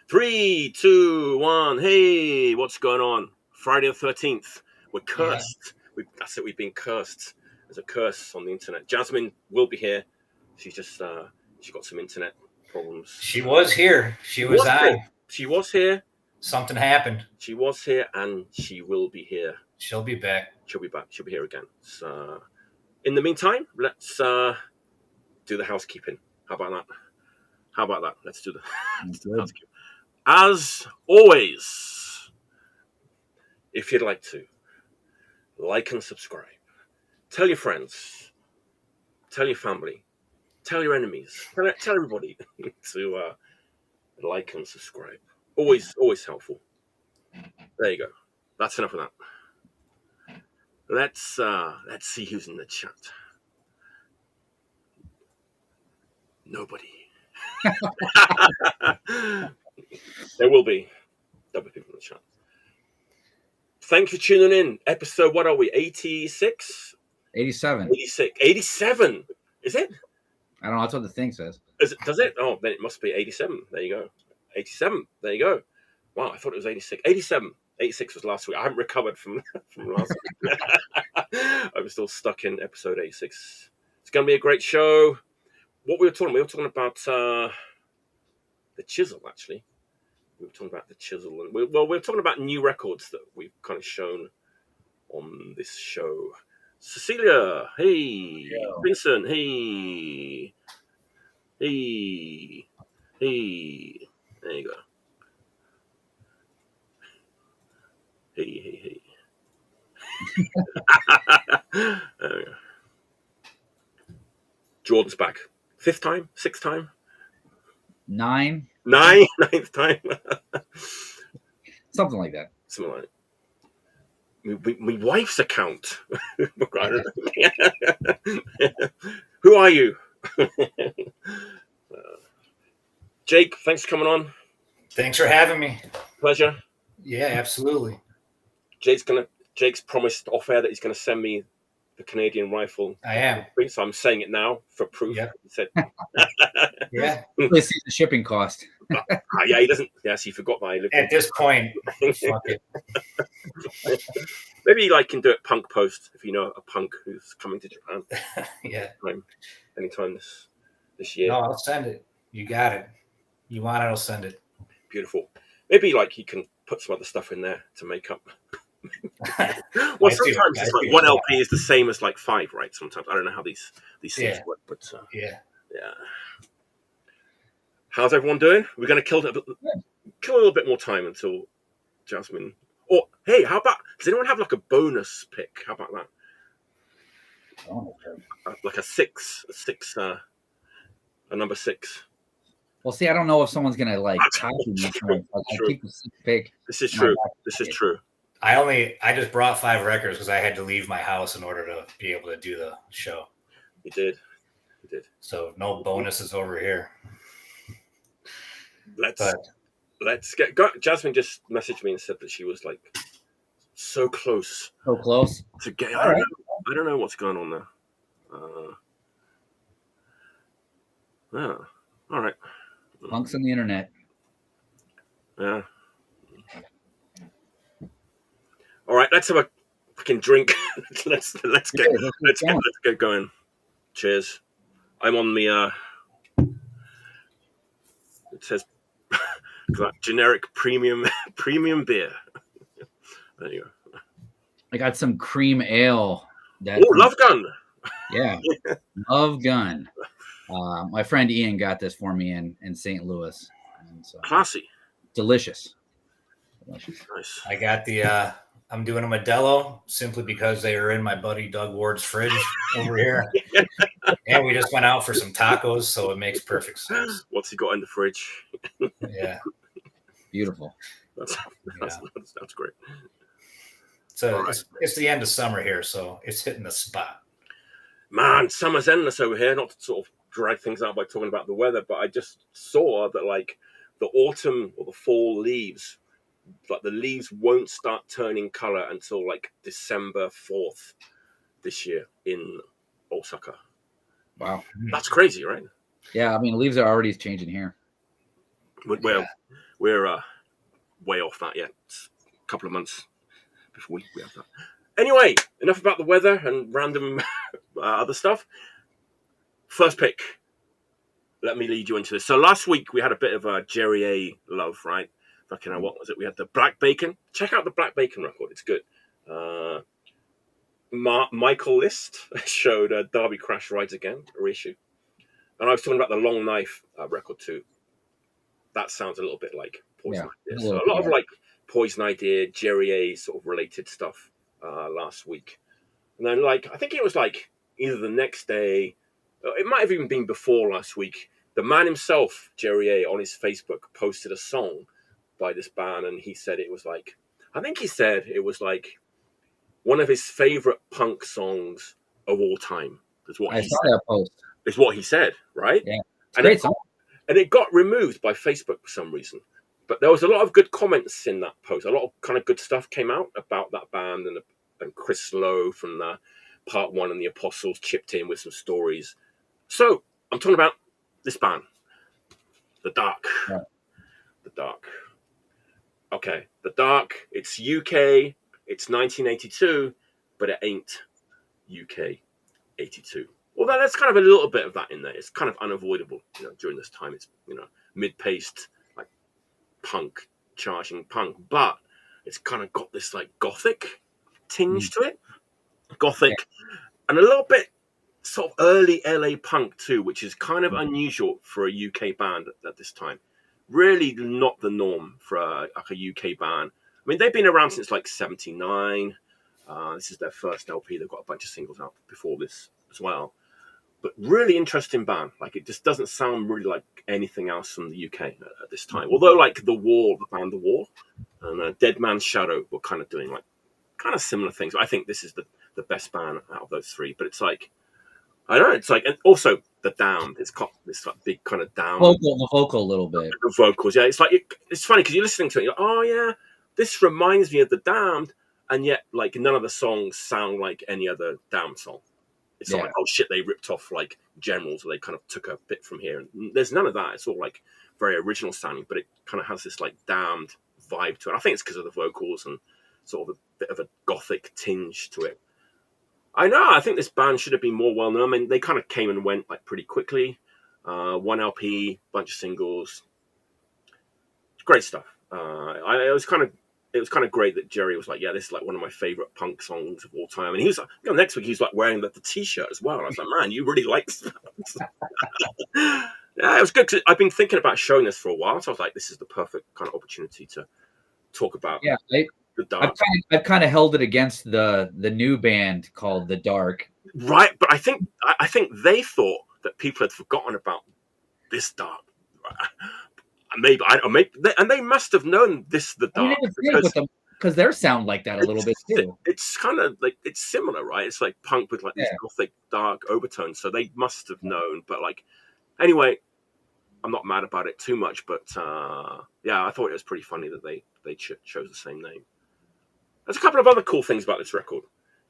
3, 2, 1. Hey, what's going on? Friday the 13th. We're cursed. That's it. We've been cursed. There's a curse on the internet. Jasmine will be here. She's just she got some internet problems. She was here. She was on. Here. She was here. Something happened. She was here, and she will be here. She'll be back. She'll be back. She'll be here again. So, in the meantime, let's do the housekeeping. How about that? Let's do the housekeeping. As always, if you'd like to, like and subscribe. Tell your friends. Tell your family. Tell your enemies. Tell everybody to like and subscribe. Always helpful. There you go. That's enough of that. Let's see who's in the chat. Nobody. There will be people in the chat. Thanks for tuning in. Episode, what are we? 86? 87. 87. Is it? I don't know. That's what the thing says. Does it? Oh, then it must be 87. There you go. 87. There you go. Wow, I thought it was 86. 87. 86 was last week. I haven't recovered from last week. I'm still stuck in episode 86. It's going to be a great show. What we were talking about the chisel, actually. We were talking about the chisel. And we were talking about new records that we've kind of shown on this show. Cecilia, hey. Yo. Vincent, hey. Hey. There you go. Hey. There we go. Jordan's back. 5th time? 6th time? 9. 9th time? Something like that. Something like that. My wife's account. Who are you? Jake, thanks for coming on. Thanks for having me. Pleasure. Yeah, absolutely. Jake's promised off air that he's gonna send me the Canadian rifle. I am. So I'm saying it now for proof. Yep. He said, yeah. Let's see the shipping cost. Yeah, he doesn't. Yes, he forgot that I lived at this point. Fuck it. Maybe I can do it punk post if you know a punk who's coming to Japan. Yeah. Anytime this year. No, I'll send it. You got it. You want it, I'll send it. Beautiful. Maybe he can put some other stuff in there to make up. Well, sometimes it's like one LP is the same as 5, right? Sometimes I don't know how these things work, but yeah. How's everyone doing? We're going to kill a little bit more time until Jasmine. Or hey, how about does anyone have a bonus pick? How about that? Oh, okay. A 6, a number 6. Well, see, I don't know if someone's gonna copy me. I keep the 6th pick. This is true. This is true. I just brought 5 records because I had to leave my house in order to be able to do the show. You did. So no bonuses over here. Let's get go. Jasmine just messaged me and said that she was so close. So close to get. I don't know what's going on there. Yeah. All right. Punks on the internet. Yeah. All right, let's have a fucking drink. let's get going. Cheers. I'm on the it says generic premium beer. There you go. I got some cream ale. Love Gun. Yeah. Love Gun. My friend Ian got this for me in St. Louis. And so, classy. Delicious. Nice. I got the I'm doing a Modelo simply because they are in my buddy Doug Ward's fridge over here. And we just went out for some tacos, so it makes perfect sense. What's he got in the fridge? Yeah. Beautiful. That's great. So right. It's the end of summer here, so it's hitting the spot. Man, summer's endless over here. Not to sort of drag things out by talking about the weather, but I just saw that the autumn or the fall leaves, the leaves won't start turning color until December 4th this year in Osaka. Wow. That's crazy, right? Yeah, I mean, leaves are already changing here. Where we're way off that yet. It's a couple of months before we have that. Anyway, enough about the weather and random other stuff. First pick. Let me lead you into this. So last week we had a bit of a Jerry A love, right? Fucking what was it? We had the Black Bacon. Check out the Black Bacon record. It's good. Michael List showed Derby Crash Rides Again, a reissue. And I was talking about the Long Knife record too. That sounds a little bit like Poison Idea. So a lot of like Poison Idea, Jerry A sort of related stuff last week. And then like, I think it was like either the next day, it might have even been before last week. The man himself, Jerry A, on his Facebook posted a song by this band, and he said it was like, I think he said it was like one of his favorite punk songs of all time. Is what I saw that post. Is what he said, right? Yeah, great song. And it got removed by Facebook for some reason. But there was a lot of good comments in that post. A lot of kind of good stuff came out about that band, and Chris Lowe from the Part 1 and the Apostles chipped in with some stories. So I'm talking about this band, The Dark. Yeah. The Dark. Okay, The Dark. It's UK. It's 1982, but it ain't UK 82. Although there's kind of a little bit of that in there. It's kind of unavoidable, during this time. It's, mid-paced, like punk, charging punk, but it's kind of got this like gothic tinge to it. Gothic, and a little bit sort of early LA punk too, which is kind of unusual for a UK band at this time. Really not the norm for a UK band. I mean, they've been around since like 79. This is their first LP. They've got a bunch of singles out before this as well. But really interesting band. Like, it just doesn't sound really like anything else from the UK at this time. Although, like, the band The War, and Dead Man's Shadow were kind of doing, like, kind of similar things. I think this is the best band out of those three. But it's like, I don't know, it's like, and also The Damned. It's got this like big kind of down. The vocal a little bit. The vocals, yeah. It's like, it's funny because you're listening to it, you're like, oh, yeah, this reminds me of The Damned. And yet, like, none of the songs sound like any other Damned song. It's not like, oh shit, they ripped off like Generals, or they kind of took a bit from here. And there's none of that. It's all like very original sounding, but it kind of has this like Damned vibe to it. I think it's because of the vocals and sort of a bit of a gothic tinge to it. I think this band should have been more well known. I mean, they kind of came and went like pretty quickly. One LP, bunch of singles, great stuff. It was kind of great that Jerry was like, yeah, this is like one of my favorite punk songs of all time. And he was like, next week he was like wearing the t-shirt as well. And I was like, man, you really like this. Yeah, it was good, because I've been thinking about showing this for a while. So I was like, this is the perfect kind of opportunity to talk about. Yeah, The Dark. I've kind of held it against the new band called The Dark. Right, but I think they thought that people had forgotten about this Dark. Maybe, and they must have known this The Dark, because their sound like that a little bit too. It's kind of like, it's similar, right? It's like punk with like these gothic dark overtones. So they must have known. But like, anyway, I'm not mad about it too much. But I thought it was pretty funny that they chose the same name. There's a couple of other cool things about this record.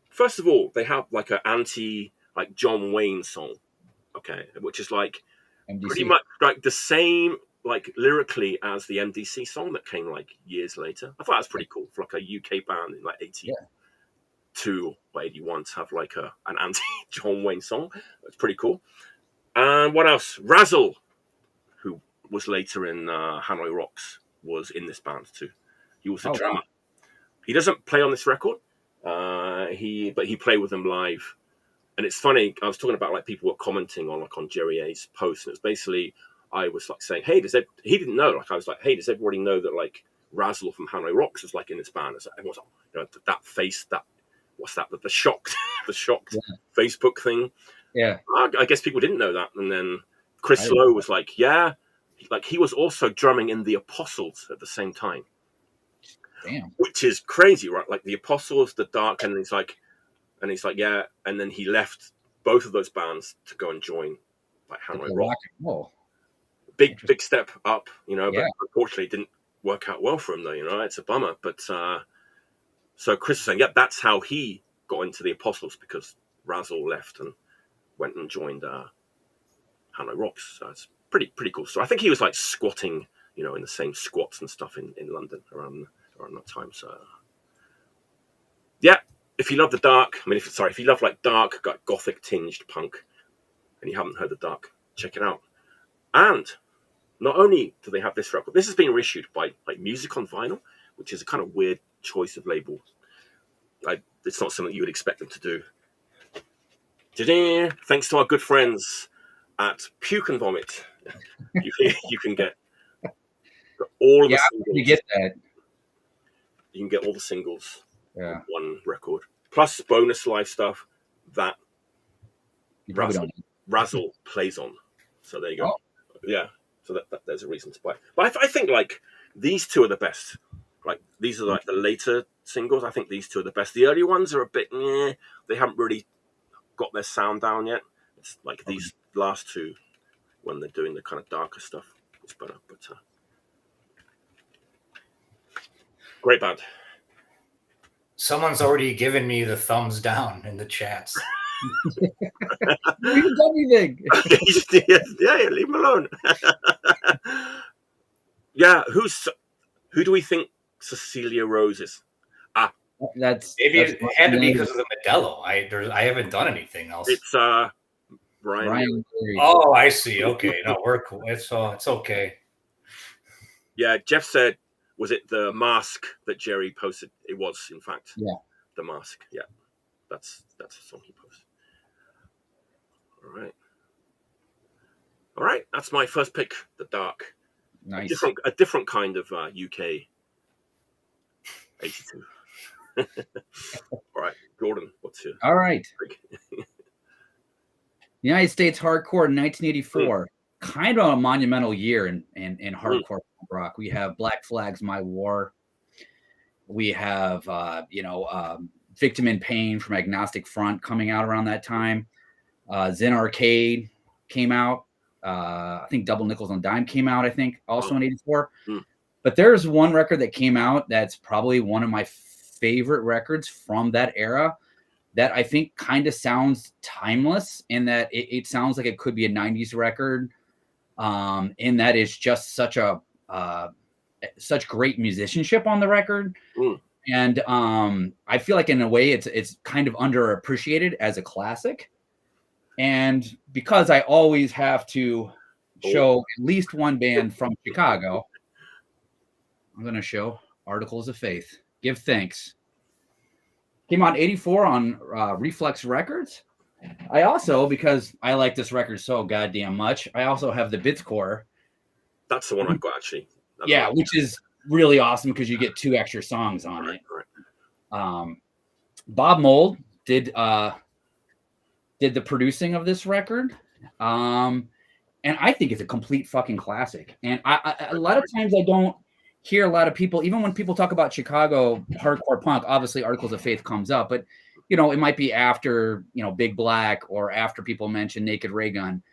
First of all, they have like an anti like John Wayne song, okay, which is like MDC. Pretty much like the same like lyrically as the MDC song that came like years later. I thought that was pretty cool for like a UK band in like 82 or 81 to have like an anti John Wayne song. That's pretty cool. And what else? Razzle, who was later in Hanoi Rocks, was in this band too. He was the drummer. Wow. He doesn't play on this record. But he played with them live. And it's funny, I was talking about like people were commenting on Jerry A's post, and it was basically, I was like saying, hey, he didn't know. Like I was like, hey, does everybody know that like Razzle from Hanoi Rocks was like in this band? And everyone's like, that face, what's that? The shocked Facebook thing. Yeah. I guess people didn't know that. And then Chris Lowe was like, yeah, like he was also drumming in the Apostles at the same time. Damn. Which is crazy, right? Like the Apostles, The Dark, and he's like, yeah, and then he left both of those bands to go and join like Hanoi Rocks. Big step up, but unfortunately it didn't work out well for him though, it's a bummer. But so Chris was saying, that's how he got into the Apostles, because Razzle left and went and joined Hanoi Rocks. So it's pretty cool. So I think he was like squatting you know, in the same squats and stuff in London around that time. So yeah, if you love the dark, if you love like dark, gothic tinged punk, and you haven't heard the dark, check it out. And not only do they have this record, this has been reissued by like Music on Vinyl, which is a kind of weird choice of label. It's not something you would expect them to do. Ta-da! Thanks to our good friends at Puke and Vomit, you can get all of the singles. You get that. You can get all the singles on one record, plus bonus live stuff that you probably don't need. Razzle plays on. So there you go. Oh. Yeah, so that there's a reason to buy. But I think like these two are the best. Like these are like the later singles. I think these two are the best. The early ones are a bit, they haven't really got their sound down yet. It's like these last two, when they're doing the kind of darker stuff, it's better. But great band. Someone's already given me the thumbs down in the chats. You haven't done anything. Yeah, leave him alone. Yeah, who do we think Cecilia Rose is? That's maybe it had to be because of the Modelo. I haven't done anything else. It's Ryan. Oh, I see. Okay, no, we're cool. It's okay. Yeah, Jeff said, was it the mask that Jerry posted? It was, in fact. Yeah, the mask. Yeah, that's a song he posted. All right. That's my first pick. The Dark. Nice. A different kind of UK 82. All right, Gordon, what's your... All right. United States hardcore in 1984. Kind of a monumental year in hardcore rock. We have Black Flag's My War. We have Victim in Pain from Agnostic Front coming out around that time. Zen Arcade came out. I think Double Nickels on Dime came out, I think, also in 84. But there's one record that came out that's probably one of my favorite records from that era that I think kind of sounds timeless, in that it sounds like it could be a 90s record, in that it's just such great musicianship on the record. And I feel like in a way it's kind of underappreciated as a classic. And because I always have to show at least one band from Chicago, I'm going to show Articles of Faith. Give Thanks. Came out in 84 on Reflex Records. I also, because I like this record so goddamn much, I also have the Bitscore. That's the one I've got, actually. Which is really awesome because you get 2 extra songs on it. Right. Bob Mould did the producing of this record. And I think it's a complete fucking classic. And I a lot of times I don't hear a lot of people, even when people talk about Chicago hardcore punk, obviously Articles of Faith comes up, but it might be after, Big Black, or after people mention Naked Ray Gun.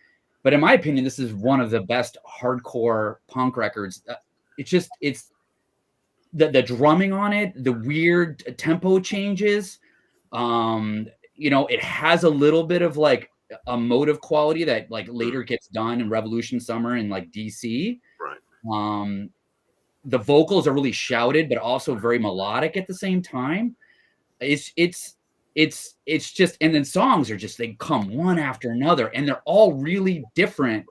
But in my opinion, this is one of the best hardcore punk records. It's the drumming on it, the weird tempo changes. It has a little bit of like a motive quality that like later gets done in Revolution Summer and like DC. Right. The vocals are really shouted, but also very melodic at the same time. It's just, and then songs are just, they come one after another, and they're all really different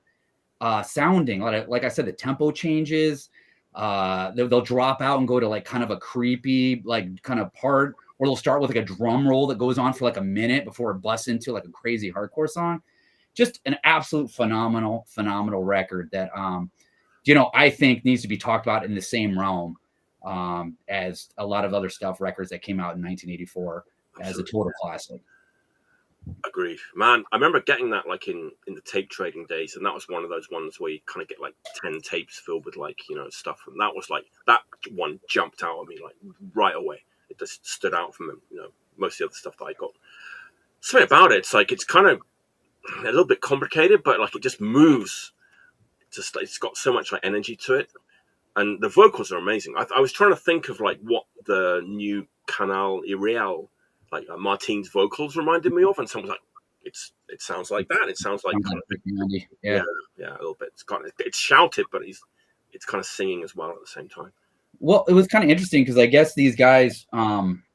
sounding. Like I said, the tempo changes. They'll drop out and go to like kind of a creepy like kind of part, or they'll start with like a drum roll that goes on for like a minute before it busts into like a crazy hardcore song. Just an absolute phenomenal record that I think needs to be talked about in the same realm as a lot of other records that came out in 1984 as a total classic. Agreed, man. I remember getting that like in the tape trading days, and that was one of those ones where you kind of get like 10 tapes filled with like stuff, and that was like, that one jumped out at me like right away. It just stood out from most of the other stuff that I got. Something about it, it's like it's kind of a little bit complicated, but like it just moves. It's got so much like energy to it, and the vocals are amazing. I was trying to think of like what the new Canal Irreal, like Martine's vocals reminded me of, and someone's like, it sounds like that. It sounds like kind of, yeah, a little bit. It's shouted, but it's kind of singing as well at the same time. Well, it was kind of interesting because I guess these guys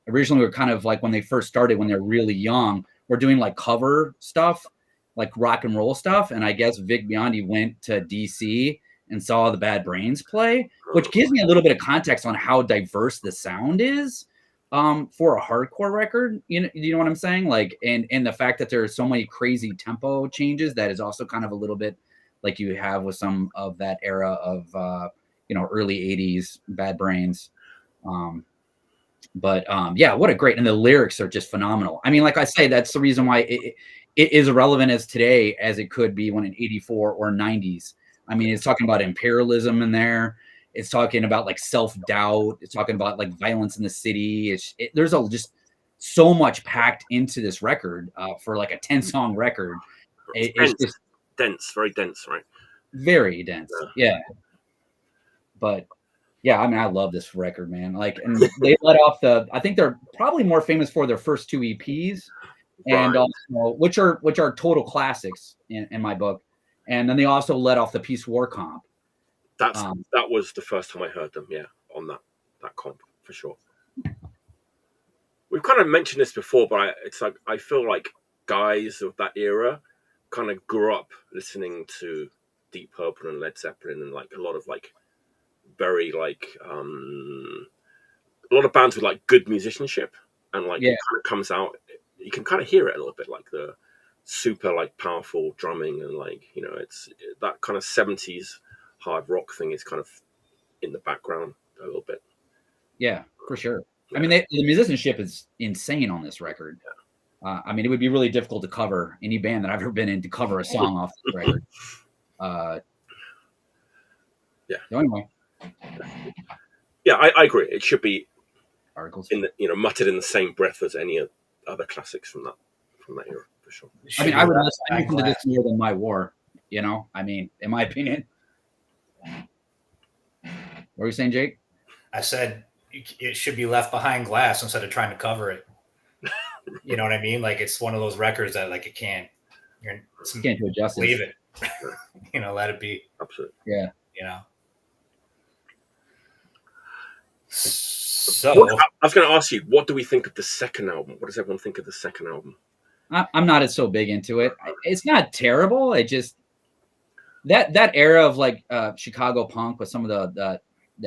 originally were kind of like when they first started, when they're really young, were doing like cover stuff, like rock and roll stuff. And I guess Vic Biondi went to DC and saw the Bad Brains play, which gives me a little bit of context on how diverse the sound is for a hardcore record. You know what I'm saying? Like, and the fact that there are so many crazy tempo changes that is also kind of a little bit like you have with some of that era of early 80s Bad Brains. But yeah, what a great, and the lyrics are just phenomenal. I mean, like I say, that's the reason why it is irrelevant as today as it could be when in 84 or 90s. I mean, it's talking about imperialism in there. It's talking about like self-doubt. It's talking about like violence in the city. There's just so much packed into this record for like a 10-song record. It's just dense, very dense, right? Very dense. Yeah. But yeah, I mean, I love this record, man. Like, and they let off I think they're probably more famous for their first 2 EPs, and also which are total classics in my book. And then they also let off the Peace War comp. That was the first time I heard them, yeah, on that comp for sure. We've kind of mentioned this before, but it's like I feel like guys of that era kind of grew up listening to Deep Purple and Led Zeppelin and like a lot of like very like a lot of bands with like good musicianship, and like it kind of comes out, you can kind of hear it a little bit, like the super like powerful drumming, and like it's that kind of 70s hard rock thing is kind of in the background a little bit. Yeah, for sure. I mean, the musicianship is insane on this record. I mean, it would be really difficult to cover any band that I've ever been in to cover a song off this record. Anyway. Yeah, I agree. It should be articles in the muttered in the same breath as any other classics from that era, for sure. I mean, I would listen to this more than My War. I mean, in my opinion. What were you saying, Jake? I said it should be left behind glass instead of trying to cover it. You know what I mean? Like, it's one of those records that like you can't do it justice. Leave it. Let it be. Absolutely. Yeah. So I was going to ask you, what do we think of the second album? What does everyone think of the second album? I'm not so big into it. It's not terrible. It just that era of like Chicago punk with some of the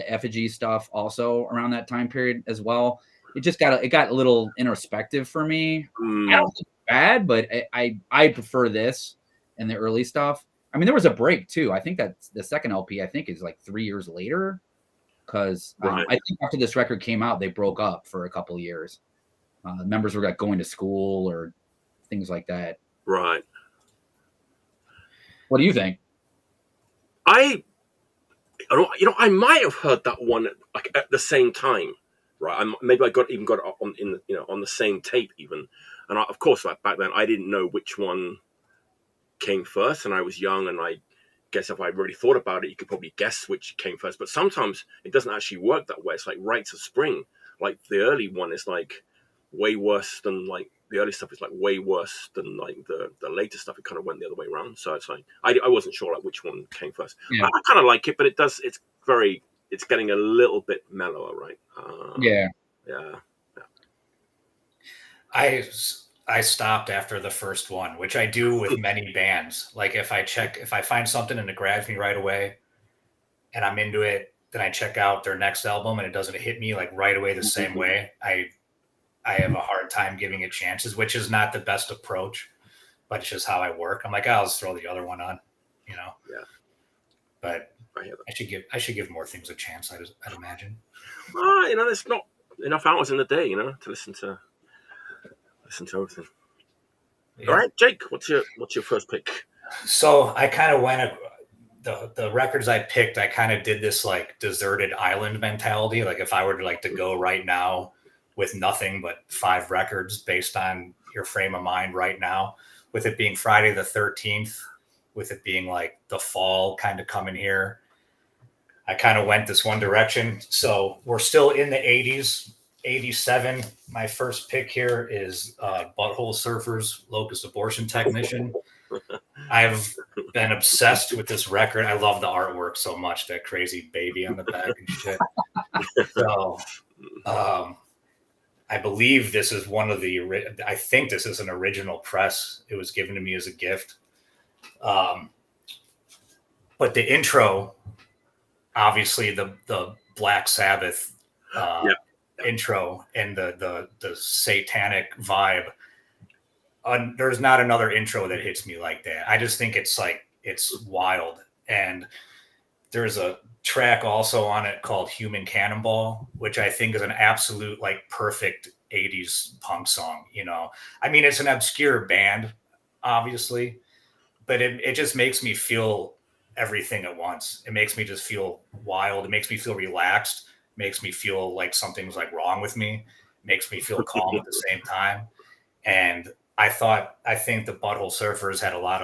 effigy stuff also around that time period as well. It got a little introspective for me. I don't think it's bad, but I prefer this and the early stuff. I mean, there was a break too. I think that the second LP I think is like 3 years later, because I think after this record came out, they broke up for a couple of years. Members were like going to school or things like that. Right. What do you think? I might have heard that one like at the same time, right? Maybe I got it on the same tape even, and of course, like back then, I didn't know which one came first, and I was young, and I guess if I really thought about it, you could probably guess which came first. But sometimes it doesn't actually work that way. It's like Rites of Spring, like the early one is like way worse than like the early stuff is like way worse than like the later stuff. It kind of went the other way around. So it's like I wasn't sure like which one came first. Yeah. I kind of like it, but it's getting a little bit mellower, right? Yeah. I stopped after the first one, which I do with many bands. Like if I find something and it grabs me right away and I'm into it, then I check out their next album and it doesn't hit me like right away the same way. I have a hard time giving it chances, which is not the best approach, but it's just how I work. I'm like, I'll just throw the other one on, Yeah. But I should give more things a chance, I'd imagine. There's not enough hours in the day, to listen to everything. Yeah. All right, Jake, what's your first pick? So I kind of went the records I picked. I kind of did this like deserted island mentality. Like if I were to go right now with nothing but 5 records based on your frame of mind right now, with it being Friday the 13th, with it being like the fall kind of coming here, I kind of went this one direction. So we're still in the 80s. 87. My first pick here is Butthole Surfers, Locust Abortion Technician. I've been obsessed with this record. I love the artwork so much, that crazy baby on the back and shit. So, I believe this is one of the, I think this is an original press. It was given to me as a gift. But the intro, obviously the Black Sabbath intro and the satanic vibe. There's not another intro that hits me like that. I just think it's wild. And there's a track also on it called Human Cannonball, which I think is an absolute like perfect 80s punk song. You know, I mean, it's an obscure band, obviously, but it just makes me feel everything at once. It makes me just feel wild. It makes me feel relaxed. It makes me feel like something's like wrong with me. It makes me feel calm at the same time. And I think the Butthole Surfers had a lot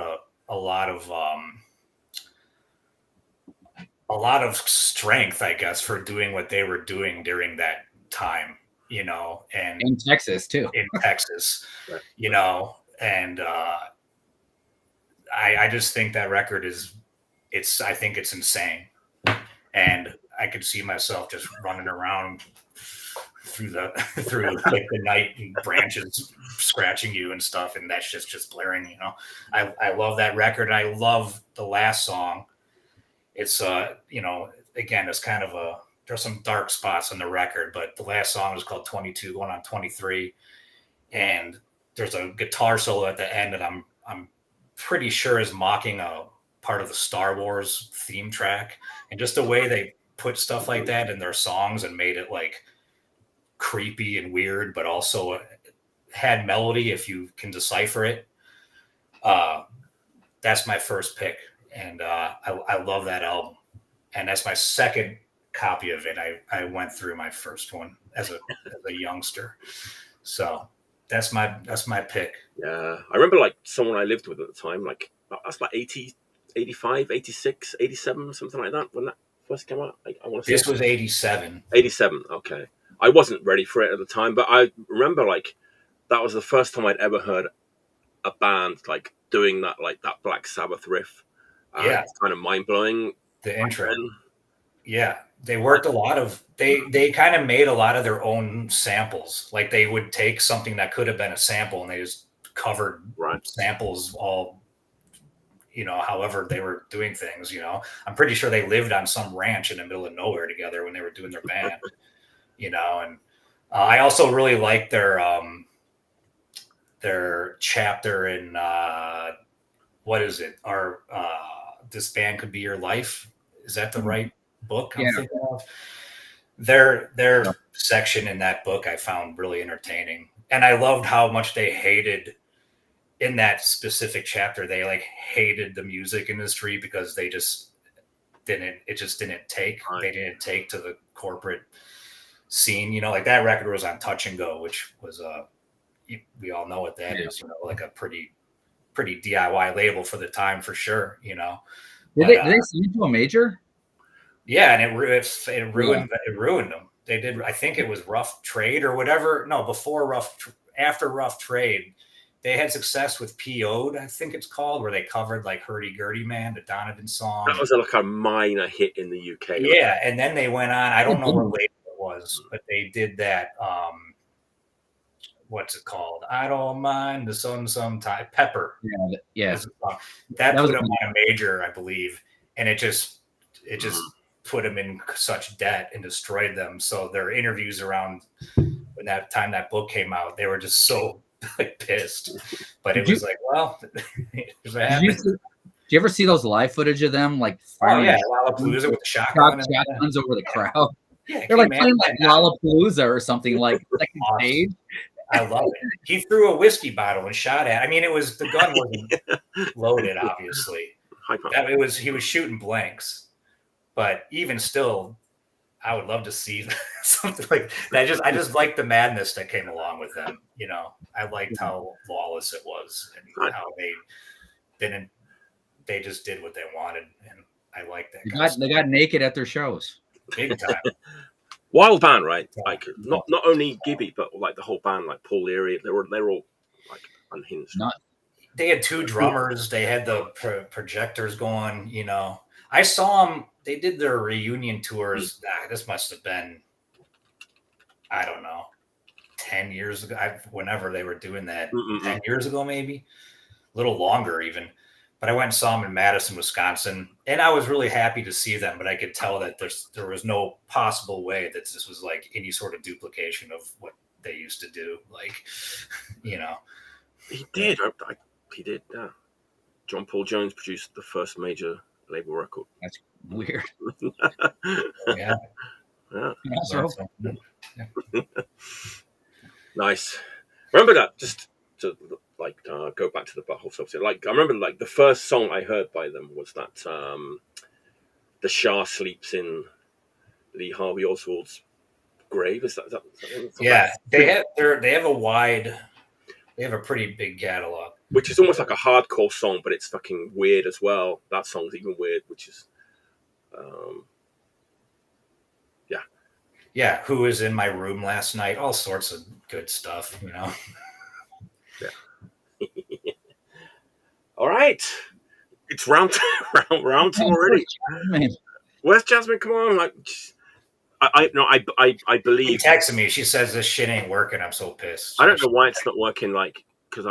of strength, I guess, for doing what they were doing during that time, you know, and in Texas too. In Texas, you know, and I just think that record I think it's insane, and I could see myself just running around through like the night and branches scratching you and stuff, and that's just blaring, you know. I love that record, and I love the last song. It's you know, again, it's kind of there's some dark spots on the record, but the last song is called 22 going on 23, and there's a guitar solo at the end that I'm pretty sure is mocking a part of the Star Wars theme track, and just the way they put stuff like that in their songs and made it like creepy and weird, but also had melody if you can decipher it. That's my first pick, and I love that album, and that's my second copy of it. I went through my first one as a youngster, so that's my pick. Yeah, I remember like someone I lived with at the time, like that's like 80, 85, 86, 87, something like that when that first came out. I want to say this was 87. 87. Okay, I wasn't ready for it at the time, but I remember like that was the first time I'd ever heard a band like doing that, like that Black Sabbath riff. It's kind of mind blowing. The intro. Yeah, they worked a lot of they kind of made a lot of their own samples. Like they would take something that could have been a sample and they just covered samples all, you know, however they were doing things, you know. I'm pretty sure they lived on some ranch in the middle of nowhere together when they were doing their band, you know. And I also really like their chapter in what is it? This Band Could Be Your Life. Is that the right book I'm thinking of? Their section in that book I found really entertaining, and I loved how much they hated in that specific chapter. They like hated the music industry because they just didn't take. They didn't take to the corporate scene, you know. Like that record was on Touch and Go, which was we all know what that is, you know, like a pretty DIY label for the time, for sure, you know. Did they sign to a major? Yeah, and it ruined them. They did. I think it was Rough Trade or whatever. No, after Rough Trade, they had success with P.O.'d, I think it's called, where they covered like Hurdy Gurdy Man, the Donovan song. That was like a minor hit in the UK. Yeah, and then they went on. I don't know what label it was, but they did that. What's it called? I Don't Mind the Sun Sometime. Pepper. Yeah. That put them on a major, I believe, and it just put them in such debt and destroyed them. So their interviews around when that time that book came out, they were just so like pissed. But it was like, well, did you ever see those live footage of them like firing Lollapalooza with the shotguns over the crowd? Yeah, they're like playing like Lollapalooza or something, like second stage. I love it. He threw a whiskey bottle and shot at. I mean, the gun wasn't loaded, obviously. He was shooting blanks, but even still, I would love to see something like that. I just liked the madness that came along with them. You know, I liked how lawless it was and how they just did what they wanted, and I like that. They got naked at their shows, big time. Wild band, right? Like not only Gibby, but like the whole band, like Paul Leary, they're all like unhinged. they had two drummers. They had the projectors going. You know, I saw them. They did their reunion tours. This must have been, I don't know, 10 years ago. Whenever they were doing that, 10 years ago, maybe a little longer even. But I went and saw them in Madison, Wisconsin, and I was really happy to see them. But I could tell that there was no possible way that this was like any sort of duplication of what they used to do. Like, you know, he did. He did. Yeah. John Paul Jones produced the first major label record. That's weird. Yeah. Yeah. So, Nice. Remember that? Just to go back to the Butthole Surfers. Like I remember, like the first song I heard by them was that "The Shah Sleeps in Lee Harvey Oswald's Grave." Is that yeah, they have a pretty big catalog, which is almost like a hardcore song, but it's fucking weird as well. That song's even weird, which is yeah. Who was in my room last night? All sorts of good stuff, you know. Yeah. All right, it's round two already. Where's Jasmine? Come on, like. I believe. She texted me. She says this shit ain't working. I'm so pissed. I don't know why it's not working. Like, because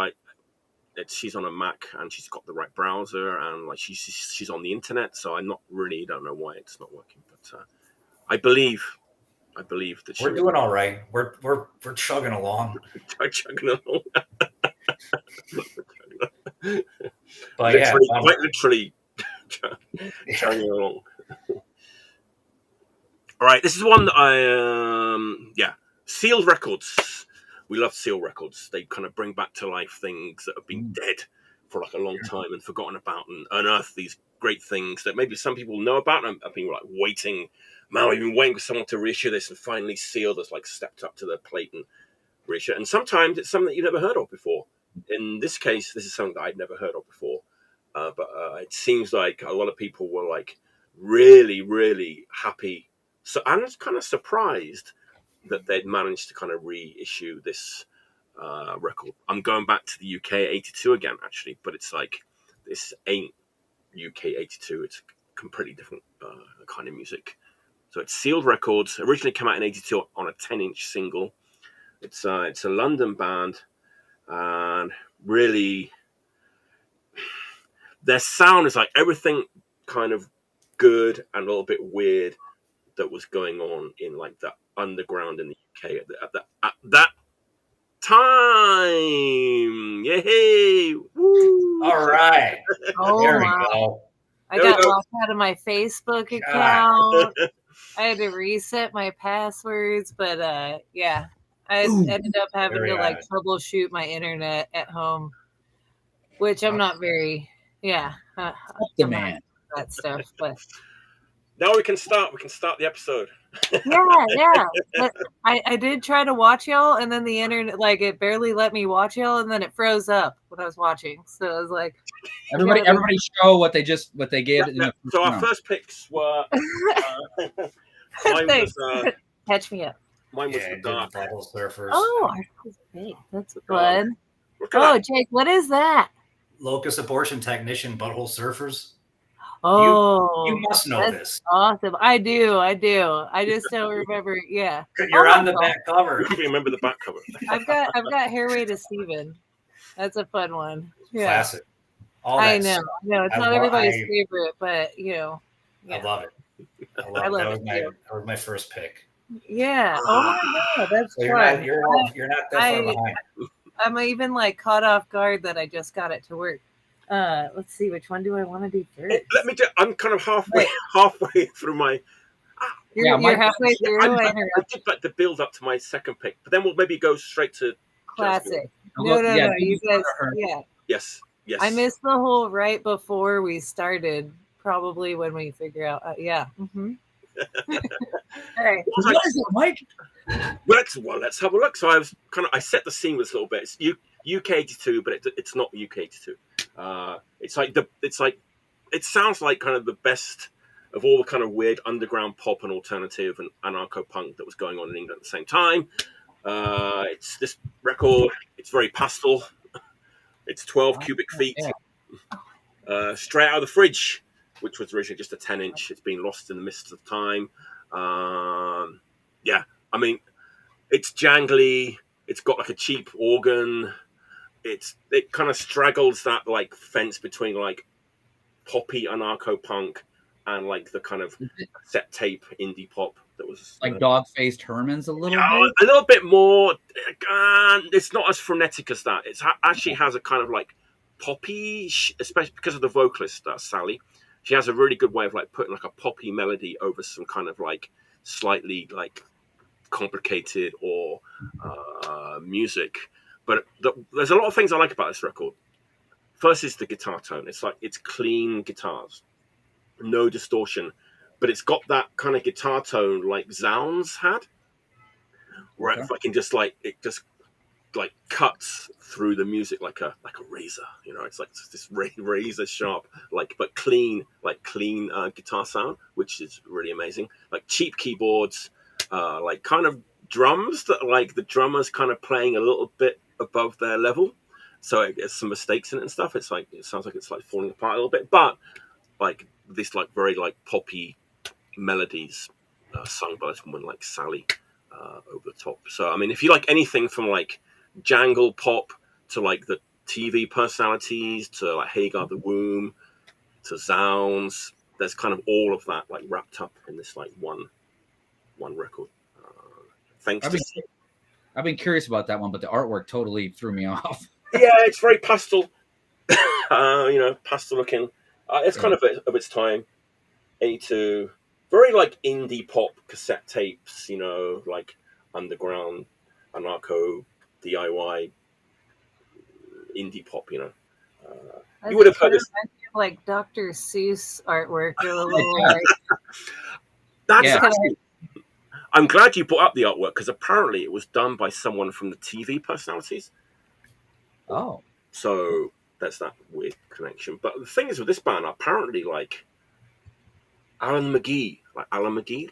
she's on a Mac and she's got the right browser and like she's on the internet. So I don't know why it's not working. But I believe that we're doing all right. We're chugging along. chugging along. But quite literally chugging along. All right, this is one that I Sealed Records. We love Sealed Records. They kind of bring back to life things that have been dead for like a long time and forgotten about, and unearth these great things that maybe some people know about. And I've been like waiting. Man, we've been waiting for someone to reissue this, and finally Sealed has like stepped up to their plate and reissue. And sometimes it's something that you've never heard of before. In this case, this is something that I'd never heard of before. But it seems like a lot of people were like really, really happy. So I was kind of surprised that they'd managed to kind of reissue this record. I'm going back to the UK 82 again, actually, but it's like this ain't UK 82. It's completely different kind of music. So it's Sealed Records. Originally came out in 82 on a 10-inch single. It's a London band, and really their sound is like everything kind of good and a little bit weird that was going on in like the underground in the UK at that time. Yay! Woo! All right. There we wow. go. I got locked out of my Facebook account. I had to reset my passwords, but I ended up having to like troubleshoot my internet at home, which I'm not very man. That stuff, but now we can start the episode. yeah. But I did try to watch y'all, and then the internet, like, it barely let me watch y'all, and then it froze up when I was watching. So I was like, everybody show what they gave. So our first picks were mine was catch me up. Mine was the Dark. Butthole Surfers. Oh, that's fun. Oh, Jake, what is that? Locust Abortion Technician, Butthole Surfers. Oh, you must know this. Awesome. I do. I just don't remember. Yeah. You're on the back cover. I remember the back cover. I've got Hairway to Steven. That's a fun one. Yeah. Classic. I know. It's not everybody's favorite, but yeah. I love it. That was my first pick. Yeah. Oh my God, that's so fun. You're not that far behind. I'm even like caught off guard that I just got it to work. Let's see, which one do I want to do first? Let me I'm kind of halfway through my. You're halfway through. I did like the build up to my second pick, but then we'll maybe go straight to classic. No. You guys, Yes. I missed the whole right before we started. Probably when we figure out. Mm-hmm. All right. What is it, Mike? Let's have a look. So I set the scene with this a little bit. It's UK 82, but it's not UK 82. It sounds like kind of the best of all the kind of weird underground pop and alternative and anarcho punk that was going on in England at the same time. It's this record. It's very pastel. It's 12 cubic feet. Straight out of the fridge, which was originally just a 10-inch. It's been lost in the mists of time. Yeah, I mean, it's jangly. It's got like a cheap organ. It kind of straggles that like fence between like poppy anarcho-punk and like the kind of set tape indie pop that was like Dog-Faced Herman's a little bit. A little bit more. It's not as frenetic as that. It actually has a kind of like poppy, especially because of the vocalist Sally. She has a really good way of like putting like a poppy melody over some kind of like slightly like complicated or music. But there's a lot of things I like about this record. First is the guitar tone. It's like it's clean guitars, no distortion, but it's got that kind of guitar tone like Zounds had, where if I can just like it just like cuts through the music like a razor. You know, it's like this razor sharp, like but clean guitar sound, which is really amazing. Like cheap keyboards, like kind of drums that like the drummer's kind of playing a little bit above their level. So it gets some mistakes in it and stuff. It's like it sounds like it's like falling apart a little bit, but like this like very like poppy melodies sung by this woman like Sally over the top. So I mean, if you like anything from like jangle pop to like the TV personalities to like Hagar the Womb to Zounds, there's kind of all of that like wrapped up in this like one record. I've been curious about that one, but the artwork totally threw me off. Yeah, it's very pastel, pastel looking. It's kind of its time. 82, very like indie pop cassette tapes, like underground, anarcho, DIY, indie pop. You would have heard this, like Dr. Seuss artwork. I'm glad you brought up the artwork because apparently it was done by someone from the TV personalities. Oh. So that's that weird connection. But the thing is with this band, apparently like Alan McGee,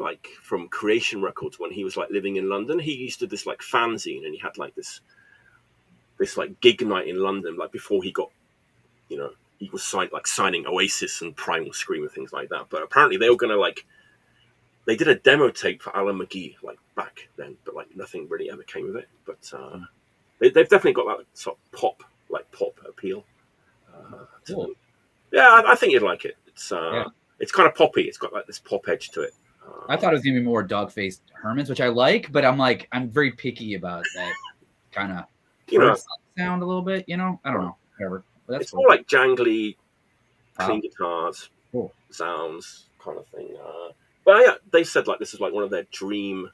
like from Creation Records when he was like living in London, he used to do this like fanzine and he had like this like gig night in London, like before he got, he was signing Oasis and Primal Scream and things like that. But apparently they were going to they did a demo tape for Alan McGee like back then, but like nothing really ever came of it. But they've definitely got that sort of pop appeal. Cool. Yeah, I think you'd like it. It's kind of poppy. It's got like this pop edge to it. I thought it was gonna be more Dog-Faced Hermans, which I like, but I'm very picky about that kind of sound a little bit. I don't know. Whatever. But that's it's more like jangly, clean guitars, cool sounds kind of thing. But yeah, they said like this is like one of their dream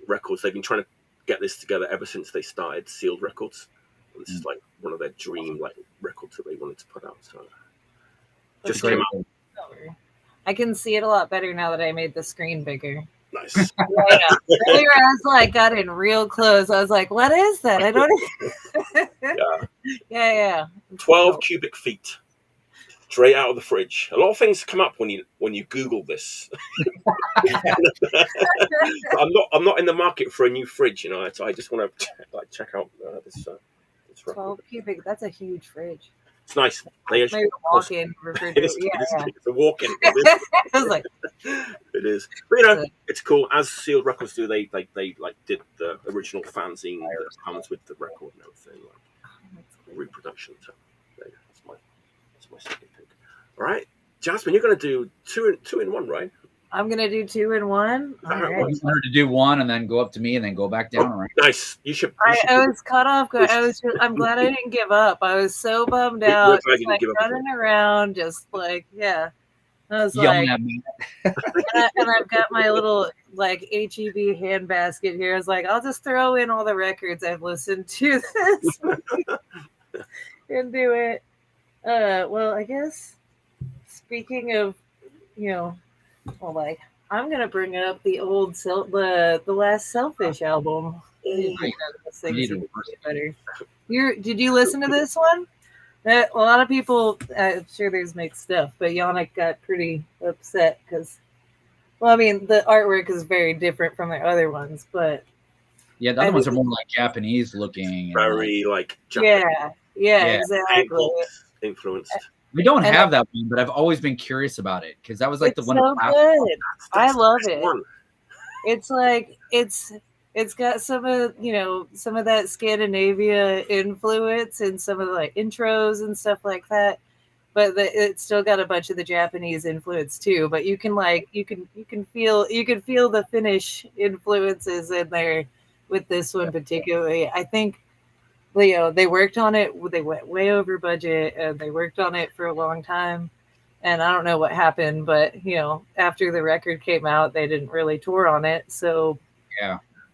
records. They've been trying to get this together ever since they started Sealed Records. And this is like one of their dream like records that they wanted to put out. So just came out. I can see it a lot better now that I made the screen bigger. Nice. Earlier I was got in real close. I was like, what is that? I don't Yeah. 12 cubic feet. Straight out of the fridge. A lot of things come up when you Google this. I'm not in the market for a new fridge, I just want to check out this 12 cubic. That's a huge fridge. It's nice. Maybe a walk-in refrigerator. It's a walk-in. I was like, it is. But it's cool. As Sealed Records do, they did the original fanzine that comes with the record and everything, reproduction. So that's my second pick. All right, Jasmine, you're going to do two in one, right? I'm going to do 2 in 1. All right. You wanted to do one and then go up to me and then go back down. Right? Nice. You should. I was cut off. I'm glad I didn't give up. I was so bummed out. Just running around, just I was and I've got my little HEB hand basket here. I was like, I'll just throw in all the records I've listened to this and do it. Well, I guess speaking of, I'm gonna bring up the old the last Selfish album. Better. Did you listen to this one? A lot of people, I'm sure there's mixed stuff, but Yannick got pretty upset because, the artwork is very different from the other ones, but yeah, the other ones are more like Japanese looking. Very Japanese. Yeah, Yeah. exactly. Influenced. We don't And have that one, but I've always been curious about it because that was like the it's one. so good. I That's the love best it. one. It's like it's got some of some of that Scandinavia influence and some of the like intros and stuff like that, but it's still got a bunch of the Japanese influence too. But you can feel the Finnish influences in there with this one particularly. I think they worked on it. They went way over budget and they worked on it for a long time. And I don't know what happened, but after the record came out, they didn't really tour on it. So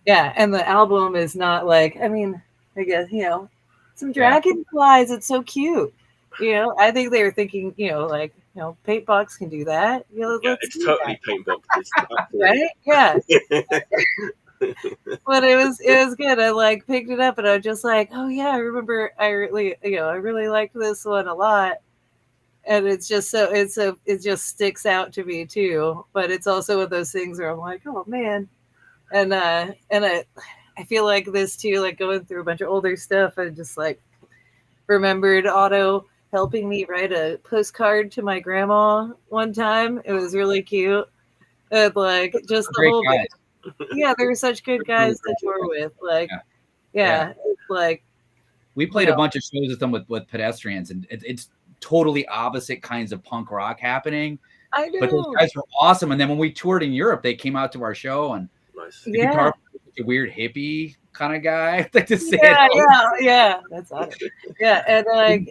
yeah, and the album is not like, I mean, I guess some dragonflies. It's so cute. I think they were thinking, Paintbox can do that. Yeah, Let's it's do totally that. Paintbox. It's Right? Yeah. But it was good. I like picked it up and I was just like, oh yeah, I remember. I really liked this one a lot. And it's just it just sticks out to me too. But it's also one of those things where I'm like, oh man, and I feel like this too, like going through a bunch of older stuff. I just like remembered Otto helping me write a postcard to my grandma one time. It was really cute, and like just the whole bit. Yeah, they were such good guys to tour with. Like, yeah. It's like we played a bunch of shows with them with Pedestrians, and it's totally opposite kinds of punk rock happening. I know. But those guys were awesome. And then when we toured in Europe, they came out to our show, and the guitar was a weird hippie kind of guy. Like to say yeah, that's awesome. Yeah, and like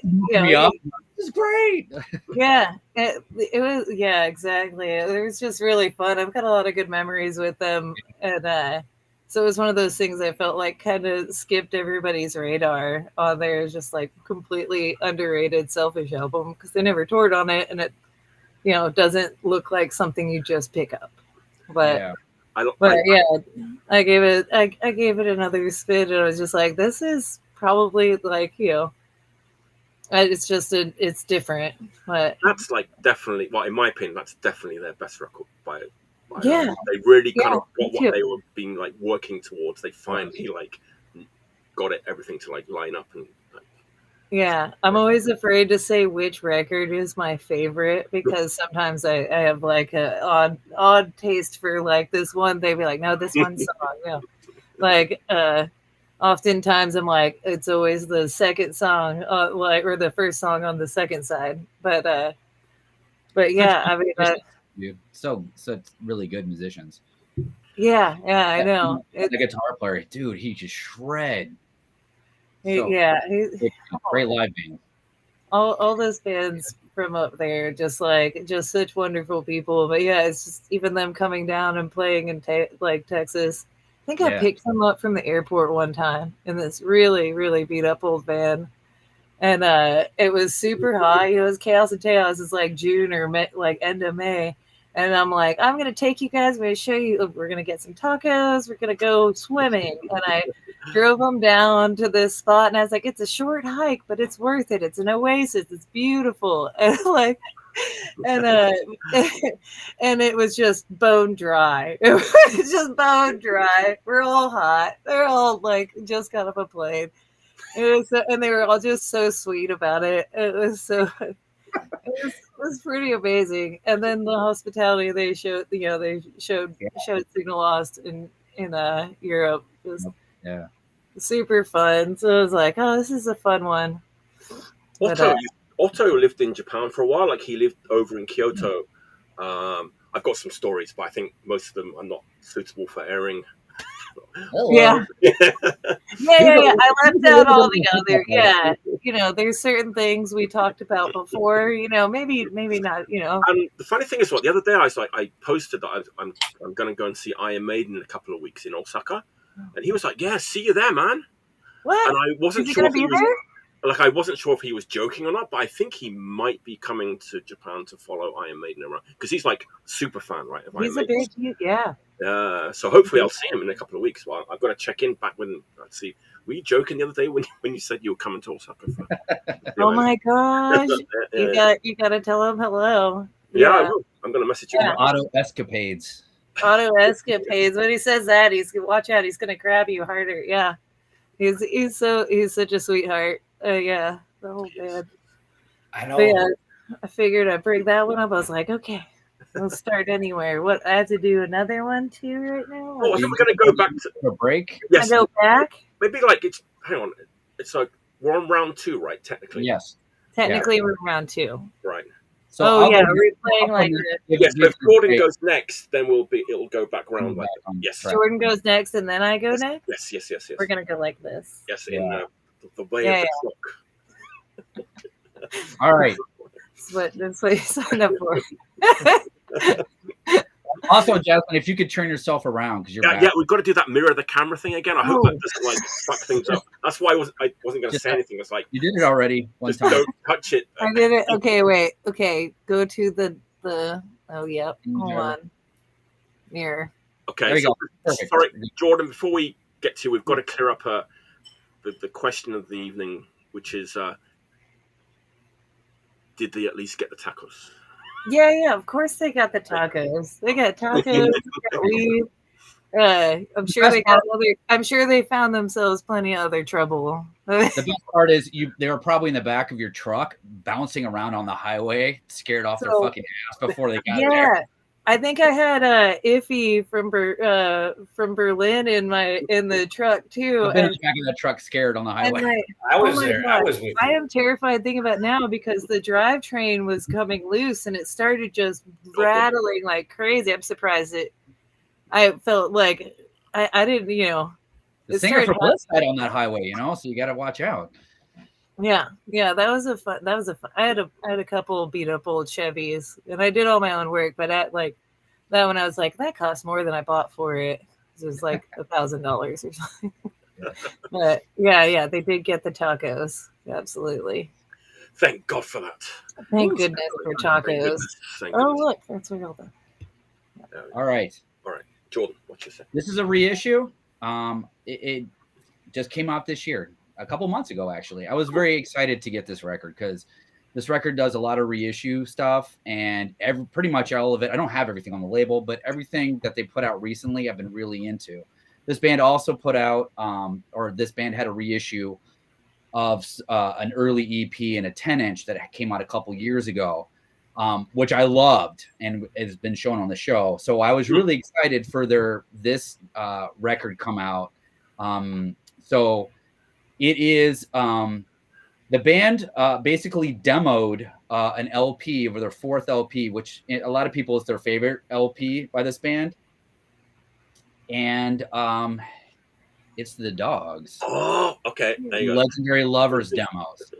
this is great. Yeah, it was. Yeah, exactly. It was just really fun. I've got a lot of good memories with them, and so it was one of those things I felt like kind of skipped everybody's radar on there. Just like completely underrated, selfish album because they never toured on it, and it doesn't look like something you just pick up. But I gave it another spin, and I was just like, this is probably like it's just it's different. But that's like definitely, well, in my opinion, that's definitely their best record by yeah. They really kind of got what they were being like working towards. They finally like got everything to like line up and. Yeah, I'm always afraid to say which record is my favorite because sometimes I have like a odd taste for like this one. They'd be like, no, this one song, like oftentimes I'm like, it's always the second song, or the first song on the second side. But yeah, I mean, so really good musicians. Yeah, I know. The guitar player, dude, he just shred. He's great live band. All those bands from up there, just such wonderful people. But yeah, it's just even them coming down and playing in Texas. I think I picked them up from the airport one time in this really, really beat up old van. And it was super hot. It was Chaos and Chaos. It's like June or end of May. And I'm like, I'm going to take you guys. I'm going to show you. We're going to get some tacos. We're going to go swimming. And I drove them down to this spot. And I was like, it's a short hike, but it's worth it. It's an oasis. It's beautiful. And and it was just bone dry. It was just bone dry. We're all hot. They're all like just got off a plane. And they were all just so sweet about it. It was so. It was pretty amazing. And then the hospitality they showed, showed Signal Lost in Europe. It was super fun. So I was like, oh, this is a fun one. Otto lived in Japan for a while. Like he lived over in Kyoto. I've got some stories, but I think most of them are not suitable for airing. Yeah. I left out all the other. Yeah, there's certain things we talked about before. Maybe not. And the funny thing is, the other day I posted that I'm going to go and see Iron Maiden in a couple of weeks in Osaka, and he was like, "Yeah, see you there, man." What? And I wasn't sure. Is he going to be there? Like I wasn't sure if he was joking or not, but I think he might be coming to Japan to follow Iron Maiden around because he's like super fan, right? Of He's Iron Maiden. Big, yeah. So hopefully I'll see him in a couple of weeks. Well, I've got to check in back when. Let's see. Were you joking the other day when you said you were coming to Osaka? Oh my gosh! You got to tell him hello. Yeah, I will. I'm going to message you. Auto escapades. When he says that, watch out. He's going to grab you harder. Yeah, he's such a sweetheart. Yeah, the whole band. I know. But yeah, I figured I'd bring that one up. I was like, okay, we'll start anywhere. What, I have to do another one too right now? Oh, I think we're going to go back to a break. Yes, I go back. maybe like it's. Hang on, it's like we're on round 2, right? Technically. Yes. Technically, we're round 2. Right. So oh I'll yeah, go- we're playing I'll like go- this. Yes, but if Jordan break. goes next, then it'll go back round like Back on yes. track. Jordan goes next, and then I go next. Yes. We're gonna go like this. Yes, Yeah. in the way Yeah, of the clock. All right. That's what you signed up for. Also, Jasmine, if you could turn yourself around because you're back. Yeah, we've got to do that mirror the camera thing again. I hope that doesn't like fuck things up. That's why I wasn't going to say anything. It's like You did it already one just time. don't touch it. I did it. Okay, wait. Okay, go to the. Oh, yep. Hold Mirror. on. Mirror. Okay, There you so go. Perfect. sorry, Jordan. Before we get to, we've got to clear up the question of the evening, which is, did they at least get the tacos? Yeah. Of course, they got the tacos. They got tacos. They got weed. I'm sure they got other. I'm sure they found themselves plenty of other trouble. The best part is they were probably in the back of your truck, bouncing around on the highway, scared off their fucking ass before they got there. I think I had Iffy from Berlin in the truck too. I've been in the back of that truck, scared on the highway. I was oh my there. God. I was with you. I am terrified thinking about it now because the drivetrain was coming loose and it started just rattling like crazy. I'm surprised I felt like I didn't, The singer for Bliss died on that highway, so you got to watch out. Yeah, that was a fun. I had a couple beat up old Chevys, and I did all my own work. But at like that one, I was like, that cost more than I bought for it. It was like $1,000 or something. But yeah, they did get the tacos. Absolutely. Thank God for that. Thank goodness for tacos. Oh look, that's where all the. All right, Jordan, what you say? this is a reissue. It just came out this year. A couple months ago, actually. I was very excited to get this record because this record does a lot of reissue stuff, and pretty much all of it. I don't have everything on the label, but everything that they put out recently, I've been really into. This band also put out, this band had a reissue of an early EP and a 10-inch that came out a couple years ago, which I loved and has been shown on the show. So I was really excited for this record come out. So it is the band basically demoed an LP over their 4th LP, which a lot of people is their favorite LP by this band. And it's the Dogs. Oh, okay. There you go. Legendary Lovers demos.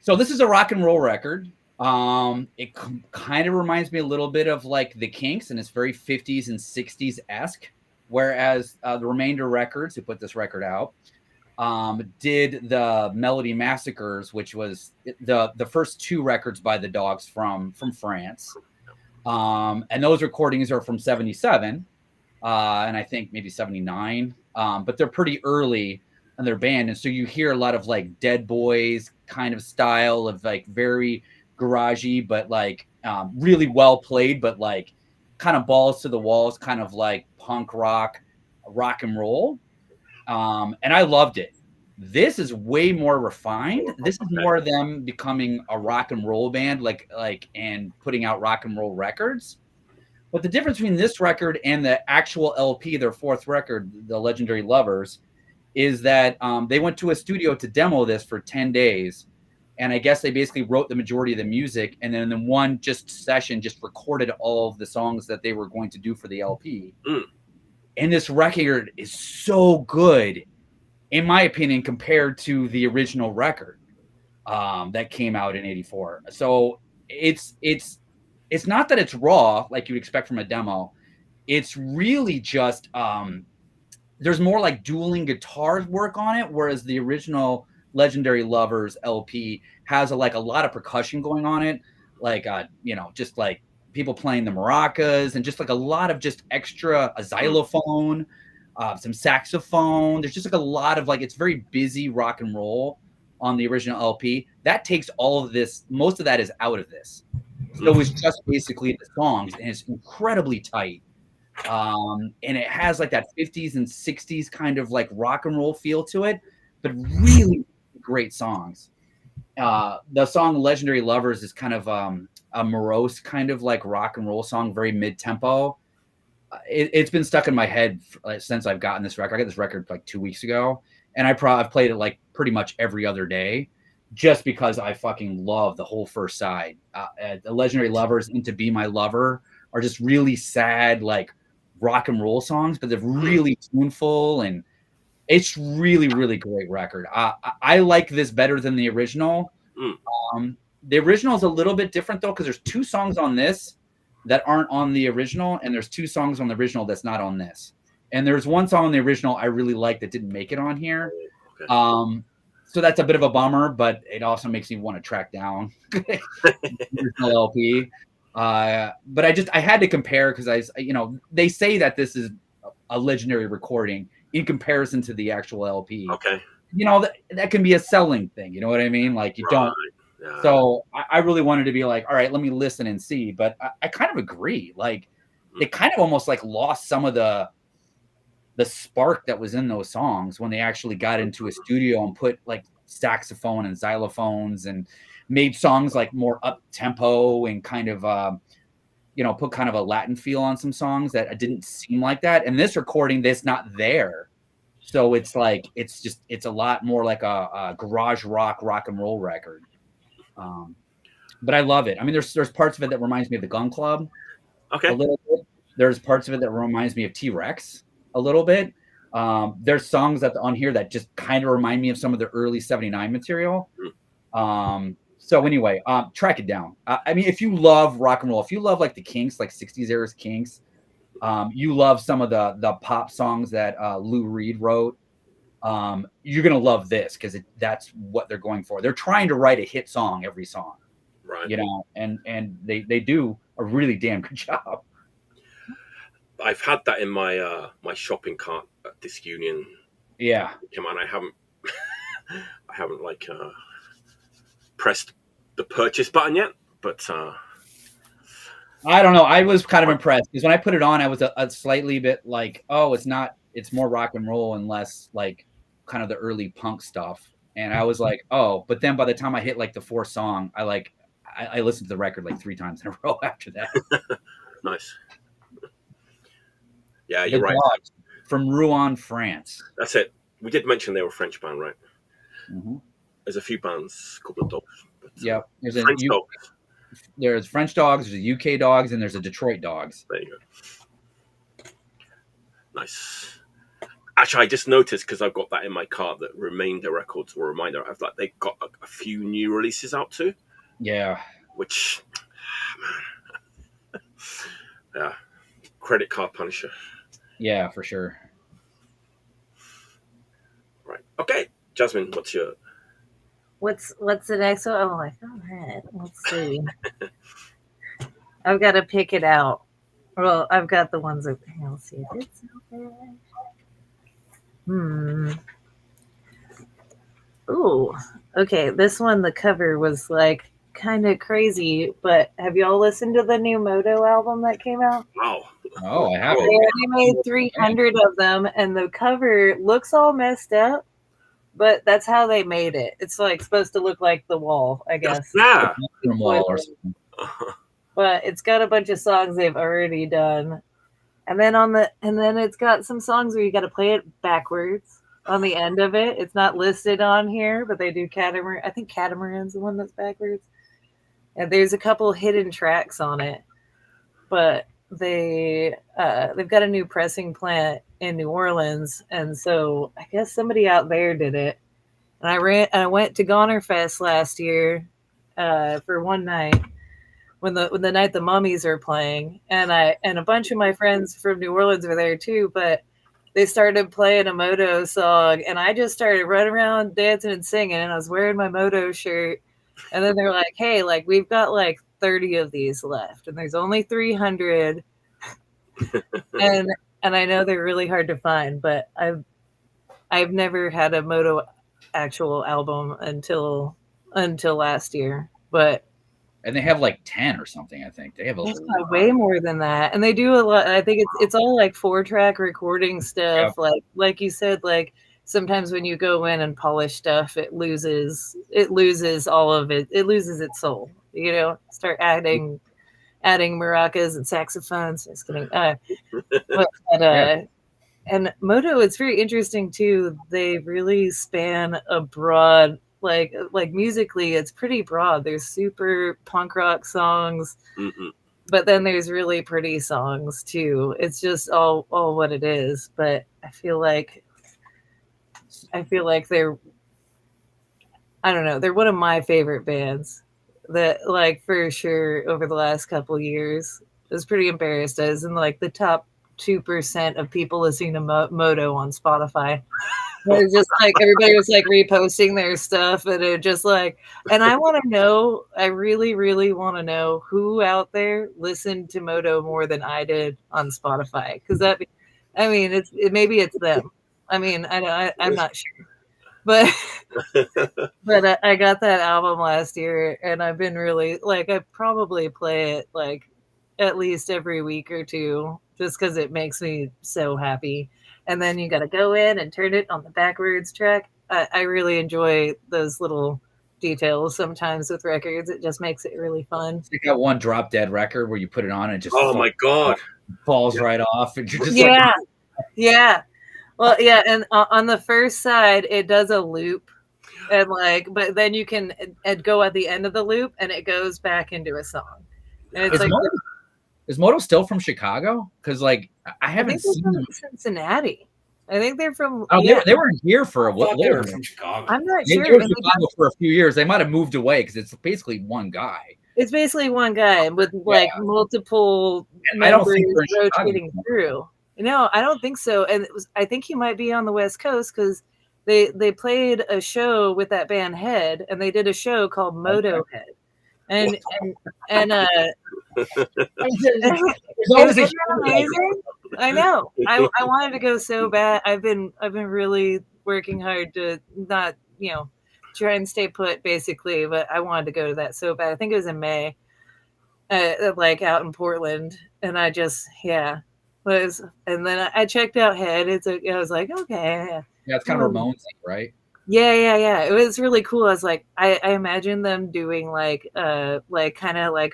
So this is a rock and roll record. It kind of reminds me a little bit of like the Kinks, and it's very 50s and 60s-esque. Whereas the Remainder Records, who put this record out, did the Melody Massacres, which was the first 2 records by the Dogs from France. And those recordings are from 77, and I think maybe 79. But they're pretty early in their band. And so you hear a lot of like Dead Boys kind of style of like very garagey, but like really well played, but like kind of balls to the walls, kind of like punk rock and roll. And I loved it. This is way more refined. This is more them becoming a rock and roll band, and putting out rock and roll records. But the difference between this record and the actual LP, their 4th record, The Legendary Lovers, is that they went to a studio to demo this for 10 days. And I guess they basically wrote the majority of the music, and then in one session just recorded all of the songs that they were going to do for the LP. And this record is so good, in my opinion, compared to the original record that came out in '84. So it's not that it's raw like you'd expect from a demo. It's really just there's more like dueling guitars work on it, whereas the original Legendary Lovers LP has a lot of percussion going on it, just like people playing the maracas and just like a lot of just extra, a xylophone, some saxophone. There's just like a lot of it's very busy rock and roll on the original LP. That takes all of this, most of that is out of this. So it's just basically the songs, and it's incredibly tight. And it has like that 50s and 60s kind of like rock and roll feel to it, but really great songs. The song Legendary Lovers is kind of a morose kind of like rock and roll song, very mid-tempo. It's been stuck in my head since I've gotten this record. I got this record like 2 weeks ago, and I've played it like pretty much every other day, just because I fucking love the whole first side. The Legendary Lovers and To Be My Lover are just really sad, like rock and roll songs, but they're really tuneful, and it's really, really great record. I like this better than the original. The original is a little bit different though, because there's 2 songs on this that aren't on the original, and there's 2 songs on the original that's not on this. And there's 1 song on the original I really like that didn't make it on here. Okay. So that's a bit of a bummer, but it also makes me want to track down the original LP. But I had to compare because they say that this is a legendary recording in comparison to the actual LP. Okay. That can be a selling thing. You know what I mean? Like you don't. Yeah. So I really wanted to be like, all right, let me listen and see. But I kind of agree. Like they kind of almost like lost some of the spark that was in those songs when they actually got into a studio and put like saxophone and xylophones and made songs like more up tempo and kind of put kind of a Latin feel on some songs that didn't seem like that. And this recording, that's not there. So it's like it's a lot more like a garage rock and roll record. But I love it. I mean, there's parts of it that reminds me of the Gun Club. Okay. A little bit. There's parts of it that reminds me of T-Rex a little bit. There's songs on here that just kind of remind me of some of the early 79 material. So anyway, track it down. I mean, if you love rock and roll, if you love like the Kinks, like 60s era Kinks, you love some of the pop songs that Lou Reed wrote, you're going to love this because that's what they're going for. They're trying to write a hit song every song, right? And they do a really damn good job. I've had that in my my shopping cart at Disc Union. Yeah. Come on, I haven't like pressed the purchase button yet, but I don't know. I was kind of impressed because when I put it on, I was a slightly bit like, oh, it's more rock and roll and less like kind of the early punk stuff. And I was like, oh, but then by the time I hit like the 4th song, I listened to the record like 3 times in a row after that. Nice. Yeah, you're right. From Rouen, France. That's it. We did mention they were a French band, right? Mm-hmm. There's a few bands, a couple of dogs. Yeah, there's French dogs. There's French dogs, there's a UK dogs, and there's a Detroit dogs. There you go. Nice. Actually, I just noticed because I've got that in my cart that Remainder Records or Reminder. I've they've got a few new releases out too. Yeah. Which, man, yeah, credit card punisher. Yeah, for sure. Right. Okay, Jasmine, what's the next one? I'm like, all right, let's see. I've got to pick it out. Well, I've got the ones that let's see if it's okay. Ooh, okay. This one, the cover was like kind of crazy, but have y'all listened to the new Moto album that came out? Wow. Oh, I haven't. They already made 300 of them, and the cover looks all messed up, but that's how they made it. It's like supposed to look like the wall, I guess. Yeah. But it's got a bunch of songs they've already done. And then it's got some songs where you got to play it backwards on the end of it. It's not listed on here, but they do Catamaran. I think Catamaran's the one that's backwards. And there's a couple hidden tracks on it. But they've got a new pressing plant in New Orleans, and so I guess somebody out there did it. And I went to Goner Fest last year for one night when the night the Mummies are playing, and a bunch of my friends from New Orleans were there too, but they started playing a Moto song, and I just started running around dancing and singing, and I was wearing my Moto shirt. And then they're like, hey, like we've got like 30 of these left, and there's only 300. and I know they're really hard to find, but I've never had a Moto actual album until last year. And they have like 10 or something, I think. They have way more than that. And they do a lot. I think it's all like 4-track recording stuff. Yep. Like you said, like sometimes when you go in and polish stuff, it loses all of it. It loses its soul. You know, start adding maracas and saxophones. Just kidding. And Moto, it's very interesting too. They really span a broad, like musically, it's pretty broad. There's super punk rock songs, but then there's really pretty songs too. It's just all what it is. But I feel like they're, I don't know, they're one of my favorite bands that, like, for sure over the last couple years. I was pretty embarrassed. I was in like the top 2% of people listening to Moto on Spotify. It was just like everybody was like reposting their stuff, and it just like, and I want to know, I really, really want to know who out there listened to Moto more than I did on Spotify, because that, I mean, maybe it's them. I mean, I'm not sure, but I got that album last year, and I've been really like, I probably play it like at least every week or two, just because it makes me so happy. And then you got to go in and turn it on the backwards track. I really enjoy those little details sometimes with records. It just makes it really fun. You got one Drop Dead record where you put it on and just my god, falls right off, and you're just yeah. Well, yeah, and on the first side it does a loop, and like, but then you can go at the end of the loop and it goes back into a song. And it's is Moto still from Chicago? Because like I haven't seen them. Cincinnati. I think they're from. Oh, yeah. They were here for a while. They were from Chicago. I'm not sure. They were in Chicago for a few years. They might have moved away because it's basically one guy. It's basically one guy with like multiple members rotating through. No, I don't think so. And I think he might be on the West Coast because they played a show with that band Head, and they did a show called Moto Head. And it's amazing. I know. I wanted to go so bad. I've been really working hard to not, try and stay put basically, but I wanted to go to that so bad. I think it was in May, like out in Portland, and I just was. And then I checked out Head. I was like, okay, yeah, it's kind of Ramones, right? Yeah. It was really cool. I was like, I imagine them doing like kind of like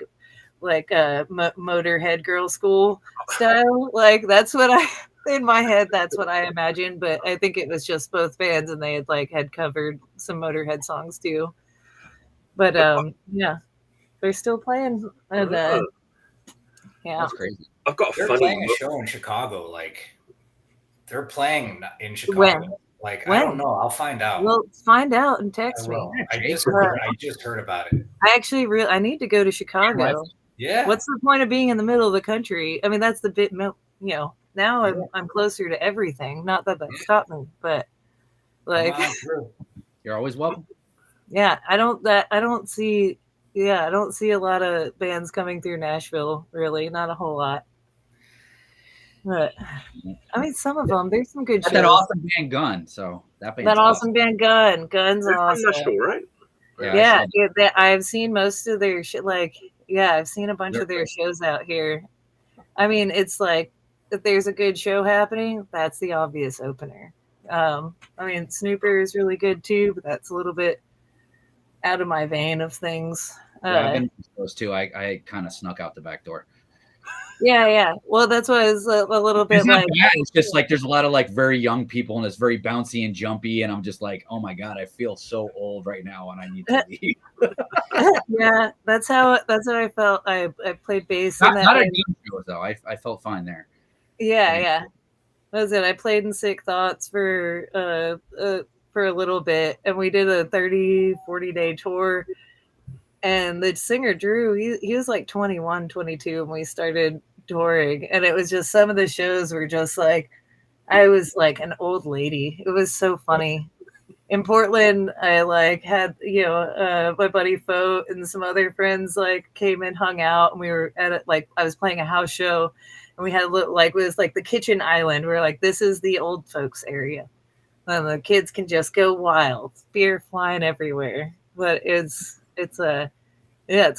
Motorhead Girl School style. Like that's what in my head, that's what I imagined. But I think it was just both bands, and they had covered some Motorhead songs too. But yeah, they're still playing. And yeah, that's crazy. I've got they're playing a show in Chicago. Like they're playing in Chicago. When? Like, I don't know. I'll find out. Well, find out and text me. I just heard about it. I need to go to Chicago. Yeah. What's the point of being in the middle of the country? I mean, that's the bit, now I'm closer to everything. Not that stopped me, but like, you're always welcome. Yeah. I don't see a lot of bands coming through Nashville, really. Not a whole lot. But I mean, some of them. There's some good shows. That awesome band Gun. So that awesome band Gun. Gun's awesome. Nashville, right? Yeah, I've seen most of their shit. Like, I've seen a bunch of their shows out here. I mean, it's like if there's a good show happening, that's the obvious opener. I mean, Snooper is really good too, but that's a little bit out of my vein of things. I've been exposed too. I kind of snuck out the back door. Yeah. Well, that's why it's a little bit like. Yeah, it's just like there's a lot of like very young people, and it's very bouncy and jumpy, and I'm just like, oh my god, I feel so old right now, and I need to leave. Yeah, that's how I felt. I played bass. Not a game show though. I felt fine there. Yeah. That was it. I played in Sick Thoughts for a little bit, and we did a 30-40 day tour. And the singer, Drew, he was like 21, 22 when we started touring. And it was just, some of the shows were just like, I was like an old lady. It was so funny. In Portland, I like had, my buddy Fo and some other friends like came and hung out. And we were at I was playing a house show. And we had it was like the kitchen island. We were like, this is the old folks area. And the kids can just go wild. Beer flying everywhere. But it's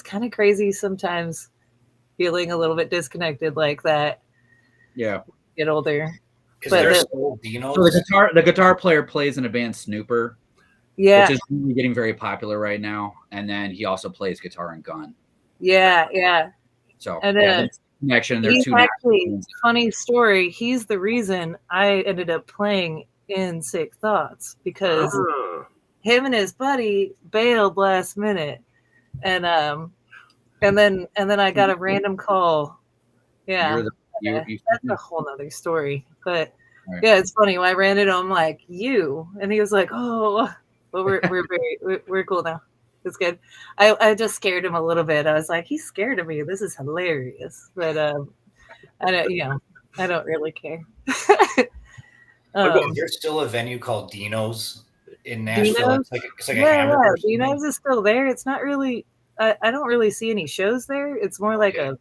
kind of crazy sometimes feeling a little bit disconnected like that. Yeah. Get older. Is there still Dinos? So the guitar player plays in a band Snooper, which is really getting very popular right now. And then he also plays guitar and gun. Yeah. So and that's the connection. They're he's two actually, funny story. He's the reason I ended up playing in Sick Thoughts, because him and his buddy bailed last minute, and then I got a random call. Yeah, that's a whole nother story. But yeah, it's funny when I ran into him, like, you, and he was like, "Oh, well, we're cool now. It's good." I just scared him a little bit. I was like, "He's scared of me. This is hilarious." But I don't really care. There's still a venue called Dino's in Nashville. Dino's? It's like a hamburger. Dino's is still there. It's not really. I don't really see any shows there. It's more like a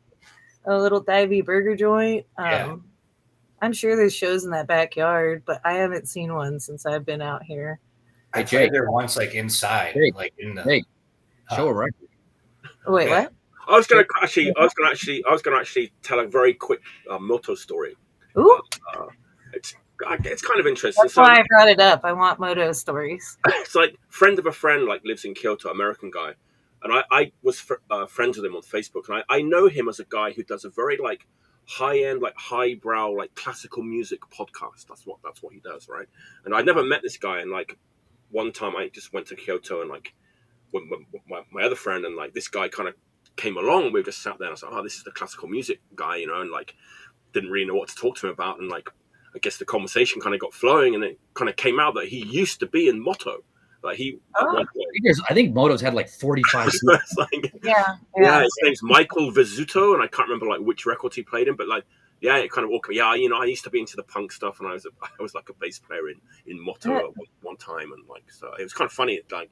little divey burger joint. I'm sure there's shows in that backyard, but I haven't seen one since I've been out here. I played there once, like inside, like in the show a record. Wait, what? I was gonna actually tell a very quick Moto story. Ooh. It's kind of interesting. That's why I brought it up. I want Moto stories. It's like friend of a friend, like lives in Kyoto, American guy, and I was friends with him on Facebook, and I know him as a guy who does a very like high end, like highbrow, like classical music podcast. That's what he does, right? And I never met this guy, and like one time I just went to Kyoto, and like with my other friend, and like this guy kind of came along. We just sat there, and I was like, "Oh, this is the classical music guy," you know, and like didn't really know what to talk to him about, and like I guess the conversation kind of got flowing, and it kind of came out that he used to be in M.O.T.O. Like I think Moto's had like 45. Yeah. His name's Michael Vizzuto, and I can't remember like which records he played in, but like it kind of walked me. Yeah, you know, I used to be into the punk stuff, and I was like a bass player in M.O.T.O. at one time, and like so it was kind of funny. Like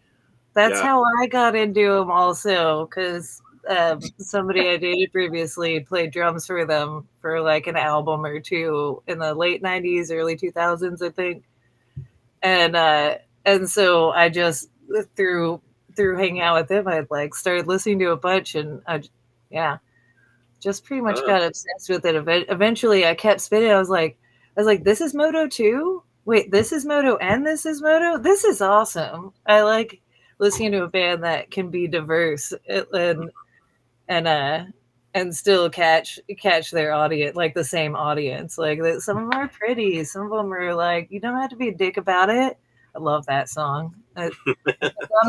that's how I got into him also, because somebody I dated previously played drums for them for like an album or two in the late 90s, early 2000s, I think. And so I just through hanging out with him, I like started listening to a bunch, and just pretty much got obsessed with it. Eventually I kept spinning. I was like, this is Moto too? Wait, this is Moto and this is Moto? This is awesome. I like listening to a band that can be diverse and still catch their audience, like the same audience. Like some of them are pretty, some of them are like, you don't have to be a dick about it. I love that song. I'm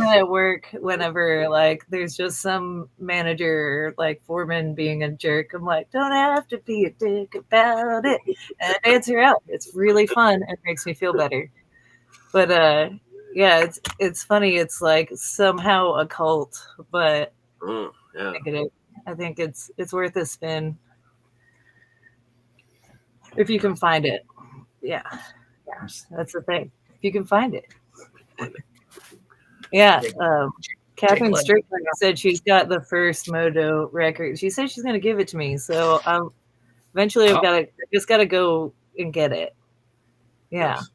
at work whenever like there's just some manager or like foreman being a jerk. I'm like, don't have to be a dick about it, and I dance her out. It's really fun. It makes me feel better. But it's funny. It's like somehow a cult, but I think it's worth a spin if you can find it. Yeah, that's the thing. If you can find it. Yeah. Catherine Strickland said she's got the first Moto record. She said she's going to give it to me. So eventually I just got to go and get it. Yeah. Nice.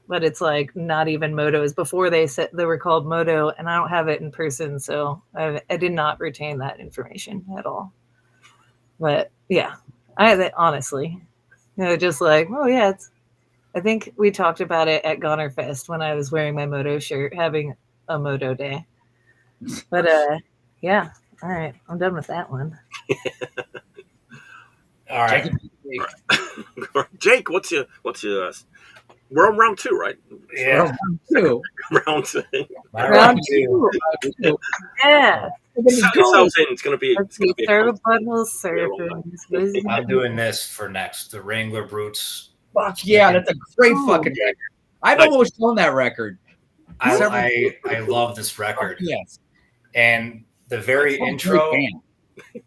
But it's like not even Motos. Before they said they were called Moto, and I don't have it in person. So I did not retain that information at all. But yeah, I have it honestly. Just like, oh yeah, I think we talked about it at Goner Fest when I was wearing my Moto shirt, having a Moto day. But yeah, all right, I'm done with that one. All right, Jake, what's your? We're on round 2, right? Yeah, round two. Round two. Yeah. Yourselves in. It's gonna be. Butthole Surfers. I'm doing this for next. The Wrangler Brutes. Fuck yeah, that's a great fucking record. I've almost owned that record. I love this record. Yes. And the very intro,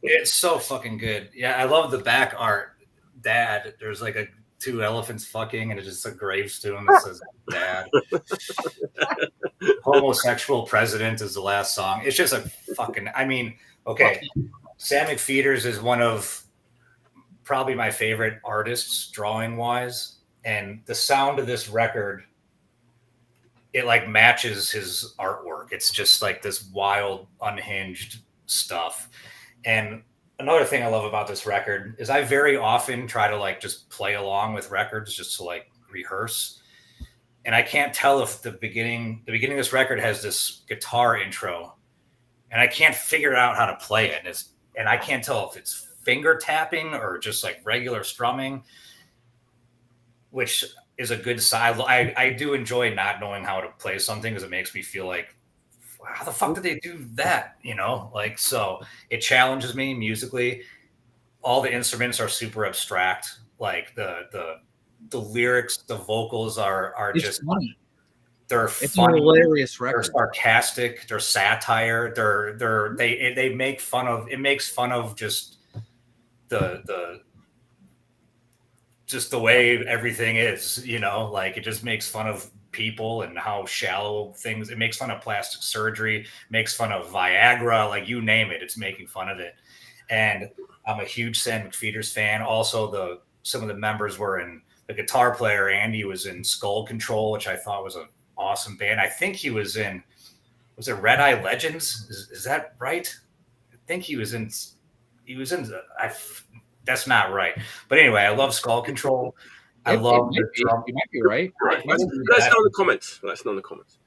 it's so fucking good. Yeah, I love the back art. Dad, there's like 2 elephants fucking, and it's just a gravestone that says Dad. Homosexual President is the last song. It's just a fucking, okay. Sam McFeeters is one of probably my favorite artists drawing wise, and the sound of this record, it like matches his artwork. It's just like this wild, unhinged stuff. And another thing I love about this record is I very often try to like just play along with records just to like rehearse. And I can't tell if the beginning of this record has this guitar intro, and I can't figure out how to play it. And I can't tell if it's finger tapping or just like regular strumming, which is a good side. I do enjoy not knowing how to play something because it makes me feel like, how the fuck did they do that? You know, like, so it challenges me musically. All the instruments are super abstract. Like the lyrics, the vocals are It's just funny. It's funny. A hilarious record. They're sarcastic. They're satire. They make fun of. It makes fun of just the way everything is. You know, like it just makes fun of people and how shallow things. It makes fun of plastic surgery. Makes fun of Viagra. Like you name it, it's making fun of it. And I'm a huge Sam McPheeters fan. Also, some of the members were in. The guitar player Andy was in Skull Control, which I thought was an awesome band. I think he was in. Was it Red Eye Legends? Is that right? I think he was in. That's not right. But anyway, I love Skull Control. I love the drum. You might be right. Let us know in the comments. Let us know in the comments.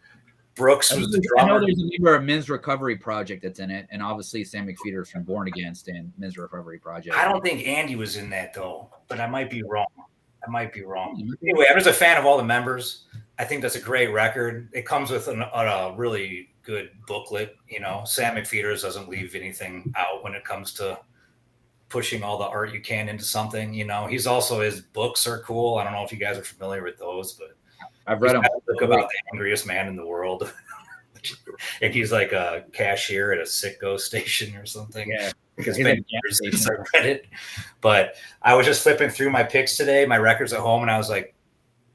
Brooks was the drummer. I know there's a member of Men's Recovery Project that's in it, and obviously Sam McPheeters from Born Against and Men's Recovery Project. I don't think Andy was in that though, but I might be wrong. Anyway, I'm just a fan of all the members. I think that's a great record. It comes with a really good booklet. You know, Sam McPheeters doesn't leave anything out when it comes to pushing all the art you can into something. You know, his books are cool. I don't know if you guys are familiar with those, but I've read them. A book about the angriest man in the world. And he's like a cashier at a Sitco station or something. Yeah. Because I read it. But I was just flipping through my picks today, my records at home, and I was like,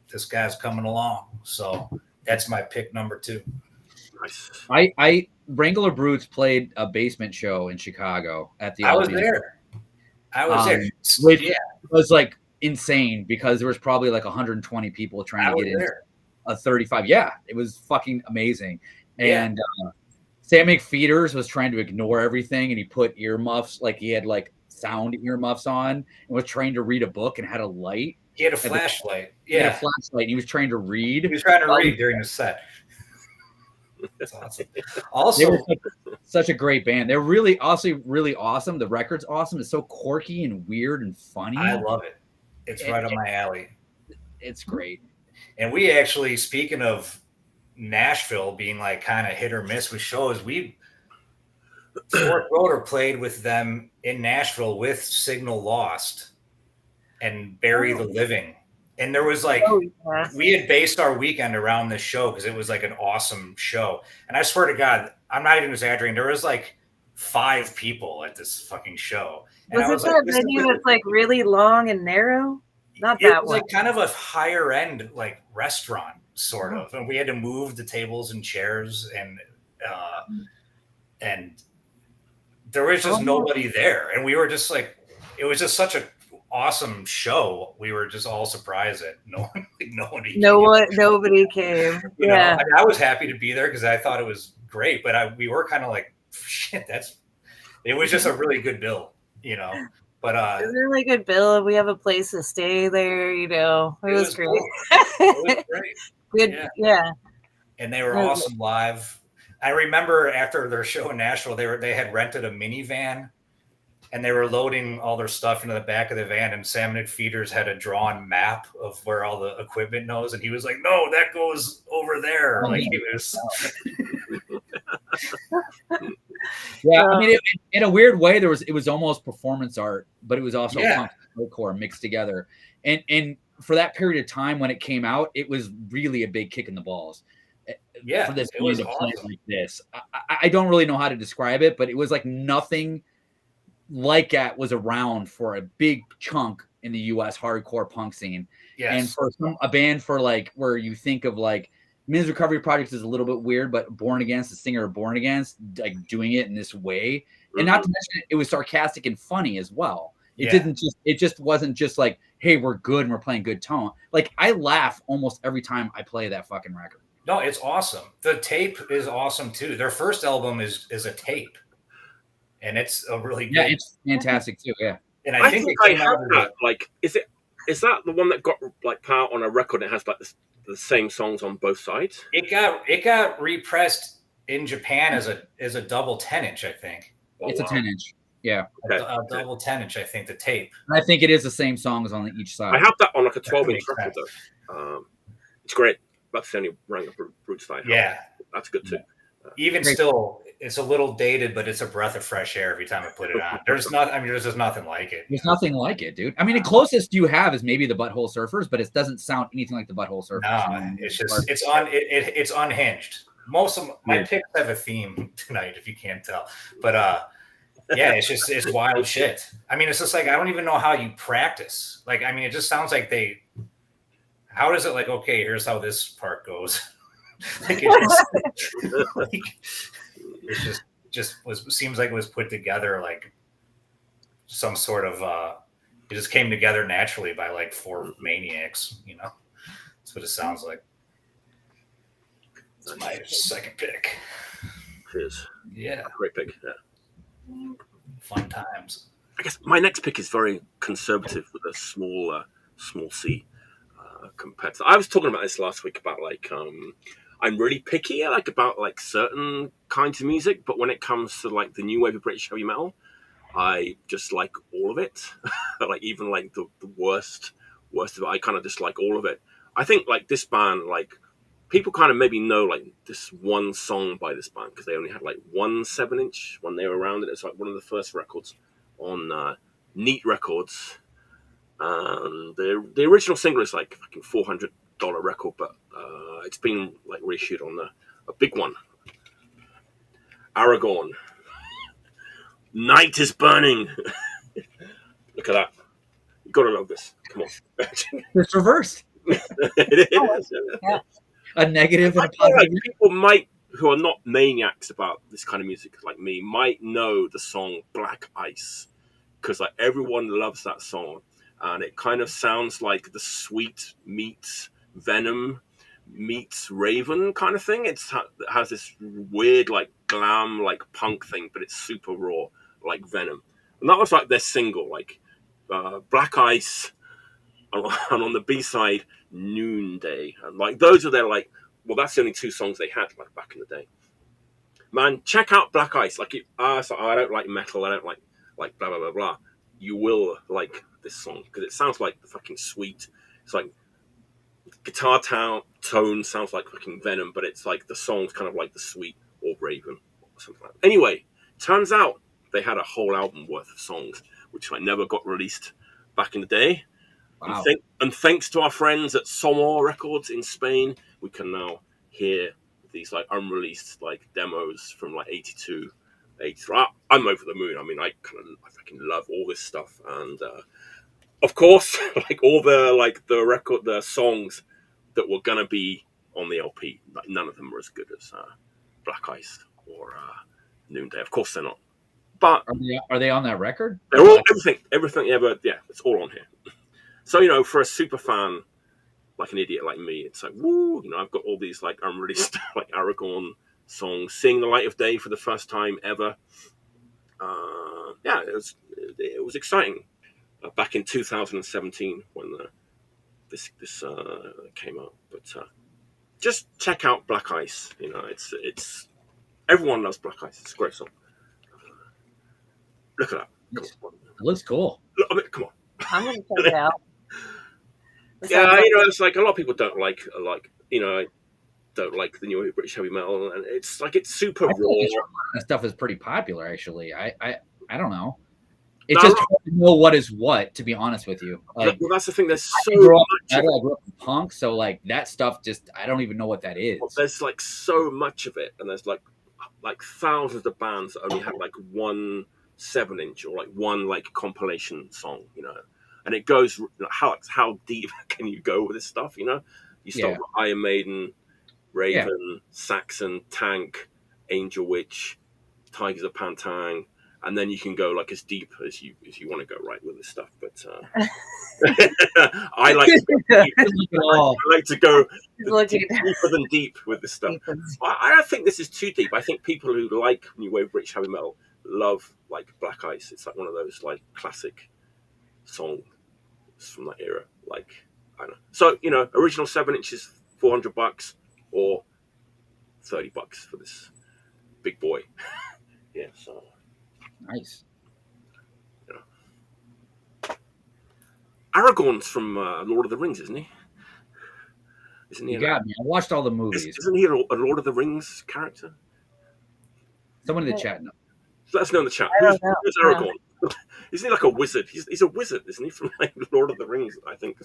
this guy's coming along. So that's my pick number 2. Nice. Wrangler Brutes played a basement show in Chicago at the I was there. Which was like insane because there was probably like 120 people trying to get in a 35. Yeah, it was fucking amazing. And Sam McPheeters was trying to ignore everything, and he put earmuffs, like he had like sound earmuffs on, and was trying to read a book and had a light. He had a flashlight. He had a flashlight. And he was trying to read. He was trying to read during the set. That's awesome. Also, they were such a great band. They're really awesome. The record's awesome. It's so quirky and weird and funny. I love it. It's right up my alley. It's great. And we actually, speaking of Nashville being like kind of hit or miss with shows, Rotor played with them in Nashville with Signal Lost and Bury the Living. And there was like, we had based our weekend around this show because it was like an awesome show. And I swear to God, I'm not even exaggerating. There was like 5 people at this fucking show. And was it that venue that's like really long and narrow? Not that one. It was like kind of a higher end like restaurant sort of. And we had to move the tables and chairs and there was just nobody there. And we were just like, it was just such a awesome show. We were just all surprised that nobody came. You know? And I was happy to be there because I thought it was great, but we were kind of like, shit, it was just a really good bill, you know. But it's a really good bill. We have a place to stay there, you know. It was great. Cool. It was great. Good, yeah. And they were awesome live. I remember after their show in Nashville, they had rented a minivan. And they were loading all their stuff into the back of the van, and Sam McPheeters had a drawn map of where all the equipment goes, and he was like, "No, that goes over there." Like he was. I mean, in a weird way, it was almost performance art, but it was also punk hardcore mixed together. And for that period of time when it came out, it was really a big kick in the balls. Yeah, for this it was awesome. Like this. I don't really know how to describe it, but it was like nothing like that was around for a big chunk in the U.S. hardcore punk scene. Yes. And for a band for like where you think of like Men's Recovery Project is a little bit weird, but Born Against, the singer of Born Against, like doing it in this way, and not to mention it was sarcastic and funny as well. It just wasn't just like, hey, we're good and we're playing good tone. Like I laugh almost every time I play that fucking record. No, it's awesome. The tape is awesome too. Their first album is a tape. and it's a really good. Yeah, it's fantastic too. Yeah, and I think think I have that. Like, is that the one that got like put out on a record? It has like the same songs on both sides. It got repressed in Japan as a double 10-inch, I think. It's a 10-inch. Yeah, a double 10-inch, I think, the tape. And I think it is the same songs on each side. I have that on like a 12-inch record though. It's great. That's the only Wrangler Brutes I have. Yeah, that's good too. Even still, it's a little dated, but it's a breath of fresh air every time I put it on. There's just nothing like it. There's nothing like it, dude. I mean, the closest you have is maybe the Butthole Surfers, but it doesn't sound anything like the Butthole Surfers. No, it's unhinged. Most of my picks have a theme tonight, if you can't tell. But yeah, it's wild shit. I mean, it's just like I don't even know how you practice. Like, I mean, it just sounds like how does it like? Okay, here's how this part goes. Like it seems like it was put together like some sort of it just came together naturally by like four maniacs, you know. That's what it sounds like. It's my second pick. Cheers. Yeah. Great pick. Yeah. Fun times. I guess my next pick is very conservative with a small C compared to. I was talking about this last week about like I'm really picky like about like certain kinds of music, but when it comes to like the new wave of British heavy metal, I just like all of it. Like even like the worst of it, I kind of just like all of it. I think like this band, like people kind of maybe know like this one song by this band because they only had like 1 7-inch when they were around it. It's like one of the first records on Neat Records. The original single is like fucking $400 record, but it's been like reissued on a big one. Aragorn. Night is burning. Look at that. You gotta love this. Come on. It's reversed. It is. Yeah. A negative and a positive. positive. Like, people might, who are not maniacs about this kind of music like me, might know the song Black Ice because like everyone loves that song, and it kind of sounds like the Sweet meets Venom meets Raven kind of thing. It has this weird like glam like punk thing, but it's super raw like Venom. And that was like their single, like Black Ice, and on the B-side Noonday. And like those are their like, well, that's the only 2 songs they had like back in the day. Man, check out Black Ice. Like so I don't like metal, I don't like blah blah blah blah. You will like this song because it sounds like the fucking Sweet. It's like guitar tone sounds like fucking Venom, but it's like the song's kind of like the Sweet or Raven or something like that. Anyway, turns out they had a whole album worth of songs which I never got released back in the day. Wow. And thanks to our friends at Sommor Records in Spain, we can now hear these like unreleased like demos from like 82, 83. I'm over the moon. I mean, I fucking love all this stuff, and of course, like all the songs that were gonna be on the LP, like none of them were as good as Black Ice or Noonday. Of course, they're not. But are they on that record? They're all everything. Yeah, but yeah, it's all on here. So, you know, for a super fan, like an idiot like me, it's like, woo, you know, I've got all these like unreleased like Aragorn songs, Seeing the Light of Day for the first time ever. Yeah, it was exciting back in 2017 when this came out. But just check out Black Ice. You know, it's everyone loves Black Ice. It's a great song. Look at that. It looks cool. Look, I mean, come on. I'm gonna check it out. Yeah, you know, it's like a lot of people don't like you know, don't like the new British heavy metal, and it's like it's super raw. That stuff is pretty popular, actually. I don't know. It's just hard to know what is what, to be honest with you. Like, well, that's the thing. There's so I grew up much. in punk, so like that stuff, just I don't even know what that is. Well, there's like so much of it, and there's like thousands of bands that only had like 1 7-inch or like one like compilation song, you know. And it goes, how deep can you go with this stuff, you know? You start with Iron Maiden, Raven, Saxon, Tank, Angel Witch, Tigers of Pantang, and then you can go like as deep as you want to go right with this stuff. But I like to go deeper than deep with this stuff. I don't think this is too deep. I think people who like new wave British heavy metal love like Black Ice. It's like one of those like classic songs from that era. Like I don't know. So original 7-inches, $400, or $30 for this big boy. Yeah. So Nice. Aragorn's from Lord of the Rings, isn't he? Isn't he? You got me. I watched all the movies. Isn't he a Lord of the Rings character? Someone in the chat knows. Let us know in the chat. I don't know. Who's Aragorn? Isn't he like a wizard? He's a wizard, isn't he? From like Lord of the Rings, I think.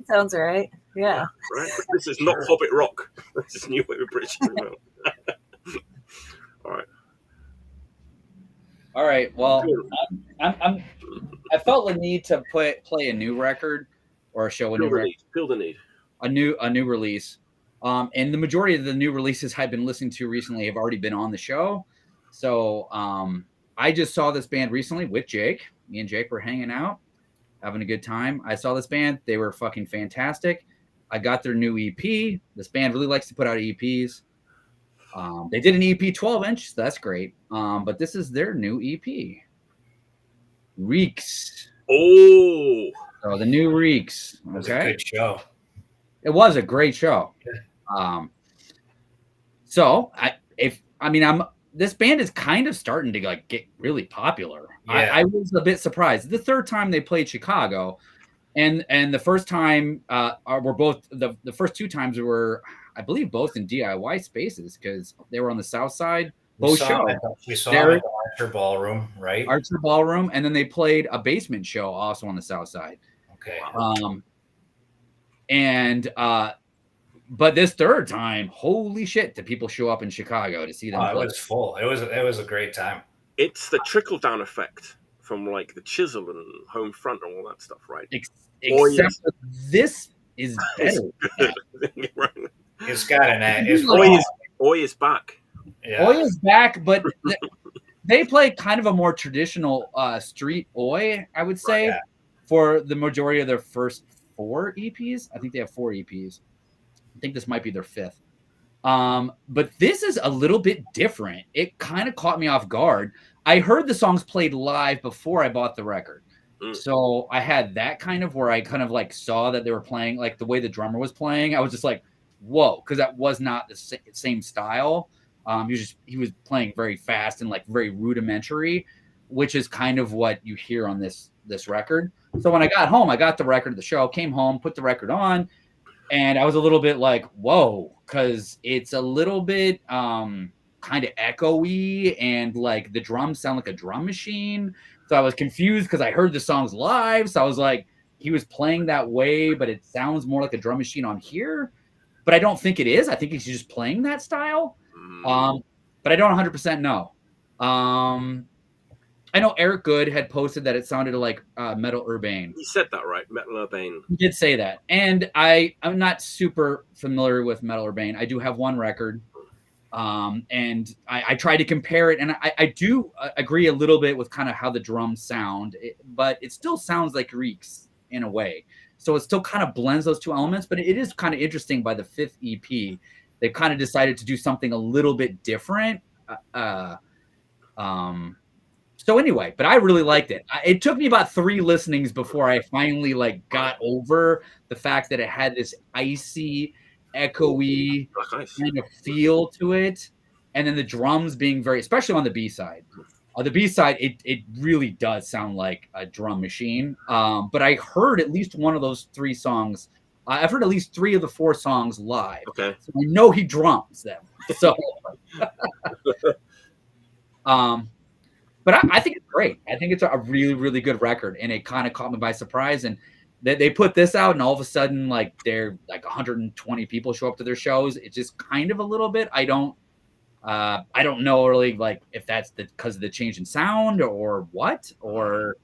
Sounds right. Yeah. Right. This is not Hobbit Rock. This is New Wave British. All right. All right. Well, I felt the need to play a new record or show a new record. Feel the need. A new release. And the majority of the new releases I've been listening to recently have already been on the show. So I just saw this band recently with Jake. Me and Jake were hanging out, having a good time. I saw this band. They were fucking fantastic. I got their new EP. This band really likes to put out EPs. They did an EP 12-inch. So that's great. But this is their new EP. Reeks. Oh. So the new Reeks. Okay. It was a good show. It was a great show. This band is kind of starting to like get really popular. Yeah. I was a bit surprised. The third time they played Chicago, and the first time were both the first two times were, I believe, both in DIY spaces because they were on the south side. Both shows. We saw them at the Archer Ballroom, right? Archer Ballroom, and then they played a basement show also on the south side. Okay. But this third time, holy shit, did people show up in Chicago to see them play? It was full. It was a great time. It's the trickle down effect from like the Chisel and Home Front and all that stuff, right? Except that this is better. Right. It's got an Oi is back. Yeah. Oi is back, but they play kind of a more traditional street Oi, I would say, for the majority of their first 4 EPs. I think they have 4 EPs. I think this might be their 5th. But this is a little bit different. It kind of caught me off guard. I heard the songs played live before I bought the record. So I had that kind of where I kind of like saw that they were playing, like the way the drummer was playing. I was just like, whoa, because that was not the same style. He was playing very fast and like very rudimentary, which is kind of what you hear on this record. So when I got home, I got the record of the show, came home, put the record on, and I was a little bit like, whoa, because it's a little bit kind of echoey and like the drums sound like a drum machine. So I was confused because I heard the songs live. So I was like, he was playing that way, but it sounds more like a drum machine on here. But I don't think it is. I think he's just playing that style. But I don't 100% know. I know Eric Good had posted that it sounded like Metal Urbane. He said that, right? Metal Urbane. He did say that. And I'm not super familiar with Metal Urbane. I do have one record. And I try to compare it. And I do agree a little bit with kind of how the drums sound. But it still sounds like Reeks in a way. So it still kind of blends those two elements. But it is kind of interesting by the 5th EP. They've kind of decided to do something a little bit different. So anyway, but I really liked it. It took me about 3 listenings before I finally like got over the fact that it had this icy, echoey kind of feel to it. And then the drums being very, especially on the B-side. The B-side, it really does sound like a drum machine. But I heard at least one of those 3 songs. I've heard at least 3 of the 4 songs live. Okay. So I know he drums them. So but I think it's great. I think it's a really, really good record, and it kind of caught me by surprise. And they put this out, and all of a sudden, like they're like 120 people show up to their shows. It's just kind of a little bit. I don't know really like if that's because of the change in sound or what, or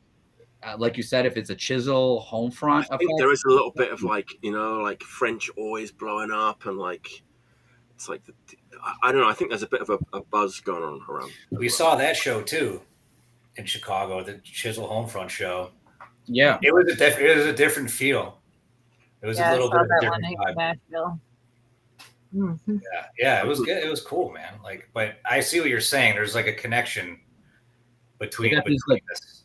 like you said, if it's a Chisel home front. I think there is a little bit of like like French Oi's blowing up, and like it's like I don't know. I think there's a bit of a buzz going on around. We saw that show too in Chicago, the Chisel Homefront show. Yeah, it was a different feel. It was a little bit of a different vibe. Mm-hmm. Yeah, it was good. It was cool, man. Like, but I see what you're saying. There's like a connection between like, this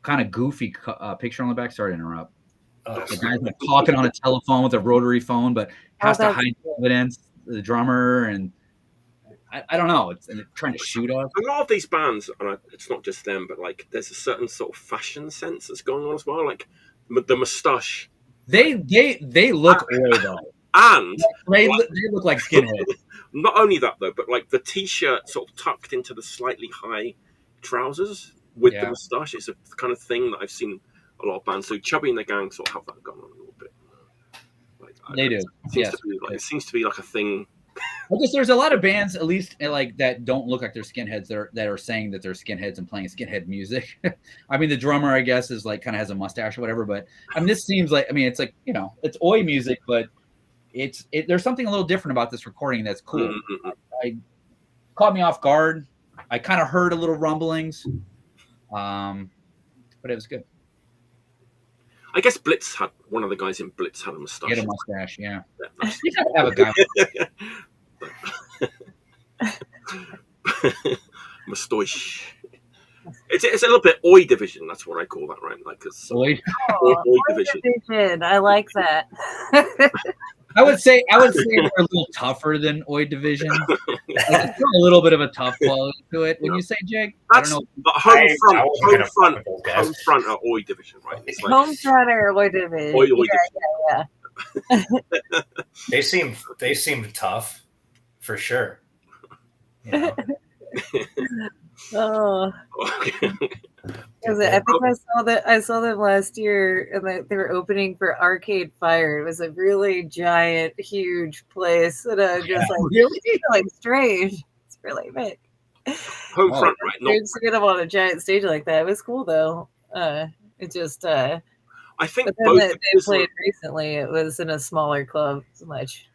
kind of goofy picture on the back. Sorry to interrupt. Oh, the guy's like talking on a telephone with a rotary phone, but has to hide evidence. The drummer and I don't know. It's trying to shoot us. A lot of these bands, and it's not just them, but like there's a certain sort of fashion sense that's going on as well. Like the moustache. They look old though, and they look like skinheads. Not only that though, but like the t-shirt sort of tucked into the slightly high trousers with the moustache. It's a kind of thing that I've seen a lot of bands do. Chubby and the Gang sort of have that going on a little bit. Like, they do. It seems to be like a thing. I guess there's a lot of bands, at least like that, don't look like they're skinheads. That are saying that they're skinheads and playing skinhead music. I mean, the drummer, I guess, is like kind of has a mustache or whatever. But I mean, this seems like, I mean, it's like, you know, it's oi music, but there's something a little different about this recording that's cool. Mm-hmm. I caught me off guard. I kind of heard a little rumblings, but it was good. I guess one of the guys in Blitz had a mustache. He had a mustache, yeah. You gotta have a guy. Mustache. It's a little bit oi division. That's what I call that, right? Like it's oi division. I like that. I would say they're a little tougher than oi division. Like, it's got a little bit of a tough quality to it. When you say Jake, I don't know. But home front are oi division, right? It's like, home front are oi division. Oi division. Yeah. They seemed tough, for sure. You know? Oh. I think I saw them last year, and they were opening for Arcade Fire. It was a really giant, huge place, and I just really like strange. It's really big. Home front, right? Not to get them on a giant stage like that. It was cool though. It just. I think both they played recently. It was in a smaller club.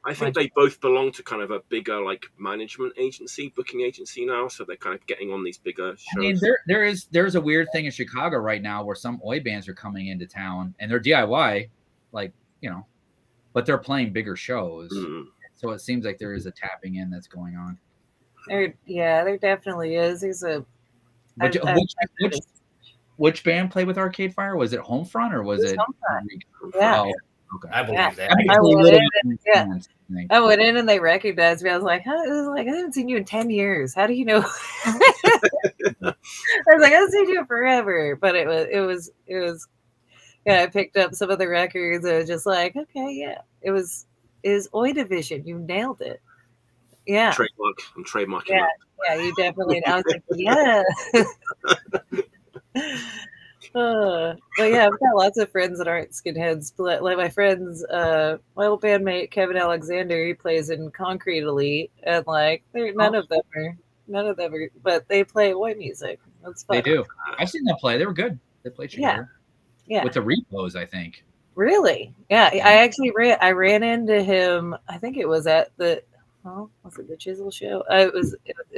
I think they both belong to kind of a bigger like management agency, booking agency now. So they're kind of getting on these bigger shows. I mean, there's a weird thing in Chicago right now where some oi bands are coming into town and they're DIY, like, you know, but they're playing bigger shows. Mm. So it seems like there is a tapping in that's going on. There definitely is. There's a. Which band played with Arcade Fire? Was it Homefront or was it? Homefront. Yeah. Oh, okay. I believe that. I went in and they recognized me. I was like, I haven't seen you in 10 years. How do you know? I was like, I haven't seen you forever. But it was. Yeah, I picked up some of the records. And it was just like, okay, yeah, it was oi division. You nailed it. Yeah. I'm trademarking. Yeah, you definitely. I was like, yeah. But yeah, I've got lots of friends that aren't skinheads. But like my friends, my old bandmate Kevin Alexander, he plays in Concrete Elite, and like none of them are, but they play oi music. That's fun. They do. I've seen them play. They were good. They played together. Yeah. With the Repos, I think. Really? Yeah. I actually ran into him. I think it was at the. Oh, was it the Chisel show? It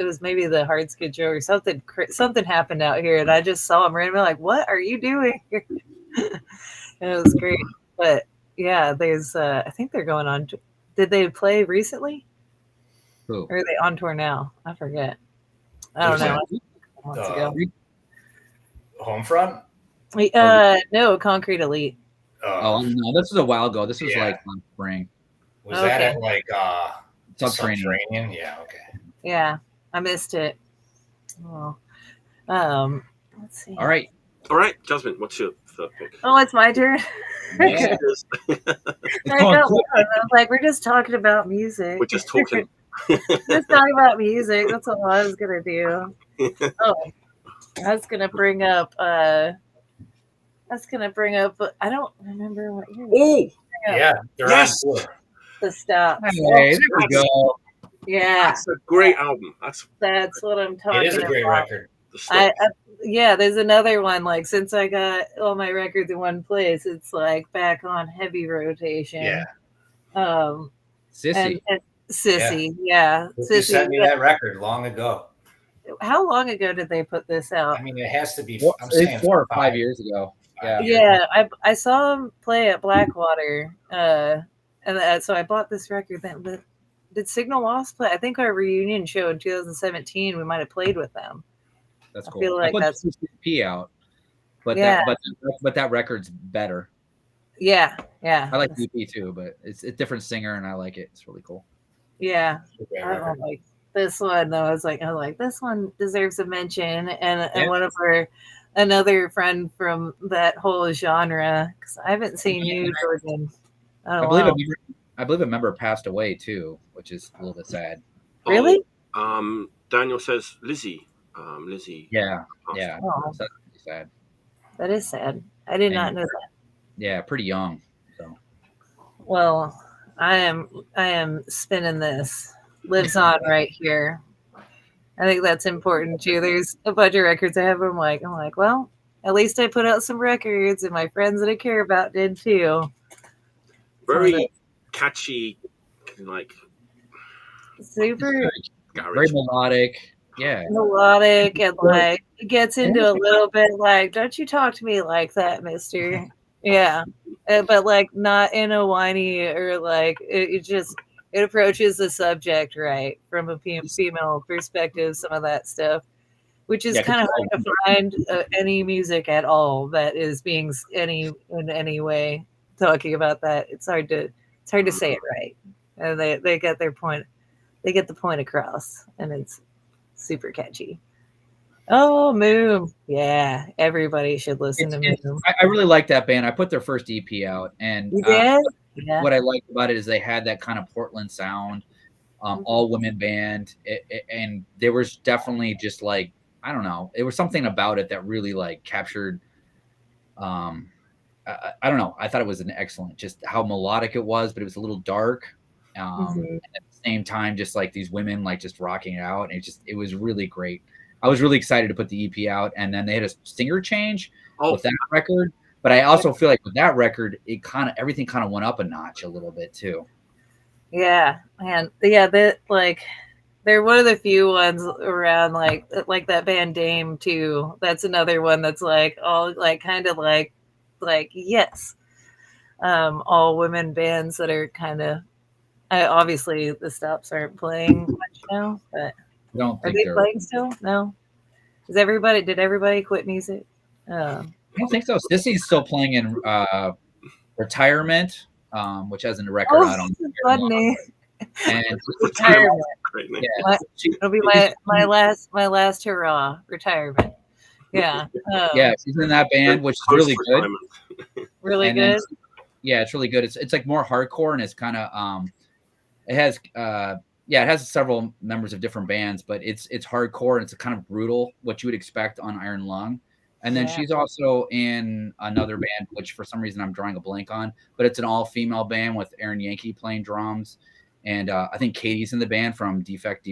was maybe the Hard Skid show or something. Something happened out here, and I just saw him randomly. Like, what are you doing? And it was great. But yeah, there's. I think they're going on. Did they play recently? Who? Or are they on tour now? I forget. I don't know. Months ago. Homefront? No, Concrete Elite. Oh no, this was a while ago. This was like last spring. Was that at like Subterranean? Yeah, okay. Yeah, I missed it. Oh, let's see. All right, Jasmine, what's your third pick? Oh, it's my turn. Yeah. I was like, we're just talking about music. We're just talking. Just talking about music. That's all I was gonna do. Oh, I was gonna bring up. I don't remember what year. Oh, yeah, yes. The Stop. Hey, there we go. Yeah, that's a great album. That's what I'm talking about. It is a great record. There's another one. Like since I got all my records in one place, it's like back on heavy rotation. Yeah. Sissy. And Sissy. Yeah. You sent me that record long ago. How long ago did they put this out? I mean, it has to be. I'm saying 4 or 5 years ago. Yeah. I saw him play at Blackwater, and so I bought this record. Then, did Signal Lost play? I think our reunion show in 2017, we might have played with them. That's cool. I feel like put that's the EP out, but Yeah. that record's better. yeah. I like the EP too, but it's a different singer, and I like it. It's really cool. Yeah. Okay, I don't like this one though. I was like, this one deserves a mention, and one of another friend from that whole genre, because I haven't seen you, Jordan. I believe a member passed away too, which is a little bit sad. Really? Daniel says Lizzie. Lizzie. Yeah. Oh, That's pretty sad. that is sad. I did not know that. Yeah, pretty young. So. Well, I am spinning this. Lives on right here. I think that's important too. There's a bunch of records I have. I'm like, well, at least I put out some records, and my friends that I care about did too. Very catchy, like super very melodic. Yeah, melodic, and like it gets into a little bit like, don't you talk to me like that, mister. Yeah. But like not in a whiny or like it approaches the subject right from a female perspective, some of that stuff, which is kind of hard to find any music at all that is being in any way talking about that. It's hard to say it right, and they get their point, they get the point across, and it's super catchy. Oh, Moom. Yeah, everybody should listen to Moom. I really like that band. I put their first EP out, and you did? What I liked about it is they had that kind of Portland sound, all women band, and there was definitely just like, I don't know, it was something about it that really like captured. I don't know. I thought it was an excellent, just how melodic it was, but it was a little dark. And at the same time, just like these women like just rocking it out, and it was really great. I was really excited to put the EP out, and then they had a singer change with that record. But I also feel like with that record, everything kind of went up a notch a little bit too. Yeah, man. Yeah, they're one of the few ones around like that band Dame too. That's another one that's like all like kind of like yes, all women bands that are kind of. Obviously, the stops aren't playing much now, but. I don't think are they playing still? No. Did everybody quit music? I don't think so. Sissy's still playing in Retirement, which has a record out on. Fun name. And Retirement. Yeah. It'll be my last hurrah. Retirement. Yeah. Yeah, she's in that band, which is really good. Really good. Yeah, it's really good. It's like more hardcore, and it's kind of it has several members of different bands, but it's hardcore, and it's a kind of brutal, what you would expect on Iron Lung. And then she's also in another band, which for some reason I'm drawing a blank on, but it's an all-female band with Aaron Yankee playing drums. And I think Katie's in the band from Defect.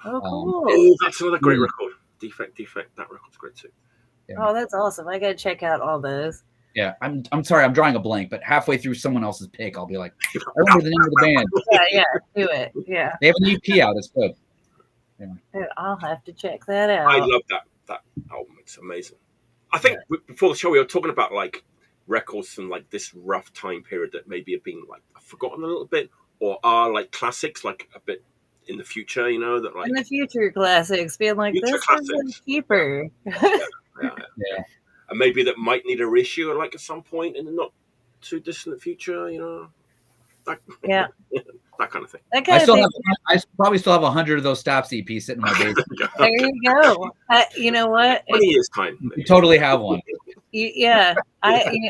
Oh, cool. That's another great record. Defect. That record's great too. Yeah. Oh, that's awesome. I got to check out all those. Yeah, I'm sorry, I'm drawing a blank, but halfway through someone else's pick, I'll be like, I remember the name of the band. Yeah, do it. Yeah. They have an EP out. It's good. Anyway. I'll have to check that out. I love that album. It's amazing. I think before the show we were talking about like records from like this rough time period that maybe have been like forgotten a little bit, or are like classics, like a bit in the future, you know, that like in the future classics, being like this is cheaper. Yeah. And maybe that might need a reissue like at some point in the not too distant future, you know. That kind of thing. I probably still have 100 of those Stops EPs sitting in my basement. There you go. You know what? 20 years time. You totally have one. Yeah. I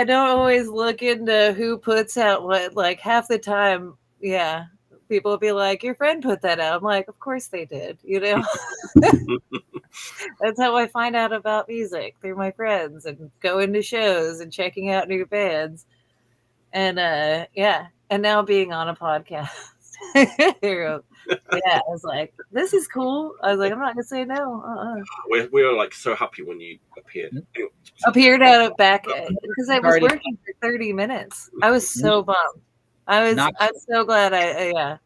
don't always look into who puts out what. Like half the time, people will be like, your friend put that out. I'm like, of course they did, you know. That's how I find out about music, through my friends and going to shows and checking out new bands. And and now being on a podcast. I was like, this is cool. I was like, I'm not gonna say no. We were like so happy when you appeared. Appeared out of back because I was working for 30 minutes. I was so bummed. I'm so glad I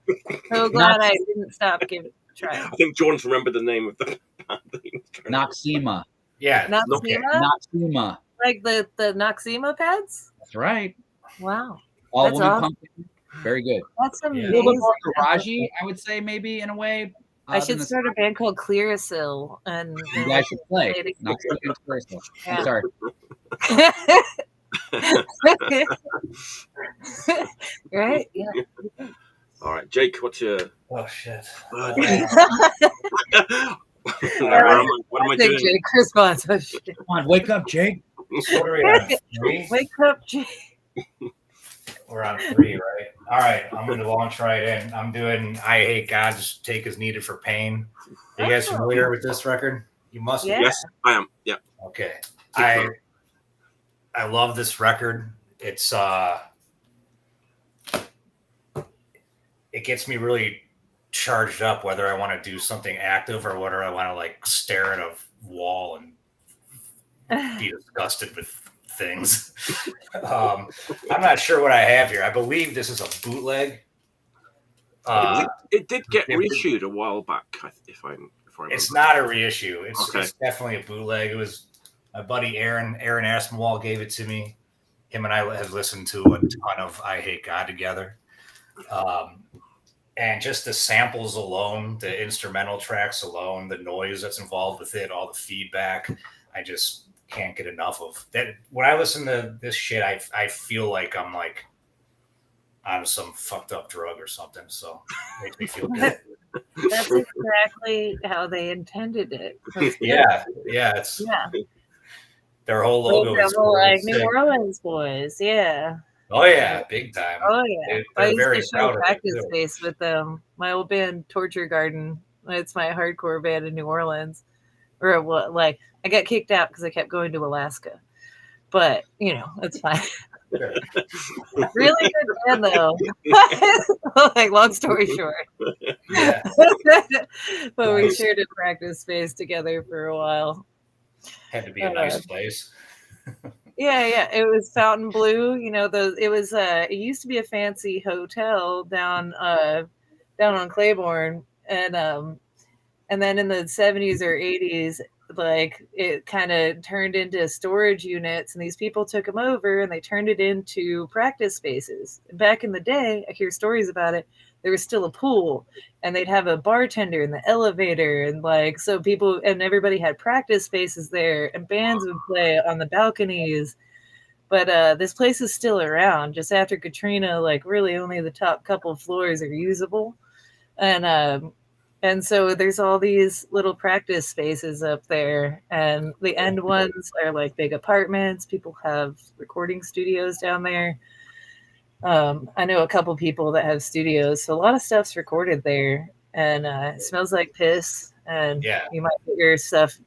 didn't stop giving it a try. I think Jordan's remembered the name of the band. Noxema. Yeah. Noxema? Like the Noxema pads? That's right. Wow. All woman pumpkin. Very good. That's amazing. A little bit more garagey, I would say, maybe in a way. I should start a band called Clearasil, and you guys should play. Not Clearasil. I'm sorry. Right? Yeah. All right, Jake, what's your? Oh shit! What am I doing? Jake response. Oh, shit. Come on, wake up, Jake. What are we on? 3? Wake up, Jake. We're on 3, right? All right, I'm going to launch right in. I'm doing Eyehategod, Take Is Needed for Pain. Are you guys familiar with this record? You must be. Yes, I am. Yeah. Okay. I love this record. It's it gets me really charged up whether I want to do something active or whether I want to like stare at a wall and be disgusted with things. I'm not sure what I have here. I believe this is a bootleg. It did get reissued a while back, if I remember. It's not a reissue. It's definitely a bootleg. It was my buddy Aaron Aspinwall gave it to me. Him and I have listened to a ton of Eyehategod together. And just the samples alone, the instrumental tracks alone, the noise that's involved with it, all the feedback, I just can't get enough of that. When I listen to this shit, I feel like I'm like on some fucked up drug or something. So it makes me feel good. That's exactly how they intended it. Yeah. Their whole logo is like New Orleans boys. Yeah. Oh yeah, big time. Oh yeah. They're I used very to show proud of practice it, space with them. My old band, Torture Garden. It's my hardcore band in New Orleans. Or what? Like I got kicked out because I kept going to Alaska. But you know, it's fine. Really good band though. Like long story short. Yeah. But we shared a practice space together for a while. Had to be a nice place. Yeah. It was Fountain Blue. You know, it used to be a fancy hotel down on Claiborne, and then in the 70s or 80s, like it kind of turned into storage units, and these people took them over and they turned it into practice spaces. Back in the day, I hear stories about it. There was still a pool, and they'd have a bartender in the elevator, and like so people and everybody had practice spaces there, and bands would play on the balconies. But this place is still around. Just after Katrina, like really only the top couple floors are usable, and so there's all these little practice spaces up there, and the end ones are like big apartments. People have recording studios down there. I know a couple people that have studios, so a lot of stuff's recorded there, and it smells like piss. And you might get your stuff.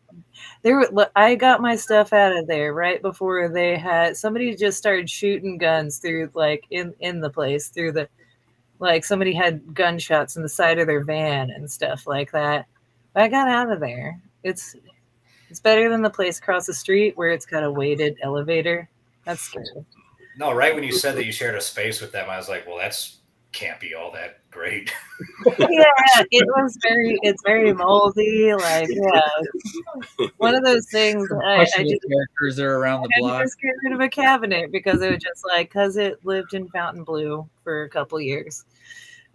I got my stuff out of there right before somebody just started shooting guns through like in the place through the. Like somebody had gunshots in the side of their van and stuff like that. But I got out of there. It's better than the place across the street where it's got a weighted elevator. That's scary. No, right when you said that you shared a space with them, I was like, well, that's can't be all that great. Yeah, it's very moldy. Like, yeah, one of those things. I just characters are around the block. Just get rid of a cabinet because it was just like because it lived in Fountain Blue for a couple years.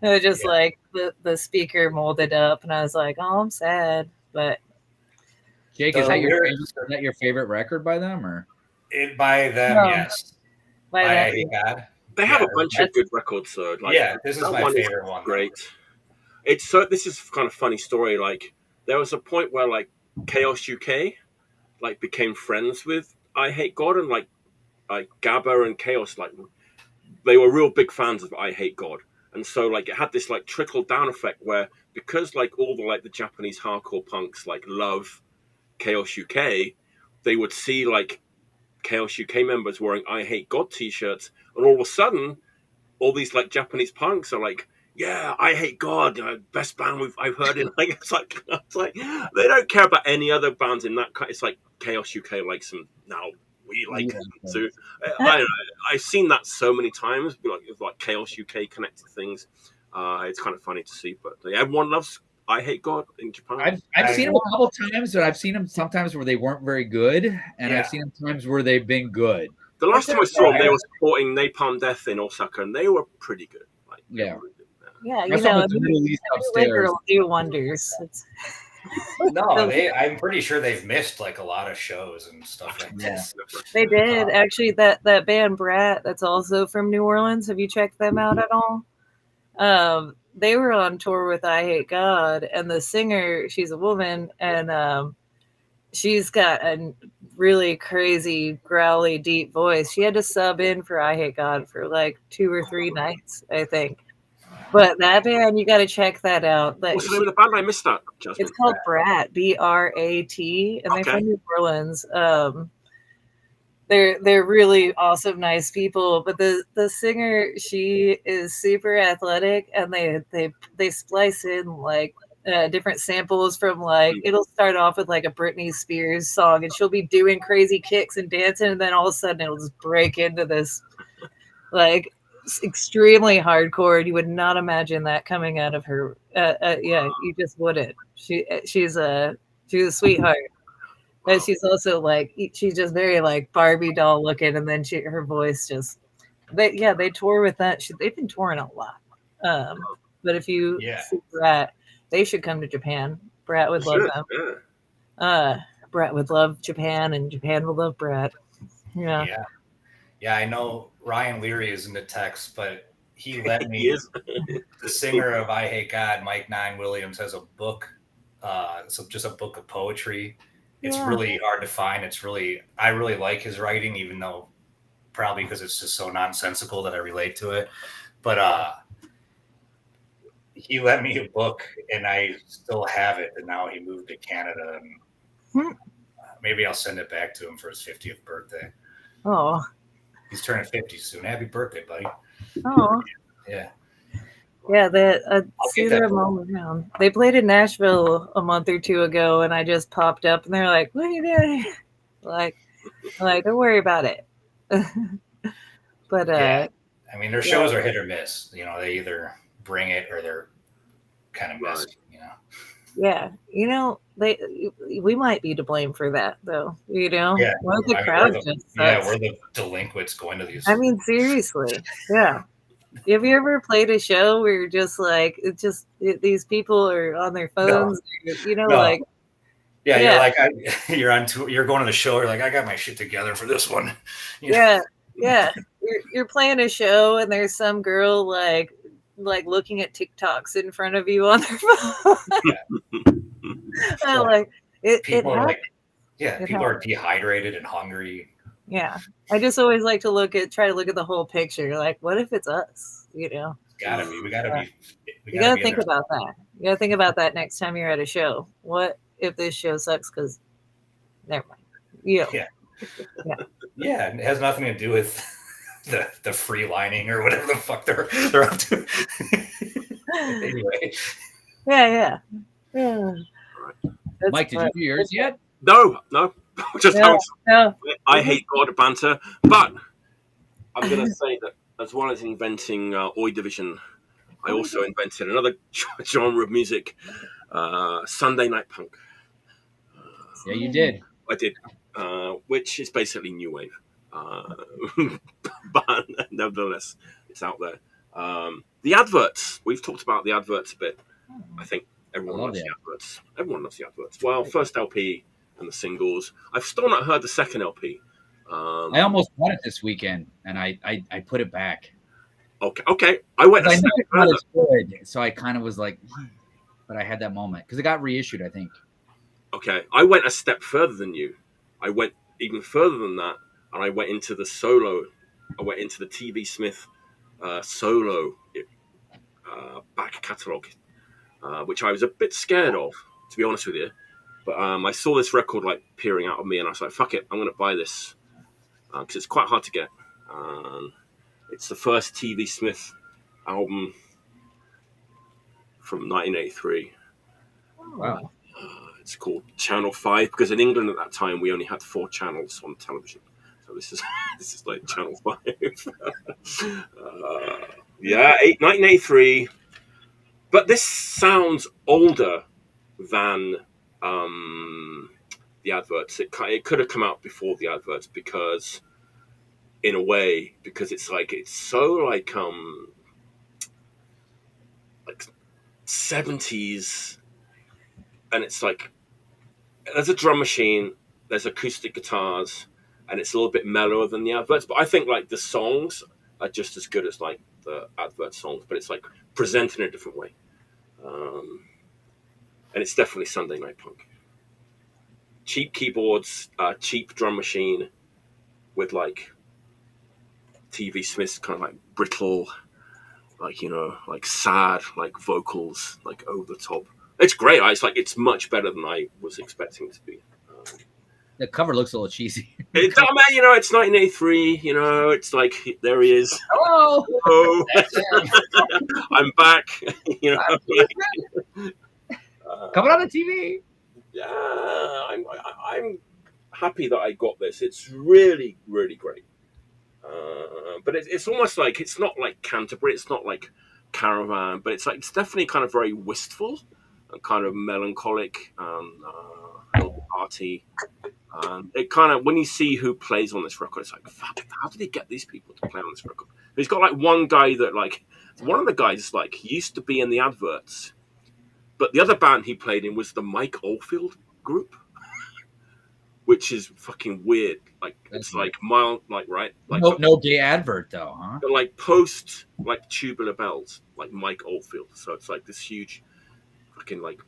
It was just like the speaker molded up, and I was like, oh, I'm sad. But Jake, is that your favorite record by them or? By them, yes. By Eyehategod. They have a bunch of good records, though. Like, this is my favorite one. Great. This is kind of funny story. Like, there was a point where like Chaos UK, like became friends with Eyehategod, and like Gabba and Chaos, like they were real big fans of Eyehategod, and so like it had this like trickle down effect where because like all the Japanese hardcore punks like love Chaos UK, they would see like Chaos UK members wearing Eyehategod t-shirts, and all of a sudden all these like Japanese punks are like, yeah, Eyehategod, best band I've heard in. Like it's like they don't care about any other bands in that. It's like Chaos UK likes them now. We like them. So I don't know. I've seen that so many times, like Chaos UK connected things. It's kind of funny to see, but everyone loves Eyehategod in Japan. I've seen them a couple times, but I've seen them sometimes where they weren't very good, and I've seen them times where they've been good. The last time I saw them, they were supporting Napalm Death in Osaka, and they were pretty good. Like, yeah. Yeah, I saw them released upstairs. Will do wonders. No, I'm pretty sure they've missed like a lot of shows and stuff like this. They did actually. That band Brat, that's also from New Orleans. Have you checked them out at all? They were on tour with Eyehategod, and the singer, she's a woman, and she's got a really crazy, growly, deep voice. She had to sub in for Eyehategod for like 2 or 3 nights, I think. But that band, you got to check that out. What's the name of the band? I missed that, Jasmine. It's called Brat, B-R-A-T, and they're from New Orleans. They're really awesome, nice people. But the singer, she is super athletic, and they splice in like different samples from like, it'll start off with like a Britney Spears song, and she'll be doing crazy kicks and dancing, and then all of a sudden it'll just break into this like extremely hardcore. You would not imagine that coming out of her. Yeah, you just wouldn't. She's a sweetheart. But she's also like, she's just very like Barbie doll looking, and then her voice just, they tour with that. They've been touring a lot. But if you see Brat, they should come to Japan. Brat would love them. Brat would love Japan, and Japan would love Brat. Yeah. I know Ryan Leary is in the text, but he let me. The singer of Eyehategod, Mike Nine Williams, has a book. So just a book of poetry. It's really hard to find. I really like his writing, even though probably because it's just so nonsensical that I relate to it. But he lent me a book, and I still have it. And now he moved to Canada, and maybe I'll send it back to him for his 50th birthday. Oh, he's turning 50 soon. Happy birthday, buddy! Oh, yeah. Yeah, see them all around. They played in Nashville a month or 2 ago, and I just popped up, and they're like, "What are you doing?" like, don't worry about it. But I mean, their shows are hit or miss. You know, they either bring it or they're kind of messy. You know. Yeah, we might be to blame for that, though. You know, yeah. We're the delinquents going to these. I mean, seriously, yeah. Have you ever played a show where you're just like, these people are on their phones, like. Yeah, you're like, you're on tour, you're going to the show, you're like, I got my shit together for this one. Yeah. You're playing a show, and there's some girl like looking at TikToks in front of you on their phone. People are dehydrated and hungry. Yeah, I just always like to try to look at the whole picture. Like, what if it's us? You know, we gotta think about that. You gotta think about that next time you're at a show. What if this show sucks? Because never mind. Yeah. It has nothing to do with the free lining or whatever the fuck they're up to. Anyway. Yeah. Mike, did you do yours yet? No. Just Eyehategod banter. But I'm going to say that as well as inventing Oi Division, I also invented another genre of music, Sunday Night Punk. Yeah, you did. I did, which is basically new wave. But nevertheless, it's out there. The adverts. We've talked about the adverts a bit. I think everyone loves the adverts. Everyone loves the adverts. Well, first LP and the singles. I've still not heard the second LP. I almost bought it this weekend, and I put it back. Okay. I went a step further. So I kind of was like, but I had that moment because it got reissued, I think. Okay, I went a step further than you. I went even further than that, and I went into the solo. I went into the TV Smith solo back catalogue, which I was a bit scared of, to be honest with you. But I saw this record like peering out of me, and I was like, "Fuck it, I'm going to buy this," because it's quite hard to get. It's the first TV Smith album from 1983. Wow. It's called Channel 5 because in England at that time we only had 4 channels on television. So this is like Channel 5. 1983. But this sounds older than the adverts. It could have come out before the adverts because it's so like like 70s, and it's like there's a drum machine, there's acoustic guitars, and it's a little bit mellower than the adverts. But I think like the songs are just as good as like the advert songs, but it's like presented in a different way. And it's definitely Sunday Night Punk. Cheap keyboards, cheap drum machine with like TV Smith's kind of like brittle, like, you know, like sad, like vocals, like over the top. It's great. It's like, it's much better than I was expecting it to be. The cover looks a little cheesy. Man, you know, it's 1983. You know, it's like there he is. Hello. Hello. I'm back. You know, coming on the TV. Yeah, I'm happy that I got this. It's really, really great. But it's almost like it's not like Canterbury. It's not like Caravan. But it's like it's definitely kind of very wistful and kind of melancholic and arty. It kind of, when you see who plays on this record, it's like, fuck, how did he get these people to play on this record? He's got like one guy that like, one of the guys like he used to be in the adverts, but the other band he played in was the Mike Oldfield group, which is fucking weird. Like it's like mild, like right, like no gay advert though, huh? But like post like Tubular Bells, like Mike Oldfield. So it's like this huge, fucking like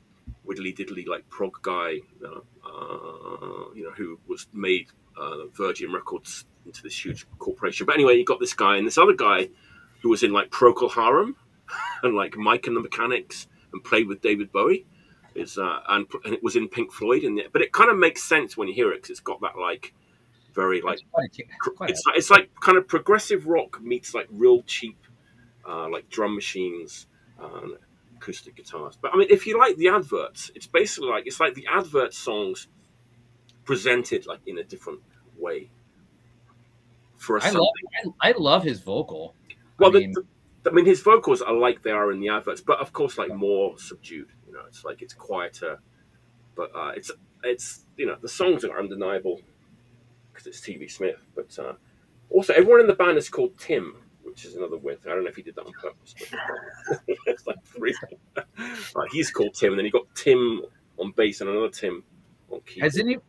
widdly diddly like prog guy, you know, who was made Virgin Records into this huge corporation. But anyway, you got this guy and this other guy who was in like Procol Harum and like Mike and the Mechanics and played with David Bowie. And it was in Pink Floyd, but it kind of makes sense when you hear it because it's got that like very like it's like kind of progressive rock meets like real cheap like drum machines and acoustic guitars. But I mean, if you like the adverts, it's basically like it's like the advert songs presented like in a different way. I love his vocal. Well, I mean, his vocals are like they are in the adverts, but of course, like more subdued. You know, it's like it's quieter, but it's you know the songs are undeniable because it's TV Smith. But also, everyone in the band is called Tim, which is another weird thing. I don't know if he did that on purpose. But it's like three. He's called Tim, and then you got Tim on bass and another Tim on keyboard.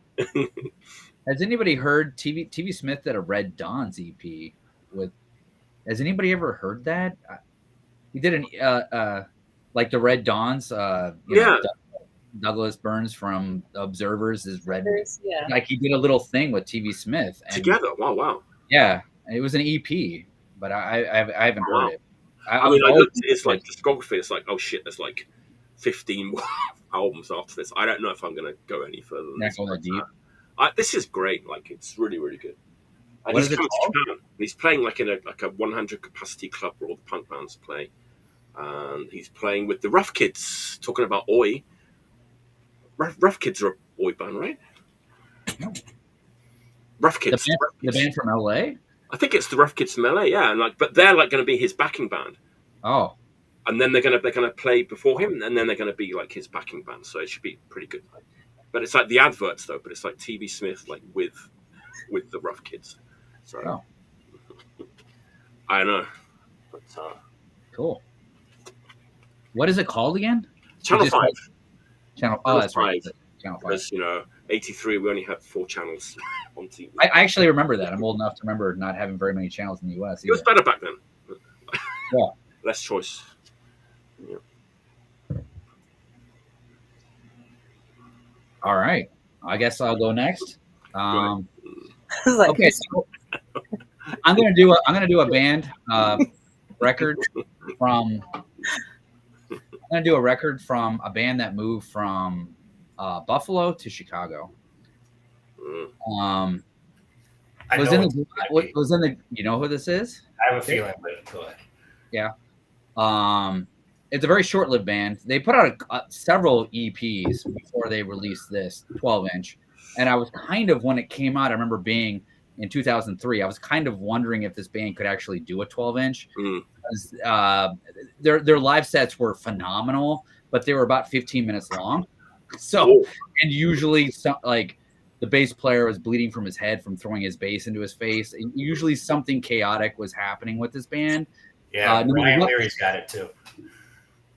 Has anybody heard TV Smith did a Red Dawn's EP with? Has anybody ever heard that? He did an like the Red Dawns. You know, Douglas Burns from Observers is Red. Yeah. Like he did a little thing with TV Smith together. Wow. Yeah, it was an EP, but I haven't heard it. I mean, I looked at his like discography. It's like, oh shit, there's like 15 albums after this. I don't know if I'm going to go any further than this. This is great. Like it's really, really good. And he's coming to Japan. He's playing like in a 100 capacity club where all the punk bands play, and he's playing with the Rough Kids. Talking about Oi, Rough Kids are a Oi band, right? No. Rough Kids, the band from LA. I think it's the Rough Kids from LA, yeah. And like, but they're like going to be his backing band. Oh, and then they're gonna play before him, and then they're going to be like his backing band. So it should be pretty good. But it's like the adverts though. But it's like TV Smith like with the Rough Kids. So I know. But, cool. What is it called again? Channel 5. That's right. Channel 5. Because, you know, 83, we only had 4 channels on TV. I actually remember that. I'm old enough to remember not having very many channels in the US. It was better back then. Yeah. Less choice. Yeah. All right. I guess I'll go next. Okay, so I'm gonna do a band record from. I'm gonna do a record from a band that moved from Buffalo to Chicago. Was in the. You know who this is? I have a feeling, but go ahead. Yeah. It's a very short-lived band. They put out several EPs before they released this 12-inch. And I was kind of, when it came out, I remember being in 2003, I was kind of wondering if this band could actually do a 12-inch. Their live sets were phenomenal, but they were about 15 minutes long. So, and usually like the bass player was bleeding from his head from throwing his bass into his face. And usually something chaotic was happening with this band. Yeah, Ryan Leary's got it too.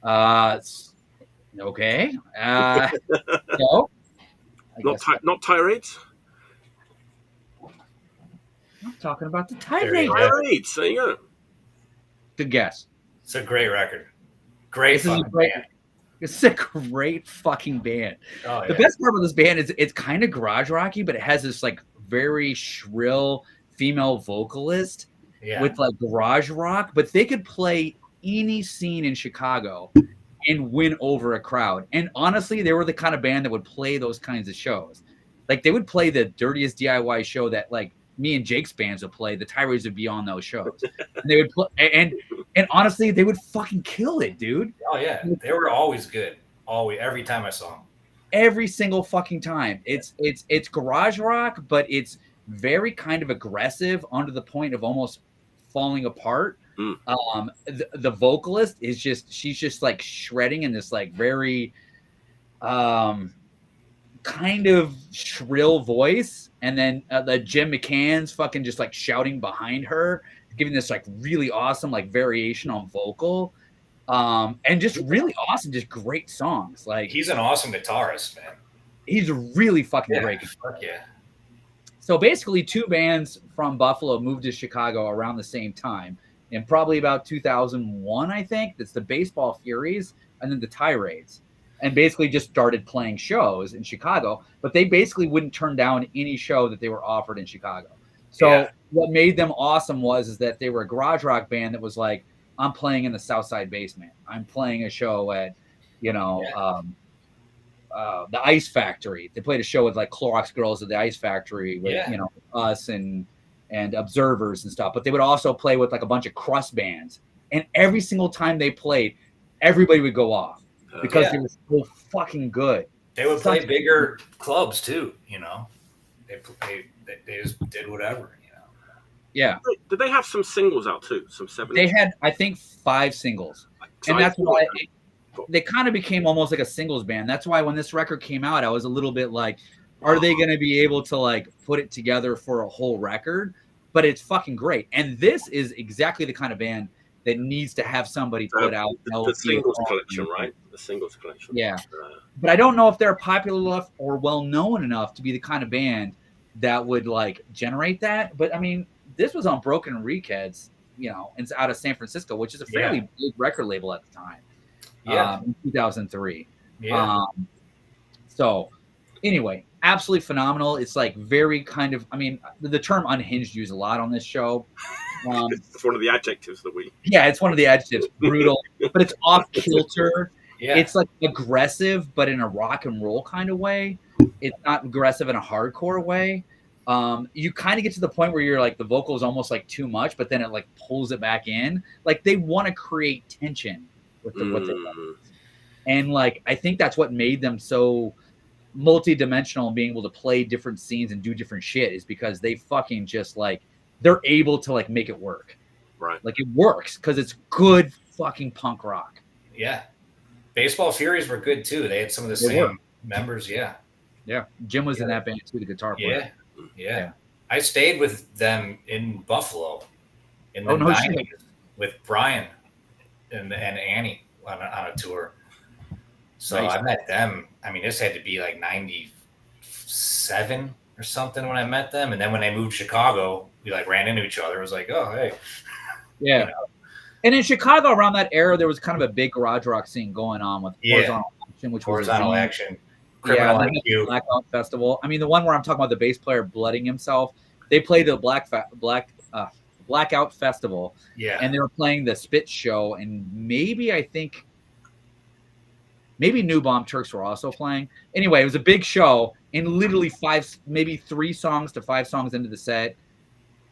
Okay. No. Not Tyraides. I'm talking about the There you Tyraides. go. Tyraides. There you go. Good guess. It's a great record. Great This is a fucking great- band. It's a great fucking band. Oh, yeah. The best part of this band is it's kind of garage rocky, but it has this like very shrill female vocalist Yeah. with like garage rock. But they could play any scene in Chicago and win over a crowd. And honestly, they were the kind of band that would play those kinds of shows. Like they would play the dirtiest DIY show that like me and Jake's bands would play. The Tyraides would be on those shows. And they would play, and honestly, they would fucking kill it, dude. Oh yeah, they were always good. Always, every time I saw them. Every single fucking time. It's garage rock, but it's very kind of aggressive, under the point of almost falling apart. The vocalist is she's just like shredding in this like very kind of shrill voice, and then the Jim McCann's fucking just like shouting behind her, giving this like really awesome like variation on vocal, and just really awesome, just great songs. Like He's an awesome guitarist, man. he's a really fucking great. Fuck yeah. So basically, two bands from Buffalo moved to Chicago around the same time, in probably about 2001, I think. That's the Baseball Furies and then the Tyraides, and basically just started playing shows in Chicago. But they basically wouldn't turn down any show that they were offered in Chicago. So what made them awesome is that they were a garage rock band that was like, I'm playing in the Southside Basement. I'm playing a show at, the Ice Factory. They played a show with like Clorox Girls at the Ice Factory with us and Observers and stuff. But they would also play with like a bunch of crust bands. And every single time they played, everybody would go off because they were so fucking good. They would play bigger clubs too. They just did whatever. Yeah. Did they have some singles out too? Some 7? They had, I think, 5 singles. And that's why they kind of became almost like a singles band. That's why when this record came out, I was a little bit like, are they going to be able to like put it together for a whole record? But it's fucking great. And this is exactly the kind of band that needs to have somebody put out the singles collection, right? The singles collection. Yeah. But I don't know if they're popular enough or well known enough to be the kind of band that would like generate that. But I mean, this was on Broken Reeds, it's out of San Francisco, which is a fairly big record label at the time. In 2003. So anyway, absolutely phenomenal. It's like very kind of, I mean, the term unhinged used a lot on this show. It's one of the adjectives that we. Yeah, it's one of the adjectives. Brutal, but it's off kilter. Yeah. It's like aggressive, but in a rock and roll kind of way. It's not aggressive in a hardcore way. You kind of get to the point where you're like the vocal is almost like too much, but then it like pulls it back in. Like they want to create tension with what they do. And like I think that's what made them so multi-dimensional and being able to play different scenes and do different shit is because they fucking just like they're able to like make it work. Right. Like it works because it's good fucking punk rock. Yeah. Baseball Furies were good too. They had some of the same members. Yeah. Yeah. Jim was in that band too, the guitar player. Yeah. I stayed with them in Buffalo in the 90s with Brian and Annie on a tour. So I met them. I mean, this had to be like 97 or something when I met them. And then when they moved to Chicago, we like ran into each other. It was like, oh, hey. Yeah. And in Chicago around that era, there was kind of a big garage rock scene going on with Horizontal Action, which Horizontal Action. Criminal IQ. Blackout Festival. I mean, the one where I'm talking about the bass player blooding himself, they played the Blackout Festival. Yeah. And they were playing the Spit show. And maybe New Bomb Turks were also playing. Anyway, it was a big show. And literally 3 songs to 5 songs into the set,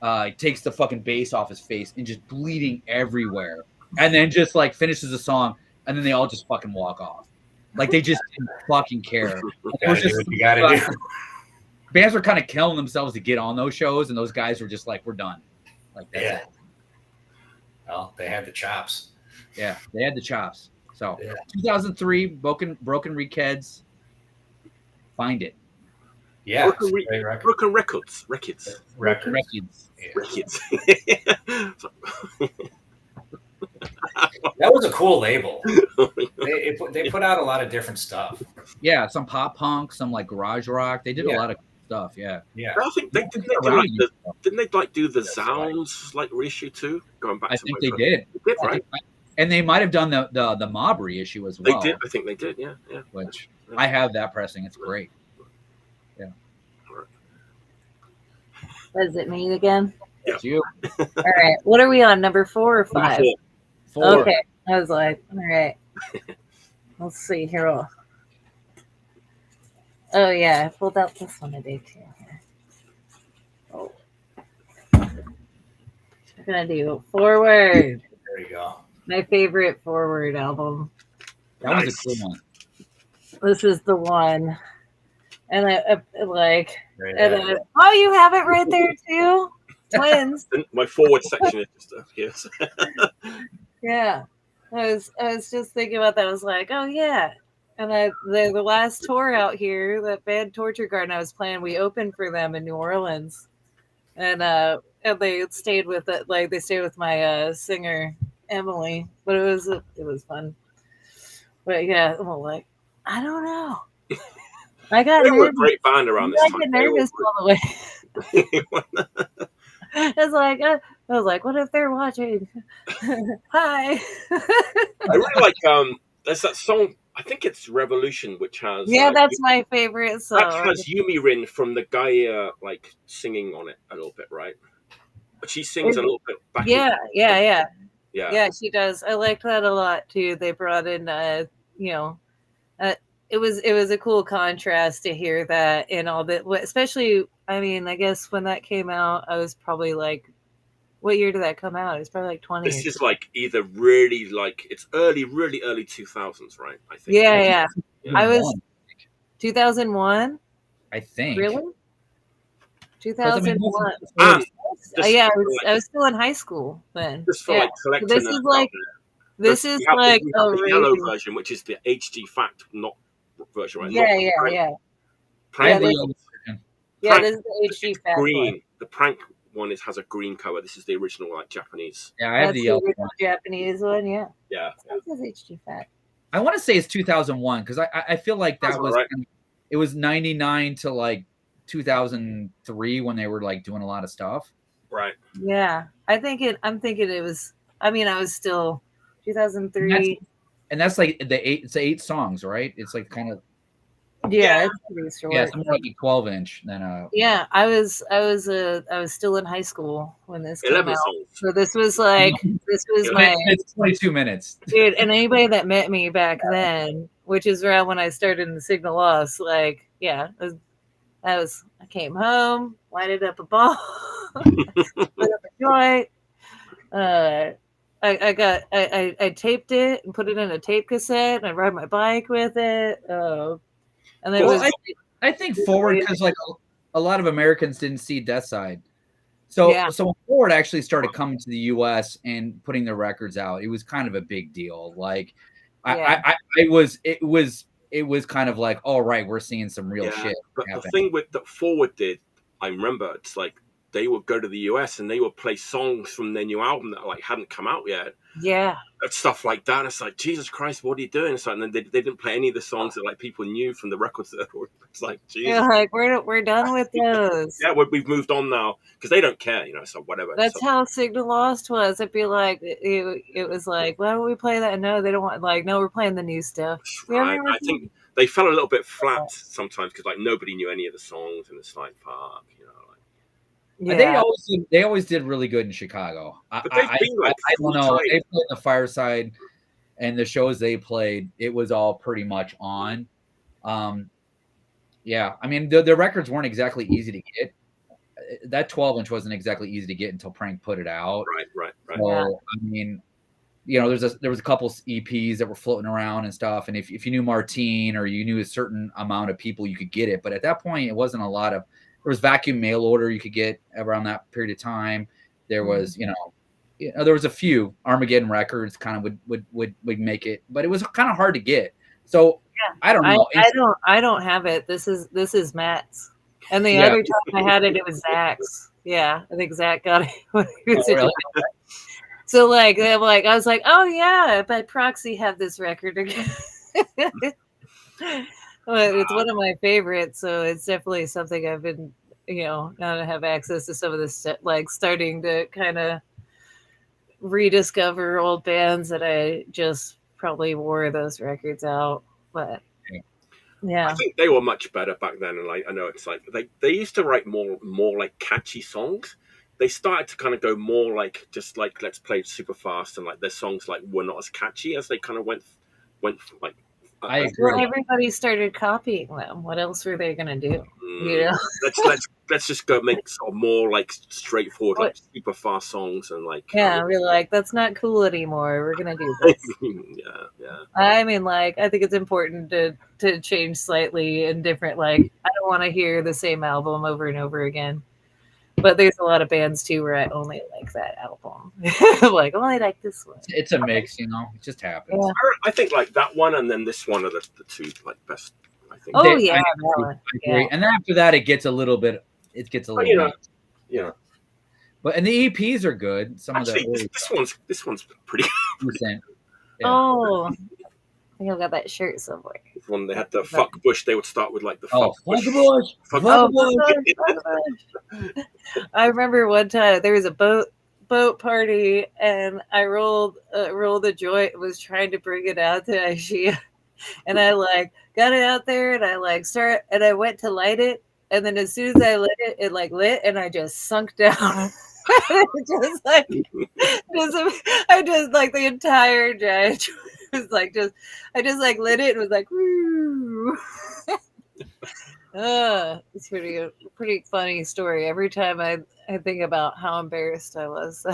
he takes the fucking bass off his face and just bleeding everywhere. And then just like finishes the song. And then they all just fucking walk off. Like they just didn't fucking care. You gotta do. Bands were kind of killing themselves to get on those shows, and those guys were just like, "We're done." Like that's it. Well, they had the chops. Yeah, they had the chops. So 2003, Broken Reeds. Find it. Yeah, Broken Records. That was a cool label. They put out a lot of different stuff. Yeah, some pop punk, some like garage rock. They did a lot of stuff. Yeah. I think didn't they like do the Sounds like reissue too? Going back, I think they did. They did, right? And they might have done the Mob reissue as well. They did. I think they did. Yeah. Which I have that pressing. It's great. Yeah. Was it me again? Yeah. It's you. All right. What are we on? Number 4 or 5? 4. Okay. I was like, all right. Let's see here. Oh yeah, I pulled out this one today too. Oh. I'm gonna do Forward. There you go. My favorite Forward album. That was a cool one. This is the one. And I like, Right oh, you have it right there too? Twins. My forward section is just yes. Yeah. I was just thinking about that. I was like, oh yeah. And the last tour out here, that band Torture Garden I was playing, we opened for them in New Orleans. And they stayed with it, like they stayed with my singer Emily. But it was fun. But yeah, I'm like, I don't know. I got nervous. Were a great band around this time. I got nervous all the way. I was like, what if they're watching? Hi. I really like there's that song, I think it's Revolution, which has that's my favorite song. That has Yumi Rin from the guy like singing on it a little bit, right? But she sings a little bit back. Yeah, she does. I liked that a lot too. They brought in it was a cool contrast to hear that and all that, especially I mean, I guess when that came out, I was probably like, what year did that come out? It's probably like 20. This is like either really like it's really early 2000s, right? I think. Yeah. I was 2001. I think. Really? 2001. I was still in high school then. Just for like collecting. This is like the yellow version, which is the HD fact not version, right? Yeah. Yeah, this is the HD fact. Green. One. The prank one has a green cover. This is the original like Japanese. Yeah, I have the original Japanese one. Yeah. This is HD fact. I want to say it's 2001 because I feel like that was right. It was 99 to like 2003 when they were like doing a lot of stuff. Right. Yeah, I'm thinking it was. I mean, I was still 2003. And that's like it's 8 songs, right? It's like kind of. Yeah, it's pretty short. Yeah, something like a 12-inch. Then yeah, I was still in high school when this came out. Songs. So this was my. It's 22 minutes, dude. And anybody that met me back then, which is around when I started in the Signal Loss, like, yeah, I came home, lighted up a ball, lit up a joint. I taped it and put it in a tape cassette, and I ride my bike with it. And then I think Forward because like a lot of Americans didn't see Death Side, so when Forward actually started coming to the U.S. and putting their records out, it was kind of a big deal. Like, it was kind of like, all right, we're seeing some real shit. But the thing that Forward did, I remember, it's like they would go to the US and they would play songs from their new album that like hadn't come out yet. Yeah. And stuff like that. And it's like, Jesus Christ, what are you doing? It's like, and then they didn't play any of the songs that like people knew from the records that were, it's like, Jesus. Yeah, like we're done with those. Yeah, we've moved on now because they don't care, so whatever. That's how Signal Lost was. It'd be like it was like, why don't we play that? No, they don't want, like, no, we're playing the new stuff. Right. I think they fell a little bit flat sometimes because like nobody knew any of the songs, and it's like, fuck, Yeah. They always did really good in Chicago. I don't know. They played the Fireside, and the shows they played, it was all pretty much on. Yeah, I mean the records weren't exactly easy to get. That 12-inch wasn't exactly easy to get until Prank put it out. Right. So I mean, there was a couple EPs that were floating around and stuff, and if you knew Martine or you knew a certain amount of people, you could get it. But at that point, it wasn't a lot of. There was vacuum mail order you could get around that period of time. There was, there was a few Armageddon records kind of would make it, but it was kind of hard to get. So I don't know. I don't have it. This is Matt's, and the other time I had it, it was Zach's. Yeah, I think Zach got it. Really? So like, I was like, oh yeah, by proxy have this record again. Well, it's one of my favorites, so it's definitely something I've been, now that I have access to some of this, like starting to kind of rediscover old bands that I just probably wore those records out. But yeah, I think they were much better back then. And like, I know it's like they used to write more like catchy songs. They started to kind of go more like just like let's play super fast, and like their songs like were not as catchy as they kind of went like. I agree. Well, everybody started copying them. What else were they gonna do? Let's just go make sort of more like straightforward, like super fast songs and like we're like that's not cool anymore. We're gonna do this. yeah. I mean, like I think it's important to change slightly and different. Like I don't want to hear the same album over and over again. But there's a lot of bands too where I only like that album. Like, oh, I like this one. It's a mix, it just happens. Yeah. I think like that one and then this one are the two like best. I think. Oh I agree. Yeah. And then after that, it gets a little bit. Yeah. But and the EPs are good. Some Actually, of the this one's pretty decent. Yeah. Oh, I think I've got that shirt somewhere. When they had the fuck bush, they would start with like the fuck bush. Fuck bush. I remember one time there was a boat party and I rolled a joint and was trying to bring it out to Aishia, and I like got it out there and I like I went to light it, and then as soon as I lit it, it like lit and I just sunk down. just like I just like the entire giant was like I just like lit it and was like woo. It's pretty funny story. Every time I think about how embarrassed I was.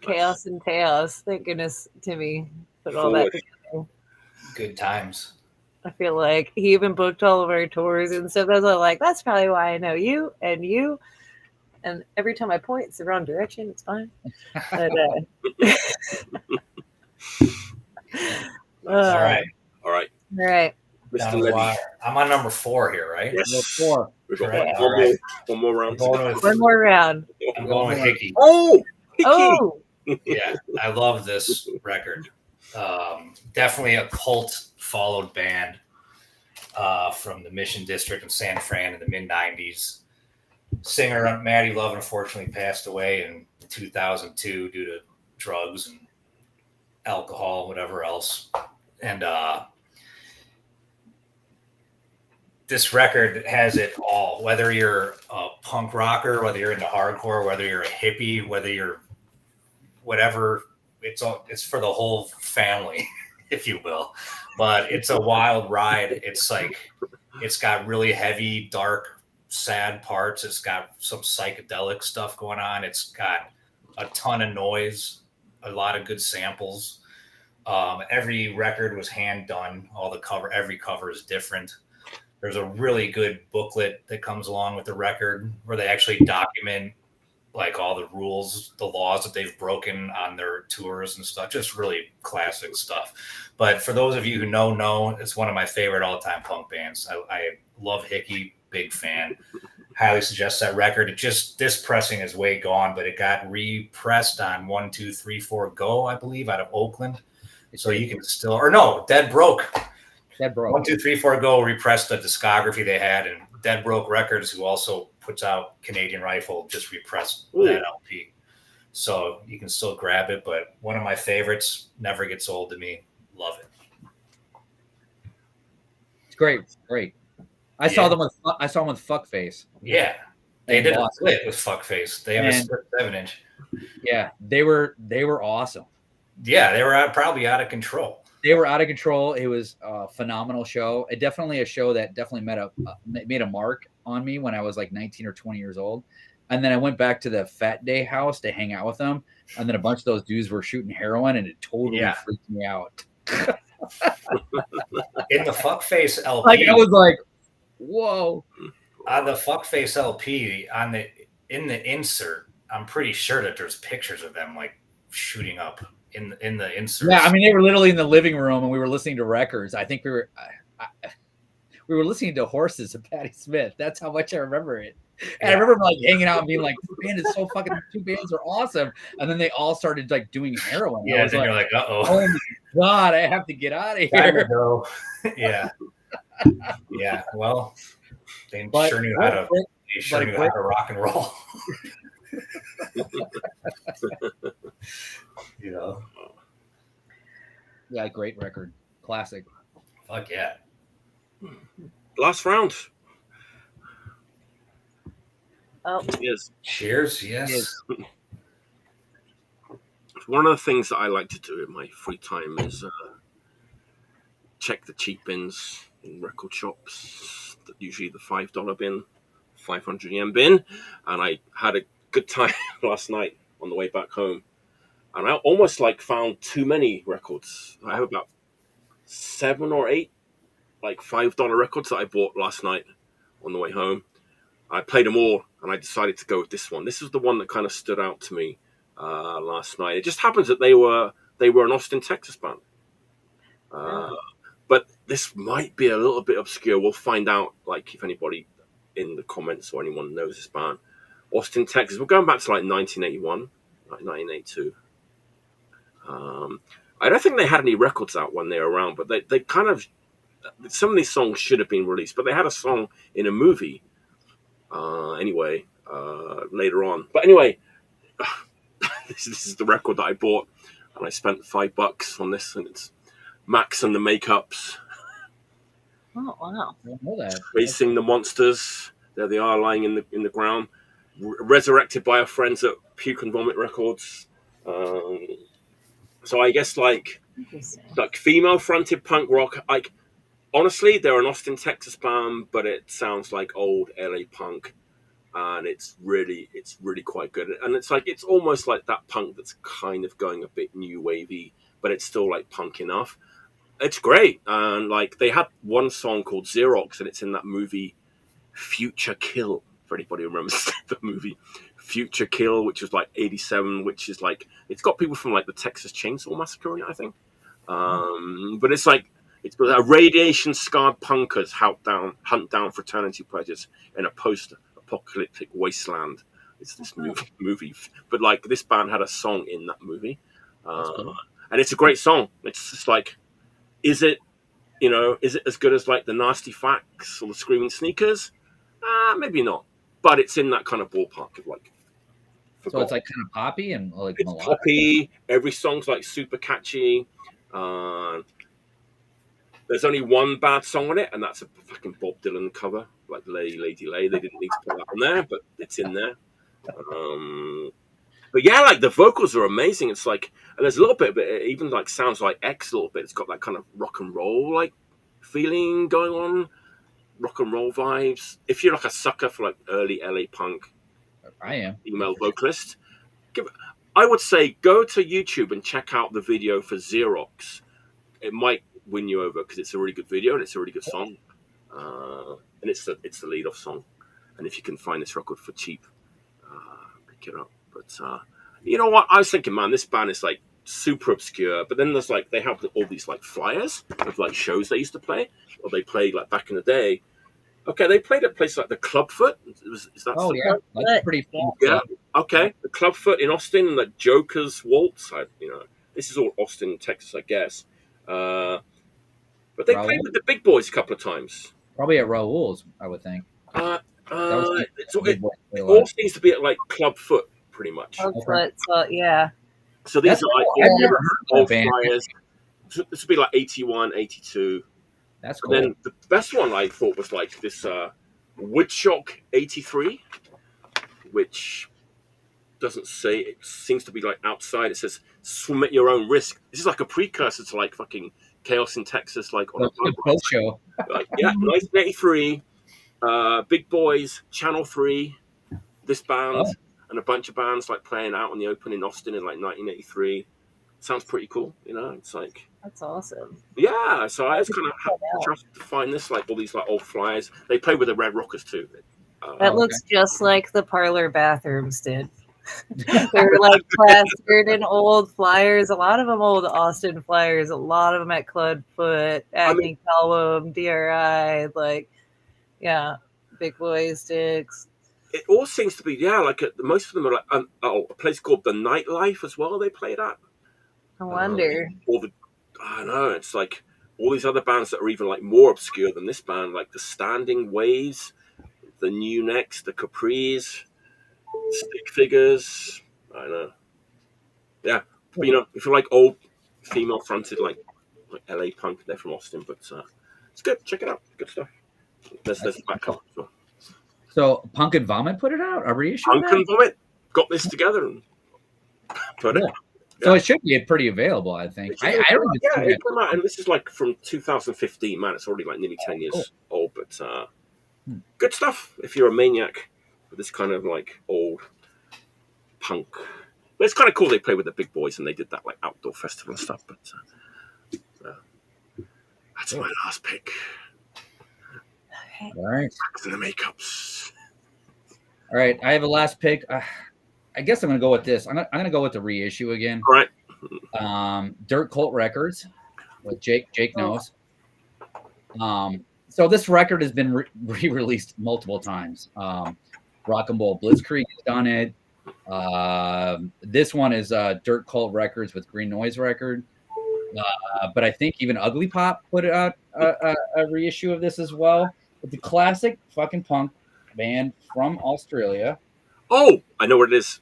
Chaos and chaos. Thank goodness Timmy put all that together. Good times. I feel like he even booked all of our tours and stuff. I was like, that's probably why I know you. And every time I point, it's the wrong direction. It's fine. But, all right. Mr. Levee. I'm on number 4 here, right? Yes. 4. We've got right. one more round. One more round. I'm going with Hickey. Oh, Hickey. Oh, yeah, I love this record. Definitely a cult followed band from the Mission District in San Fran in the mid 90s. Singer Maddie Love unfortunately passed away in 2002 due to drugs and alcohol, whatever else. And this record has it all. Whether you're a punk rocker, whether you're into hardcore, whether you're a hippie, whether you're whatever, it's for the whole family, if you will. But it's a wild ride. It's like it's got really heavy, dark, sad parts. It's got some psychedelic stuff going on. It's got a ton of noise, a lot of good samples. Every record was hand done. Every cover is different. There's a really good booklet that comes along with the record where they actually document like all the rules, the laws that they've broken on their tours and stuff. Just really classic stuff. But for those of you who know, it's one of my favorite all-time punk bands. I love Hickey, big fan. Highly suggest that record. This pressing is way gone, but it got repressed on 1, 2, 3, 4 Go, I believe, out of Oakland. So you can still, or no, Dead Broke. 1, 2, 3, 4 Go repressed the discography they had, and Dead Broke Records, who also puts out Canadian Rifle, just repressed that LP. So you can still grab it, but one of my favorites, never gets old to me. Love it. It's great. I saw them with Fuckface. Yeah, they did a split with Fuckface. They have a 7-inch. Yeah, they were awesome. Yeah, they were probably out of control. They were out of control. It was a phenomenal show. It definitely a show that definitely made a mark on me when I was like 19 or 20 years old. And then I went back to the Fat Day house to hang out with them. And then a bunch of those dudes were shooting heroin, and it totally freaked me out. In the Fuckface LP, like I was like, "Whoa!" On the Fuckface LP, in the insert, I'm pretty sure that there's pictures of them like shooting up in the insert. Yeah, I mean they were literally in the living room, and we were listening to records. I think we were listening to Horses of Patti Smith. That's how much I remember it. And I remember like hanging out and being like, this band is so fucking, two bands are awesome. And then they all started like doing heroin. Yeah, then you're like, uh-oh. Oh my God, I have to get out of Time to here. go. Yeah. Yeah. Well, they sure knew how to rock and roll. You know. Yeah, great record. Classic. Fuck yeah. Last round. Oh. Yes. Cheers. Yes. One of the things that I like to do in my free time is check the cheap bins in record shops. Usually the $5 bin, 500 yen bin. And I had a good time last night on the way back home. And I almost like found too many records. I have about 7 or 8 like $5 records that I bought last night on the way home. I played them all, and I decided to go with this one. This is the one that kind of stood out to me last night. It just happens that they were an Austin, Texas band. But this might be a little bit obscure. We'll find out, like, if anybody in the comments or anyone knows this band. Austin, Texas. We're going back to like 1981, like 1982. I don't think they had any records out when they were around, but they kind of, some of these songs should have been released, but they had a song in a movie later on. But anyway, this is the record that I bought, and I spent $5 on this, and it's Max and the Makeups. Oh, wow. I don't know that. Facing the Monsters. There they are, lying in the ground. Resurrected by our friends at Puke and Vomit Records. So I guess like female-fronted punk rock. Like, honestly, they're an Austin, Texas band, but it sounds like old LA punk, and it's really quite good. And it's like, it's almost like that punk that's kind of going a bit new wavy, but it's still like punk enough. It's great. And like, they had one song called Xerox, and it's in that movie Future Kill, for anybody who remembers the movie Future Kill, which was like 87, which is like, it's got people from like the Texas Chainsaw Massacre in it, I think. But it's like, it's a radiation-scarred punkers hunt down fraternity pledges in a post-apocalyptic wasteland. It's this movie. But like, this band had a song in that movie. Cool. And it's a great song. It's just like, is it as good as like the Nasty Facts or the Screaming Sneakers? Maybe not. But it's in that kind of ballpark of like, so it's like kind of poppy and like it's melodic. Poppy. Every song's like super catchy. There's only one bad song on it, and that's a fucking Bob Dylan cover, like Lady Lay. They didn't need to put that on there, but it's in there. But yeah, like the vocals are amazing. It's like, and there's a little bit of it, even like sounds like X a little bit. It's got that kind of rock and roll like feeling going on, rock and roll vibes. If you're like a sucker for like early LA punk, I am female vocalist, I would say go to YouTube and check out the video for Xerox. It might win you over because it's a really good video and it's a really good song, and it's the lead off song. And if you can find this record for cheap, pick it up. But you know what, I was thinking, man, this band is like super obscure, but then there's like, they have all these like flyers of like shows they used to play, or they played like back in the day. Okay, they played at a place like the Clubfoot. Is that? Oh yeah, that's pretty fun. Yeah. Okay, the Clubfoot in Austin, and the Joker's Waltz. This is all Austin, Texas, I guess. But they played with the big boys a couple of times. Probably at Raoul's, I would think. It all seems to be at like Clubfoot, pretty much. Clubfoot, so yeah. So these are like I've never heard old flyers. This would be like 81, 82. That's cool. And then the best one I thought was like this Woodstock 83, which doesn't say, it seems to be like outside. It says swim at your own risk. This is like a precursor to like fucking Chaos in Texas, like on a post show. Like, yeah, 1983, Big Boys, Channel 3, this band, and a bunch of bands like playing out on the open in Austin in like 1983. Sounds pretty cool, you know. It's like, that's awesome. Yeah, so I was kind of interested to find this, like all these like old flyers. They played with the Red Rockers too. That looks just like the parlor bathrooms did. They're like plastered in old flyers. A lot of them old Austin flyers. A lot of them at Clubfoot, Acne Column, DRI. Like, yeah, Big Boy Sticks. it all seems to be like most of them are like a place called the Nightlife as well. They play that. I wonder. I don't know. It's like all these other bands that are even like more obscure than this band, like the Standing Waves, the New Necks, the Capris, Stick Figures. I don't know. Yeah, but, if you like old female fronted like LA punk, they're from Austin, but it's good. Check it out. Good stuff. There's the back cover. So Punk and Vomit put it out. A reissue. Punk and Vomit got this together and put it. So it should be pretty available, I think. I don't it came out, and this is like from 2015. Man, it's already like nearly 10 years old, but good stuff if you're a maniac for this kind of like old punk. But it's kind of cool they play with the big boys and they did that like outdoor festival and stuff. But that's my last pick. All right. Back to the makeups. All right, I have a last pick. I guess I'm going to go with this. I'm going to go with the reissue again. All right. Dirt Cult Records with Jake knows. So this record has been re-released multiple times. Rock and Roll Blitzkrieg has done it. This one is Dirt Cult Records with Green Noise record. But I think even Ugly Pop put out a reissue of this as well. It's a classic fucking punk band from Australia. Oh, I know what it is.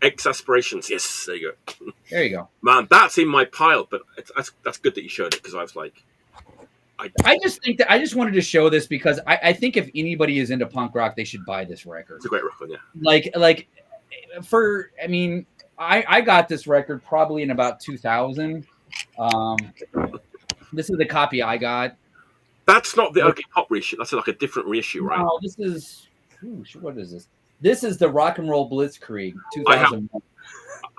Exasperations. Yes, there you go. There you go. Man, that's in my pile, but that's good that you showed it because I was like, I just think that I just wanted to show this because I think if anybody is into punk rock, they should buy this record. It's a great record, yeah. I got this record probably in about 2000. This is the copy I got. That's not the Ugly Pop reissue. That's like a different reissue, right? No, this is what is this? This is the Rock and Roll Blitzkrieg 2001.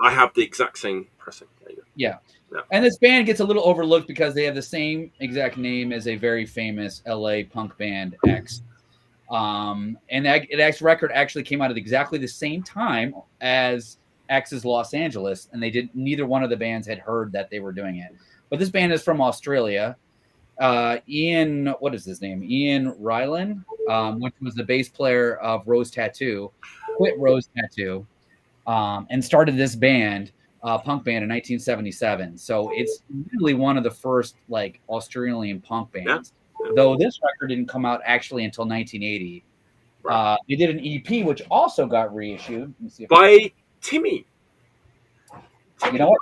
I have the exact same pressing. There you go. Yeah. And this band gets a little overlooked because they have the same exact name as a very famous LA punk band, X. And that X record actually came out at exactly the same time as X's Los Angeles, and neither one of the bands had heard that they were doing it. But this band is from Australia. Ian, what is his name? Ian Ryland, which was the bass player of Rose Tattoo, quit Rose Tattoo, and started this band, punk band in 1977. So it's really one of the first like Australian punk bands. Yeah. Though this record didn't come out actually until 1980. Right. They did an EP which also got reissued. Let me see by Timmy. You know what?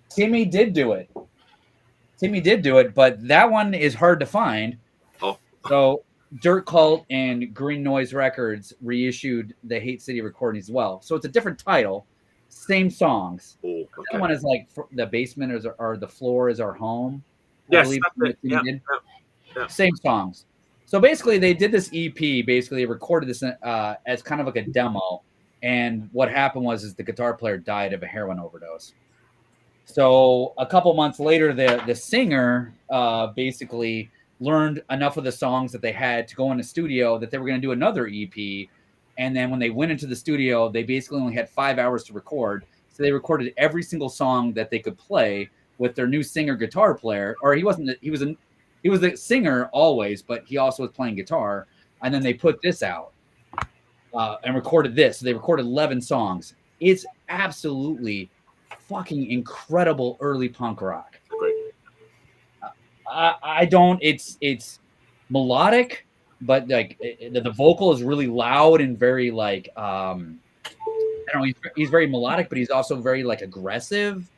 Timmy did do it. But that one is hard to find. Oh. So Dirt Cult and Green Noise Records reissued the Hate City recording as well. So it's a different title, same songs. Oh, okay. That one is like The Basement or The Floor Is Our Home. Yes, that's it. Yeah. Same songs. So basically they did this EP, basically recorded this as kind of like a demo. And what happened was the guitar player died of a heroin overdose. So a couple months later, the singer basically learned enough of the songs that they had to go in the studio that they were going to do another EP. And then when they went into the studio, they basically only had 5 hours to record. So they recorded every single song that they could play with their new singer guitar player. Or he was the singer always, but he also was playing guitar. And then they put this out and recorded this. So they recorded 11 songs. It's absolutely fucking incredible early punk rock. Great. It's melodic, but like the vocal is really loud and very like I don't know, he's very melodic, but he's also very like aggressive.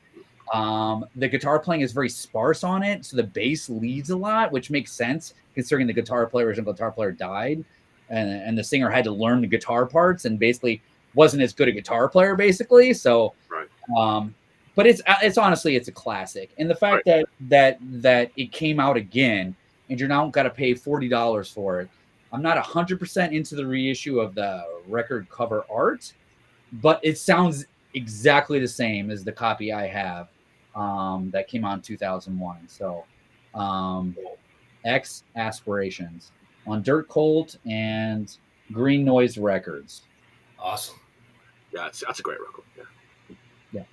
The guitar playing is very sparse on it, so the bass leads a lot, which makes sense considering the original guitar player died, and the singer had to learn the guitar parts and basically wasn't as good a guitar player basically. So right. But it's honestly it's a classic, and the fact that it came out again and you're now got to pay $40 for it. I'm not 100% into the reissue of the record cover art, but it sounds exactly the same as the copy I have that came out in 2001. So X Aspirations on Dirt Cult and Green Noise Records. Awesome. Yeah, that's a great record. Yeah.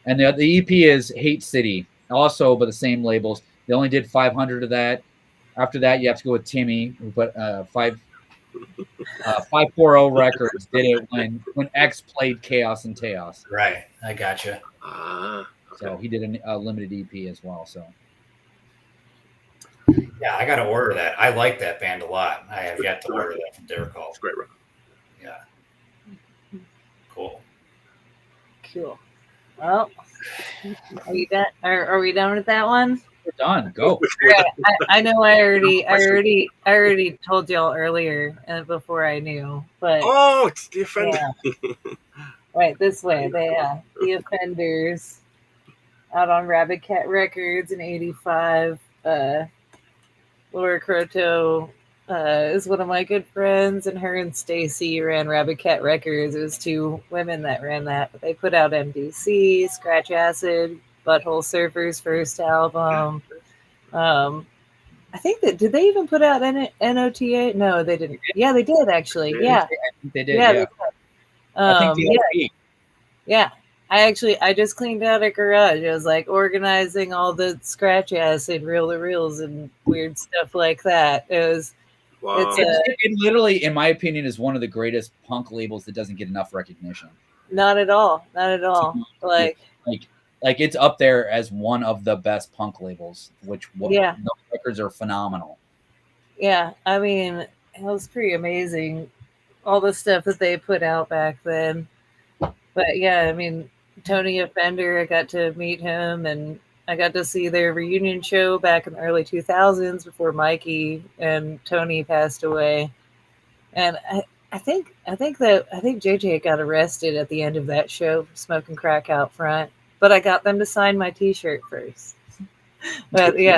And the EP is Hate City, also by the same labels. They only did 500 of that. After that, you have to go with Timmy, who put 5. 540 Records did it when X played Chaos and Teos. Right, I gotcha. Okay. So he did a limited EP as well. So yeah, I got to order that. I like that band a lot. I have yet to order that from Derek Hall. It's a great record. Yeah, cool. Well, are you done? Are we done with that one? we're done. Go. Yeah, I know. I already told y'all earlier before I knew, but Oh, it's the Offender. yeah. Right this way. They the Offenders out on Rabbit Cat Records in '85. Laura Croto is one of my good friends, and her and Stacy ran Rabbit Cat Records. It was two women that ran that. But they put out MDC, Scratch Acid, Butthole Surfers' first album. I think that did they even put out N.O.T.O? No, they didn't. Yeah, they did actually. Yeah, they did. Yeah, they did. I think yeah. I just cleaned out a garage. I was like organizing all the Scratch Acid reel to reels and weird stuff like that. It was. Wow. It literally, in my opinion, is one of the greatest punk labels that doesn't get enough recognition. Not at all. Not at all. Like it's up there as one of the best punk labels. The records are phenomenal. Yeah, I mean, it was pretty amazing, all the stuff that they put out back then. But yeah, I mean, Tony Offender, I got to meet him, and I got to see their reunion show back in the early 2000s before Mikey and Tony passed away. And I think JJ got arrested at the end of that show for smoking crack out front. But I got them to sign my T-shirt first. But yeah,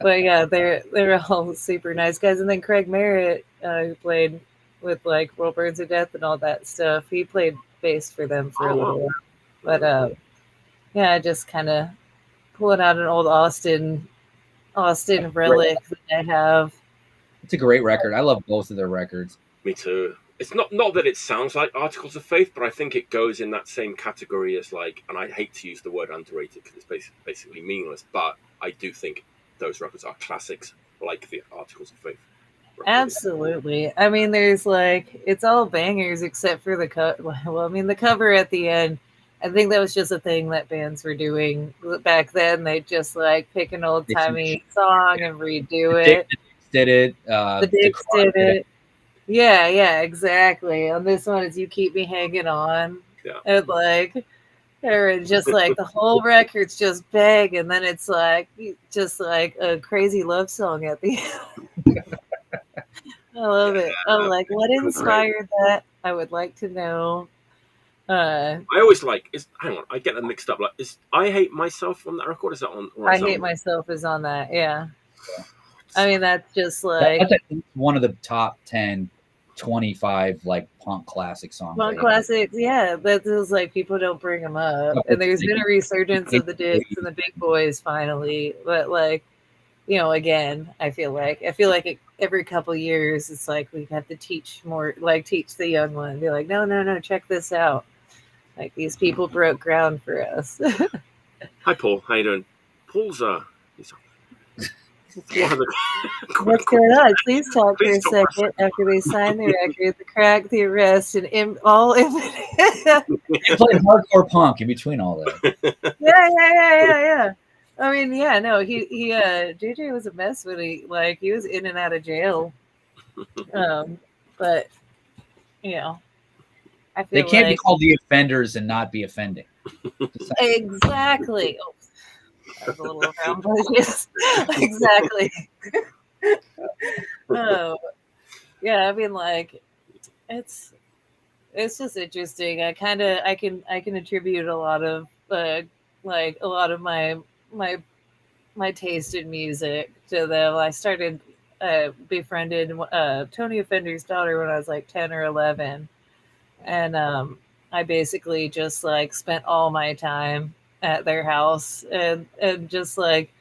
but yeah, they're all super nice guys. And then Craig Merritt, who played with like World Burns to Death and all that stuff, he played bass for them for a little while. But yeah, just kind of pulling out an old Austin relic that I have. It's a great record. I love both of their records. Me too. It's not that it sounds like Articles of Faith, but I think it goes in that same category as like, and I hate to use the word underrated because it's basically meaningless, but I do think those records are classics, like the Articles of Faith records. Absolutely. I mean, there's like, it's all bangers except for the well, I mean, the cover at the end. I think that was just a thing that bands were doing back then. They just like pick an old timey song and redo it. The Dicks did it. The Dicks did it. Yeah, exactly. On this one, it's You Keep Me Hanging On. Yeah. And like, or just like the whole record's just bang, and then it's like just like a crazy love song at the end. I love it. I'm like, what inspired that? I would like to know. I always hang on, I get them mixed up. Like, is I Hate Myself on that record? Is that on? I Hate Myself is on that. Yeah. I mean, that's just like that's one of the top 10, 25 like punk classic songs. Punk classics, yeah. That is like people don't bring them up, and there's been a resurgence of the Dicks and the Big Boys finally. But like, you know, again, I feel like every couple of years, it's like we have to teach the young one. Be like, no, check this out. Like these people broke ground for us. Hi, Paul. How you doing? Paul's What's going on? Please talk for a second. After they sign the record, the crack, the arrest, and all They played hardcore punk in between all that. Yeah. I mean, yeah, no, he JJ was a mess when he was in and out of jail. But you know, I feel they can't be called the Offenders and not be offending. Exactly. Oh, that was a little around, but yes, exactly. Oh, yeah. I mean, like, it's just interesting. I can attribute a lot of my taste in music to them. I started befriended Tony Offender's daughter when I was like 10 or 11, and I basically just like spent all my time at their house and just like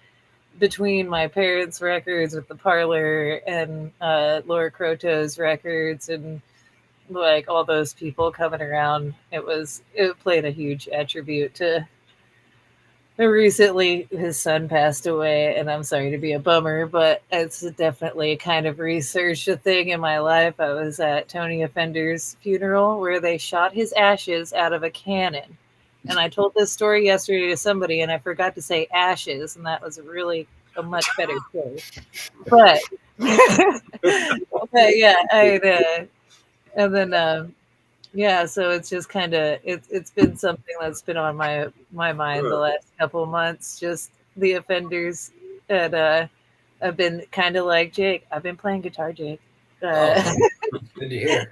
between my parents' records with the Parlor and Laura Croto's records and like all those people coming around, it played a huge attribute to recently his son passed away, and I'm sorry to be a bummer, but it's definitely kind of researched a thing in my life. I was at Tony Offender's funeral where they shot his ashes out of a cannon. And I told this story yesterday to somebody, and I forgot to say ashes, and that was really a much better story. But, but yeah, and then yeah, so it's just kind of it's been something that's been on my mind the last couple of months. Just the offenders, and I've been kind of like Jake. I've been playing guitar, Jake. Good to hear.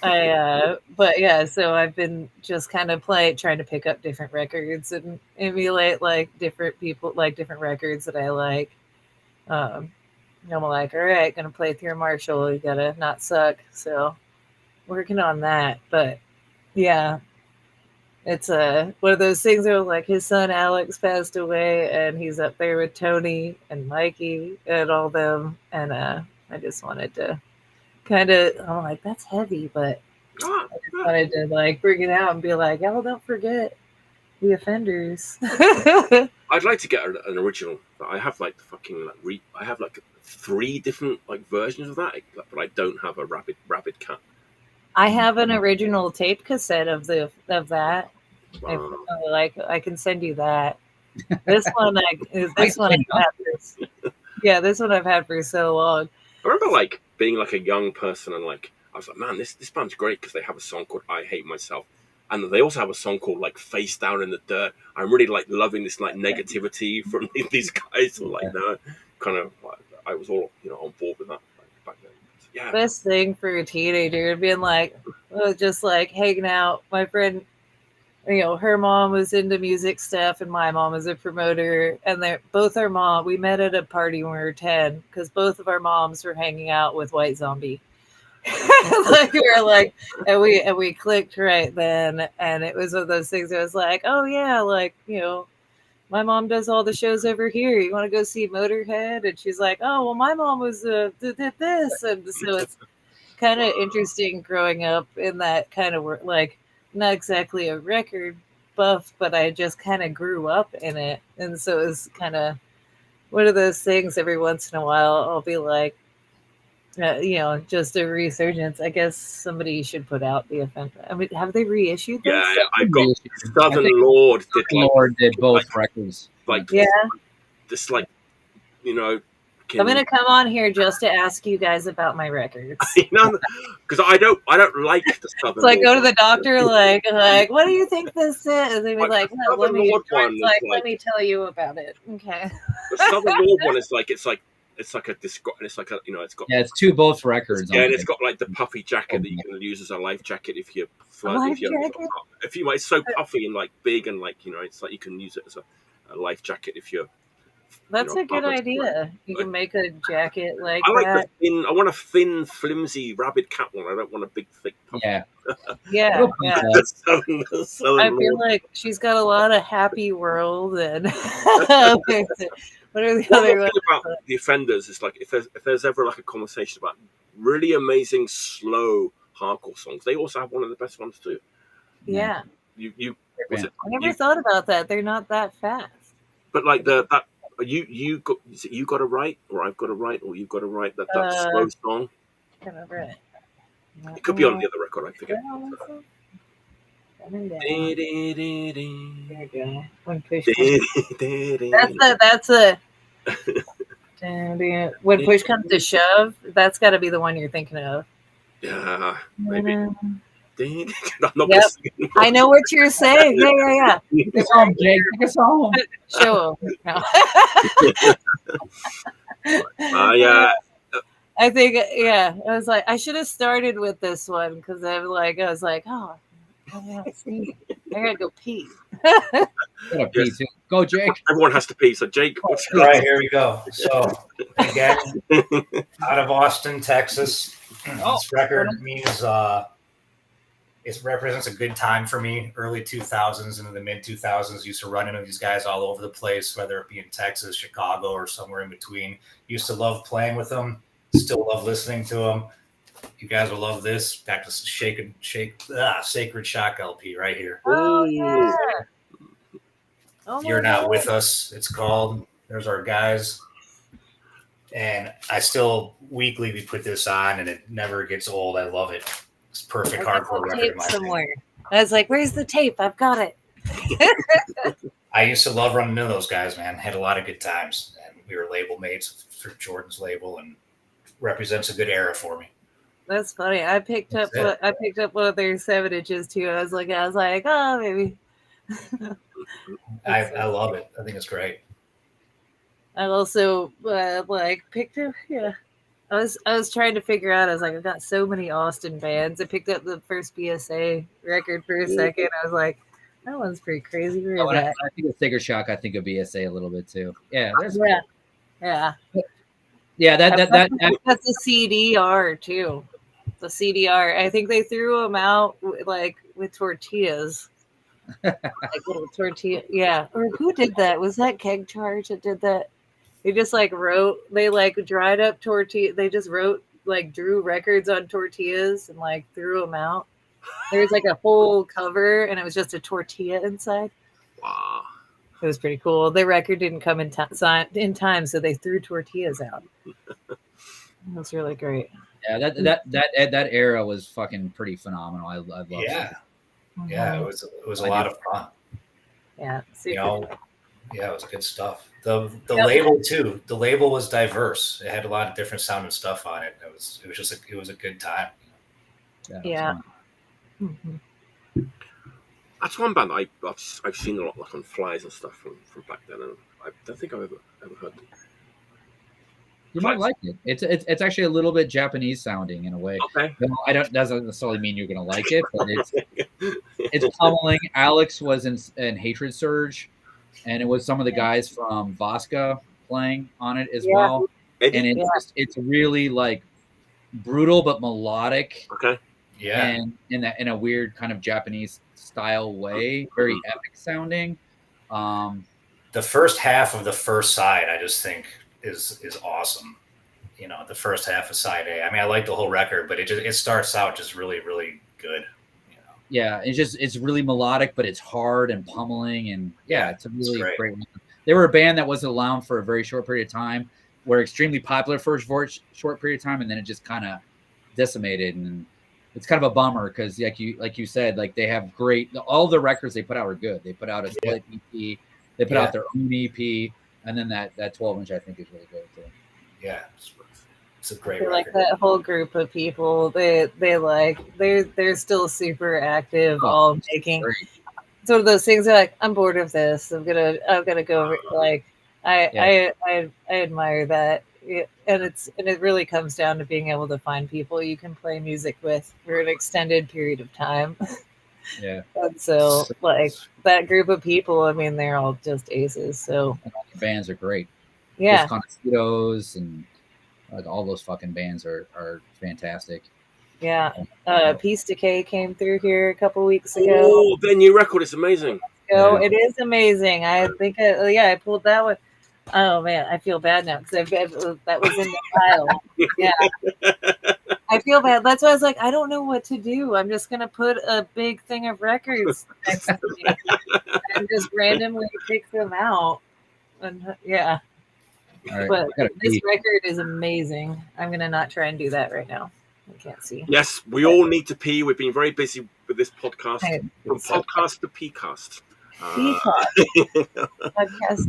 But yeah, so I've been just kind of trying to pick up different records and emulate like different people, like different records that I like. I'm like, all right, gonna play through a Marshall. You gotta not suck. So working on that, but yeah, it's one of those things where like his son Alex passed away, and he's up there with Tony and Mikey and all them, and I just wanted to kind of, I'm like, that's heavy, but I just wanted to like bring it out and be like, oh, don't forget the offenders. I'd like to get an original. I have like the fucking like I have like 3 different like versions of that, but I don't have a rabid cat. I have an original tape cassette of that. Wow. If, like, I can send you that. This one, this one I've had for so long. I remember like being like a young person and like I was like, man, this band's great because they have a song called "I Hate Myself," and they also have a song called like "Face Down in the Dirt." I'm really like loving this like negativity from these guys. So, like, no, kind of, I was all on board with that back then. Yeah, best thing for a teenager being like, just like hanging out. My friend, her mom was into music stuff, and my mom was a promoter. And both our mom, we met at a party when we were 10 because both of our moms were hanging out with White Zombie. Like we were like, and we clicked right then, and it was one of those things. It was like, oh yeah, like my mom does all the shows over here. You want to go see Motorhead? And she's like, oh, well, my mom was did this. And so it's kind of interesting growing up in that kind of work, like not exactly a record buff, but I just kind of grew up in it. And so it's kind of one of those things every once in a while I'll be like, just a resurgence. I guess somebody should put out the Offender. I mean, have they reissued this? Yeah, I've got Southern Lord did both records. Like, yeah, just like, I'm gonna come on here just to ask you guys about my records. Because I don't like the Southern. It's like, go to the doctor, like, what do you think this is? And they'd be like, no, let me tell you about it. Okay. The Southern Lord one is like, it's like a it's got 2 both records. Yeah, and it's got like the puffy jacket that you can use as a life jacket if you it's so puffy and like big and like it's like you can use it as a life jacket if you're. That's a good idea. You can make a jacket like I like that. I want a thin, flimsy rabbit cat one. I don't want a big, thick puffy. Yeah. I feel like she's got a lot of Happy World and what are the other ones? About the Offenders is like if there's ever like a conversation about really amazing slow hardcore songs, they also have one of the best ones too. Yeah. I never thought about that. They're not that fast. But like you got to write, or I've got to write, or you've got to write that slow song. It could be on the other record. I forget. There you go. When push that's a when push comes to shove, that's got to be the one you're thinking of. Yeah, maybe. I know what you're saying. Yeah. Take us home, Jake. Take us home. Show them. No. Yeah. I think, I was like, I should have started with this one because I was like, oh, I gotta go pee. Go, Jake. Everyone has to pee. So, Jake, right, here we go. So, again, out of Austin, Texas. This record means it represents a good time for me. Early 2000s into the mid 2000s, used to run into these guys all over the place, whether it be in Texas, Chicago, or somewhere in between. Used to love playing with them. Still love listening to them. You guys will love this. Back to Sacred Shock LP right here. Oh, yeah. Oh You're Not With Us, it's called. There's our guys. And I still weekly we put this on, and it never gets old. I love it. It's perfect hardcore record in my somewhere. I was like, "Where's the tape? I've got it." I used to love running into those guys, man. Had a lot of good times, and we were label mates for Jordan's label, and represents a good era for me. That's funny. I picked up one of their 7 inches too. I was like, oh, maybe. I love it. I think it's great. I also picked up. Yeah, I was trying to figure out. I was like, I've got so many Austin bands. I picked up the first BSA record for a second. I was like, that one's pretty crazy. I think of Sticker Shock. I think of BSA a little bit too. Yeah, yeah. That's a CDR too. The CDR. I think they threw them out with tortillas. Like little tortilla. Yeah. Or who did that? Was that Keg Charge that did that? They just dried up tortilla. They just drew records on tortillas and threw them out. There was a whole cover and it was just a tortilla inside. Wow. It was pretty cool. The record didn't come in time, so they threw tortillas out. It was really great. Yeah, that era was fucking pretty phenomenal. I loved it. Yeah, it was a lot of fun. Yeah, yeah, it was good stuff. The label too. The label was diverse. It had a lot of different sounding stuff on it. It was a good time. Yeah. That's one band I've seen a lot on flyers and stuff from back then, and I don't think I've ever heard them. You might like it. It's actually a little bit Japanese sounding in a way. Okay. Doesn't necessarily mean you're gonna like it, but it's pummeling. Alex was in Hatred Surge, and it was some of the guys from Vasca playing on it as well. And it's really brutal but melodic. Okay. Yeah. And in a weird kind of Japanese style way, very epic sounding. The first half of the first side, I just think is awesome. The first half of side A. I mean, I like the whole record, but it starts out just really, really good. Yeah, it's really melodic, but it's hard and pummeling, and it's a really great record. They were a band that wasn't around for a very short period of time. Were extremely popular for a short period of time, and then it just kind of decimated, and it's kind of a bummer because, like you said, they have all the records they put out are good. They put out a split EP, they put out their own EP, and then that 12-inch I think is really good too. Yeah, it's a great record. Like that whole group of people, they're still super active, all making sort of those things. They're like, I'm bored of this. I'm gonna go. I admire that. And it really comes down to being able to find people you can play music with for an extended period of time. Yeah. And so that group of people, I mean, they're all just aces. So and all the bands are great. Yeah. Conocidos and all those fucking bands are fantastic. Yeah. Peace Decay came through here a couple weeks ago. Oh, their new record is amazing. It is amazing. I think I pulled that one. Oh man, I feel bad now because that was in the file. Yeah, I feel bad. That's why I was like, I don't know what to do. I'm just gonna put a big thing of records next to me and just randomly pick them out. And right, but this record is amazing. I'm gonna not try and do that right now. I can't see. Yes, we all need to pee. We've been very busy with this podcast. From podcast to P-cast. Podcast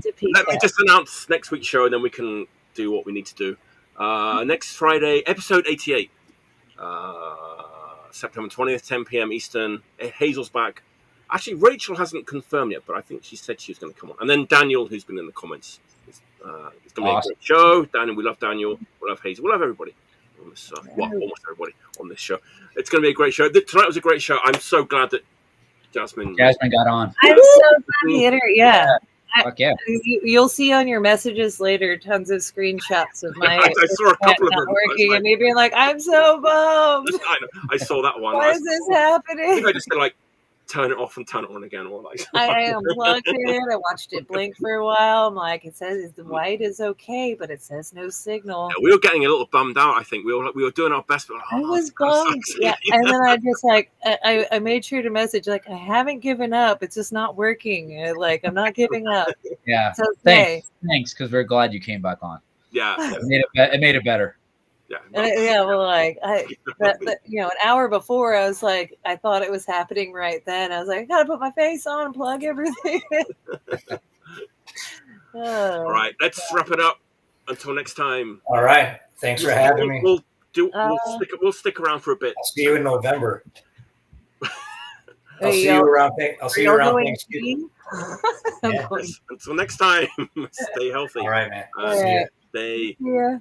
to Let me just announce next week's show, and then we can do what we need to do. Next Friday, episode 88, September 20th, 10 p.m. Eastern. Hazel's back. Actually, Rachel hasn't confirmed yet, but I think she said she was going to come on. And then Daniel, who's been in the comments, it's going to be a great show. Daniel, we love Daniel. We love Hazel. We love everybody on this. Almost everybody on this show. It's going to be a great show. Tonight was a great show. I'm so glad that Jasmine got on. I'm so glad he hit her. Yeah. Fuck yeah. You'll see on your messages later tons of screenshots of my I saw a couple of them working and me being like, I'm so bummed. I saw that one. Why is this happening? I think I just said turn it off and turn it on again. Or like, I unplugged it. I watched it blink for a while. I'm like, it says the white is okay, but it says no signal. yeah, we were getting a little bummed out. I think we were doing our best, but like, I was bummed. Yeah, and then I just like I made sure to message like I haven't given up. It's just not working. Like I'm not giving up. Yeah. It's okay. Thanks, because we're glad you came back on. Yeah. It made it better. Yeah. Well, like an hour before, I was like, I thought it was happening right then. I was like, I gotta put my face on and plug everything. All right, let's wrap it up. Until next time. All right. Thanks for having me. We'll stick around for a bit. I'll see you in November. I'll see you around Thanksgiving. Until next time, stay healthy. All right, man. Stay. Stay. Yeah.